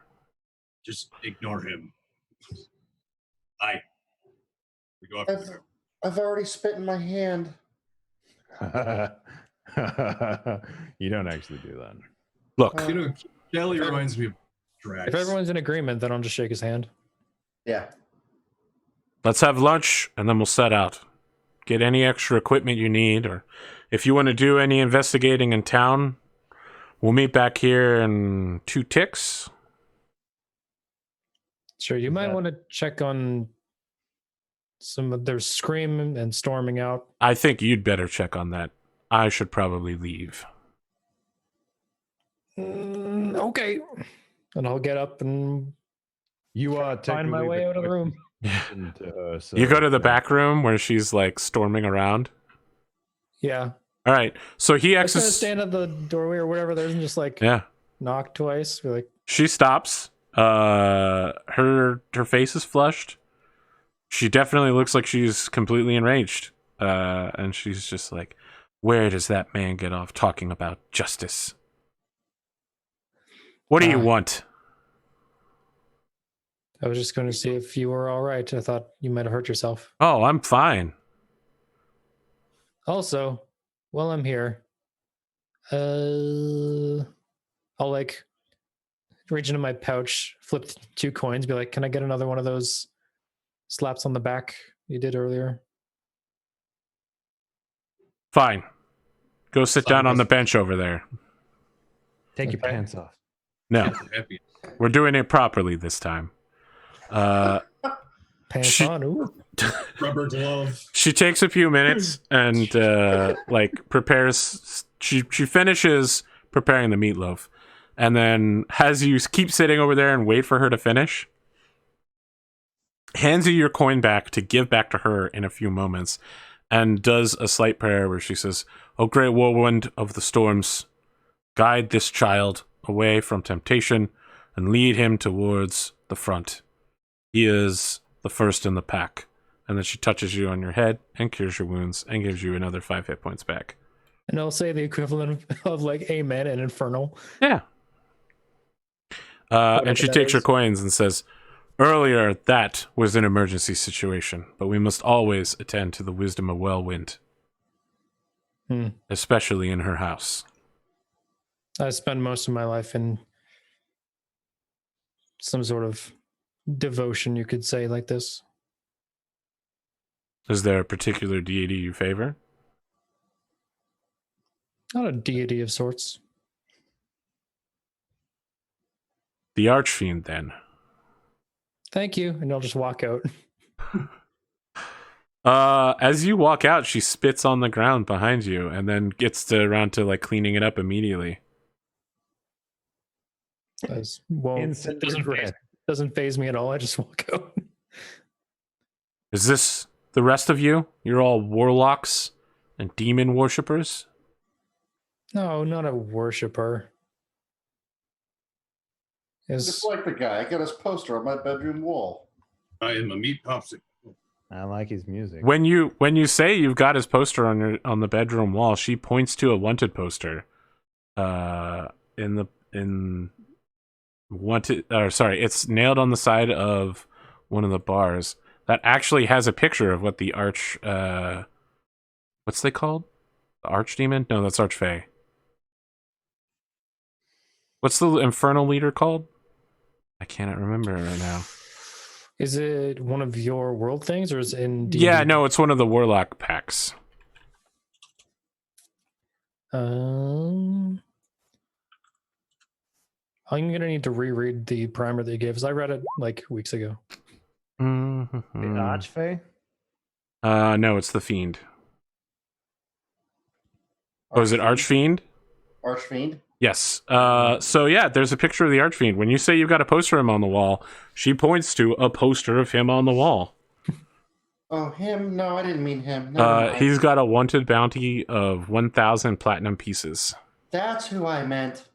Just ignore him. We go after him. I've already spit in my hand. You don't actually do that. Look, You know, Kelly reminds me of Drax. If everyone's in agreement, then I'll just shake his hand. Yeah. let's have lunch, and then we'll set out. Get any extra equipment you need, or if you want to do any investigating in town, we'll meet back here in 2 ticks. Sure, you might want to check on some of their screaming and storming out. I think you'd better check on that. I should probably leave. Okay. And I'll get up and You are find my way out of the room. You go to the back room where she's like storming around. Yeah. All right. So he I'm just gonna exits. stand at the doorway or whatever there and just like Yeah. knock twice. Be like, She stops. Her face is flushed. She definitely looks like she's completely enraged. And she's just like, "Where does that man get off talking about justice? What do you want?" I was just going to see if you were all right. I thought you might have hurt yourself. Oh, I'm fine. Also, while I'm here, I'll like reach into my pouch, flip 2 coins, be like, "Can I get another one of those slaps on the back you did earlier?" Fine. Go sit down on the bench over there. Take your pants off. No, Happy. we're doing it properly this time. Pants She- on. Ooh. Rubber glove. She takes a few minutes and like prepares. She finishes preparing the meatloaf, and then has you keep sitting over there and wait for her to finish. Hands you your coin back to give back to her in a few moments, and does a slight prayer where she says, "O great whirlwind of the storms, guide this child away from temptation and lead him towards the front. He is the first in the pack." And then she touches you on your head and cures your wounds and gives you another 5 hit points back. And I'll say the equivalent of like Amen and Infernal. Yeah. And she takes your coins and says, "Earlier, that was an emergency situation, but we must always attend to the wisdom of Wellwind, especially in her house." I spend most of my life in some sort of devotion, you could say, like this. Is there a particular deity you favor? Not a deity of sorts. The Archfiend, then. Thank you. And I'll just walk out. As you walk out, she spits on the ground behind you and then gets around to like cleaning it up immediately. Well, Instant regret. doesn't phase me at all. I just walk out. Is this the rest of you? You're all warlocks and demon worshippers? No, not a worshiper. Just like the guy. I got his poster on my bedroom wall. I am a meat popsicle. I like his music. When you say you've got his poster on the bedroom wall, she points to a wanted poster. It's nailed on the side of one of the bars that actually has a picture of what the what's they called? The Archdemon? No, that's Archfey. What's the infernal leader called? I cannot remember right now. Is it one of your world things, or is it in D&D? Yeah, no, it's one of the warlock packs. I'm gonna need to reread the primer that you gave us. I read it like weeks ago. The Archfey? No, it's the Fiend. Oh, is it Archfiend? Archfiend? Yes. So yeah, there's a picture of the Archfiend. When you say you've got a poster of him on the wall, she points to a poster of him on the wall. Oh, him? No, I didn't mean him. No, He's got a wanted bounty of 1,000 platinum pieces. That's who I meant.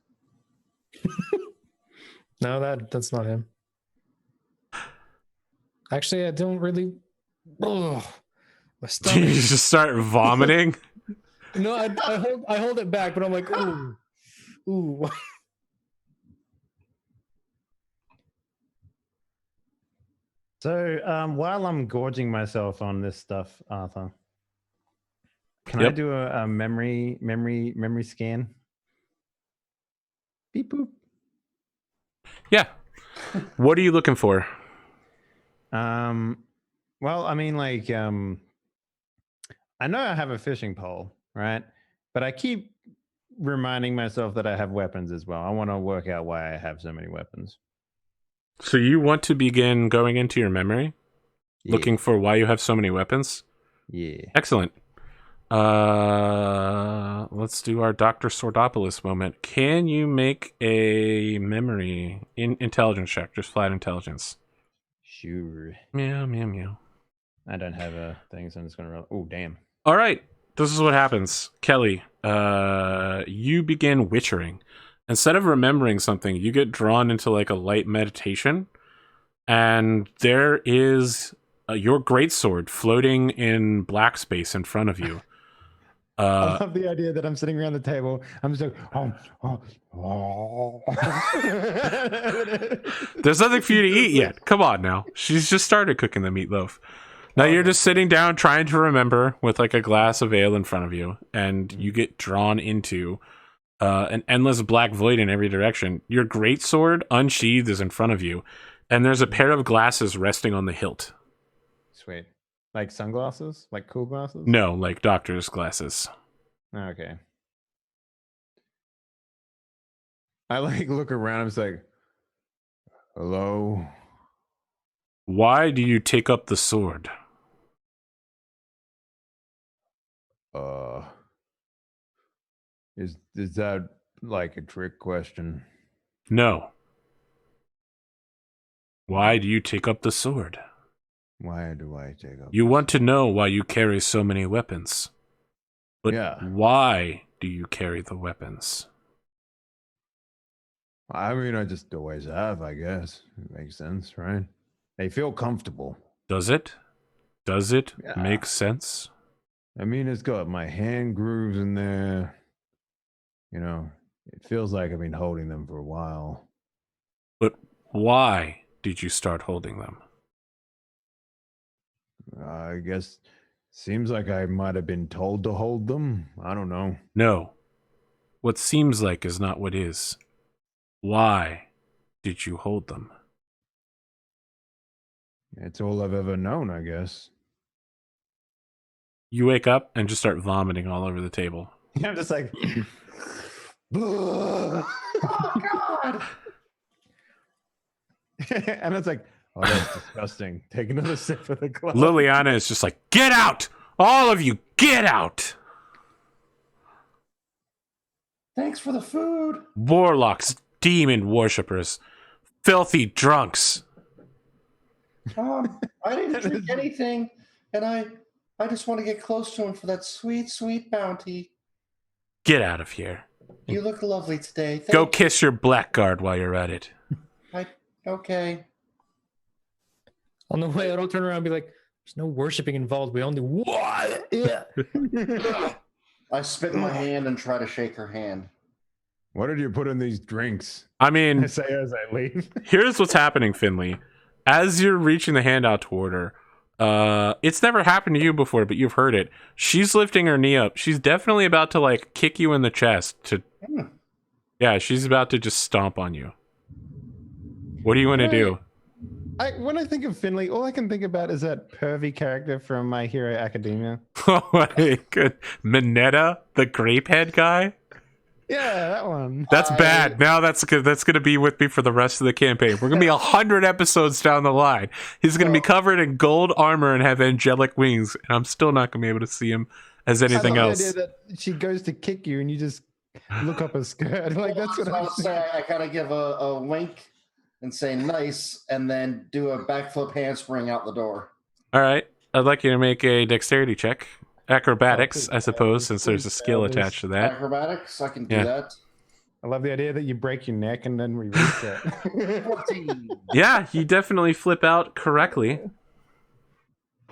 No, that's not him. Actually, I don't really. Oh, my stomach. You just start vomiting. No, I hold it back, but I'm like, ooh, ooh. So, while I'm gorging myself on this stuff, Arthur, can Yep. I do a memory scan? Beep boop. Yeah. What are you looking for? Well, I mean, like, I know I have a fishing pole, right? But I keep reminding myself that I have weapons as well. I want to work out why I have so many weapons. So you want to begin going into your memory, looking for why you have so many weapons? Yeah. Excellent. Let's do our Dr. Swordopoulos moment. Can you make a memory intelligence check? Just flat intelligence. Sure. Meow, meow, meow. I don't have a thing, so I'm just going to roll. Oh, damn. All right. This is what happens. Kelly, you begin witchering. Instead of remembering something, you get drawn into like a light meditation, and there is your greatsword floating in black space in front of you. I love the idea that I'm sitting around the table. I'm just like, There's nothing for you to eat yet. Come on now. She's just started cooking the meatloaf. Now you're just sitting down trying to remember with like a glass of ale in front of you, and you get drawn into an endless black void in every direction. Your greatsword unsheathed is in front of you, and there's a pair of glasses resting on the hilt. Sweet. Like sunglasses? Like cool glasses? No, like doctor's glasses. Okay. I like look around. I'm just like, hello? Why do you take up the sword? Is that like a trick question? No. Why do you take up the sword? Why do I take up? You want to know why you carry so many weapons. But Yeah. why do you carry the weapons? I mean, I just always have, I guess. It makes sense, right? They feel comfortable. Does it? Does it Yeah. make sense? I mean, it's got my hand grooves in there. You know, it feels like I've been holding them for a while. But why did you start holding them? I guess seems like I might have been told to hold them. I don't know. No. What seems like is not what is. Why did you hold them? It's all I've ever known, I guess. You wake up and just start vomiting all over the table. I'm just like, Oh God! And it's like, oh, that's disgusting. Take another sip of the glass. Liliana is just like, get out! All of you, get out! Thanks for the food. Warlocks, demon worshippers, filthy drunks. I didn't drink anything, and I just want to get close to him for that sweet, sweet bounty. Get out of here. You look lovely today. Go kiss your blackguard while you're at it. Okay. On the way, I don't turn around and be like, there's no worshiping involved. We only what? Yeah. I spit in my hand and try to shake her hand. What did you put in these drinks? I mean, I say as I leave. here's what's happening, Finley. As you're reaching the hand out toward her, it's never happened to you before, but you've heard it. She's lifting her knee up. She's definitely about to like kick you in the chest. Yeah, she's about to just stomp on you. What do you want to do? when I think of Finley, all I can think about is that pervy character from My Hero Academia. Oh my good. Mineta, the grapehead guy? Yeah, that one. That's bad. Now that's gonna be with me for the rest of the campaign. We're gonna be 100 episodes down the line. He's gonna be covered in gold armor and have angelic wings, and I'm still not gonna be able to see him as anything I love else. the idea that she goes to kick you and you just look up her skirt. Like that's what I say. I gotta give a wink and say nice, and then do a backflip handspring out the door. All right, I'd like you to make a dexterity check. Acrobatics, I suppose, since there's a skill attached to that. Acrobatics, I can do Yeah. that. I love the idea that you break your neck and then reset. 14. Yeah, you definitely flip out correctly.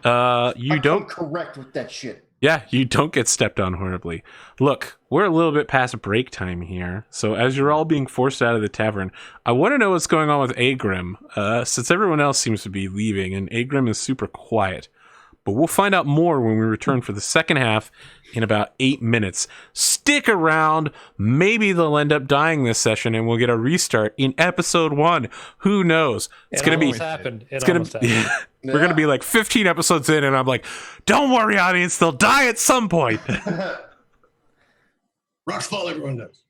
You I don't. come correct with that shit. Yeah, you don't get stepped on horribly. Look, we're a little bit past break time here, so as you're all being forced out of the tavern, I want to know what's going on with Agrim, since everyone else seems to be leaving, and Agrim is super quiet. But we'll find out more when we return for the second half in about 8 minutes. Stick around. Maybe they'll end up dying this session, and we'll get a restart in episode 1. Who knows? It's gonna be. Happened. It's gonna. We're gonna be like 15 episodes in, and I'm like, "Don't worry, audience. They'll die at some point." Rocks fall, everyone does.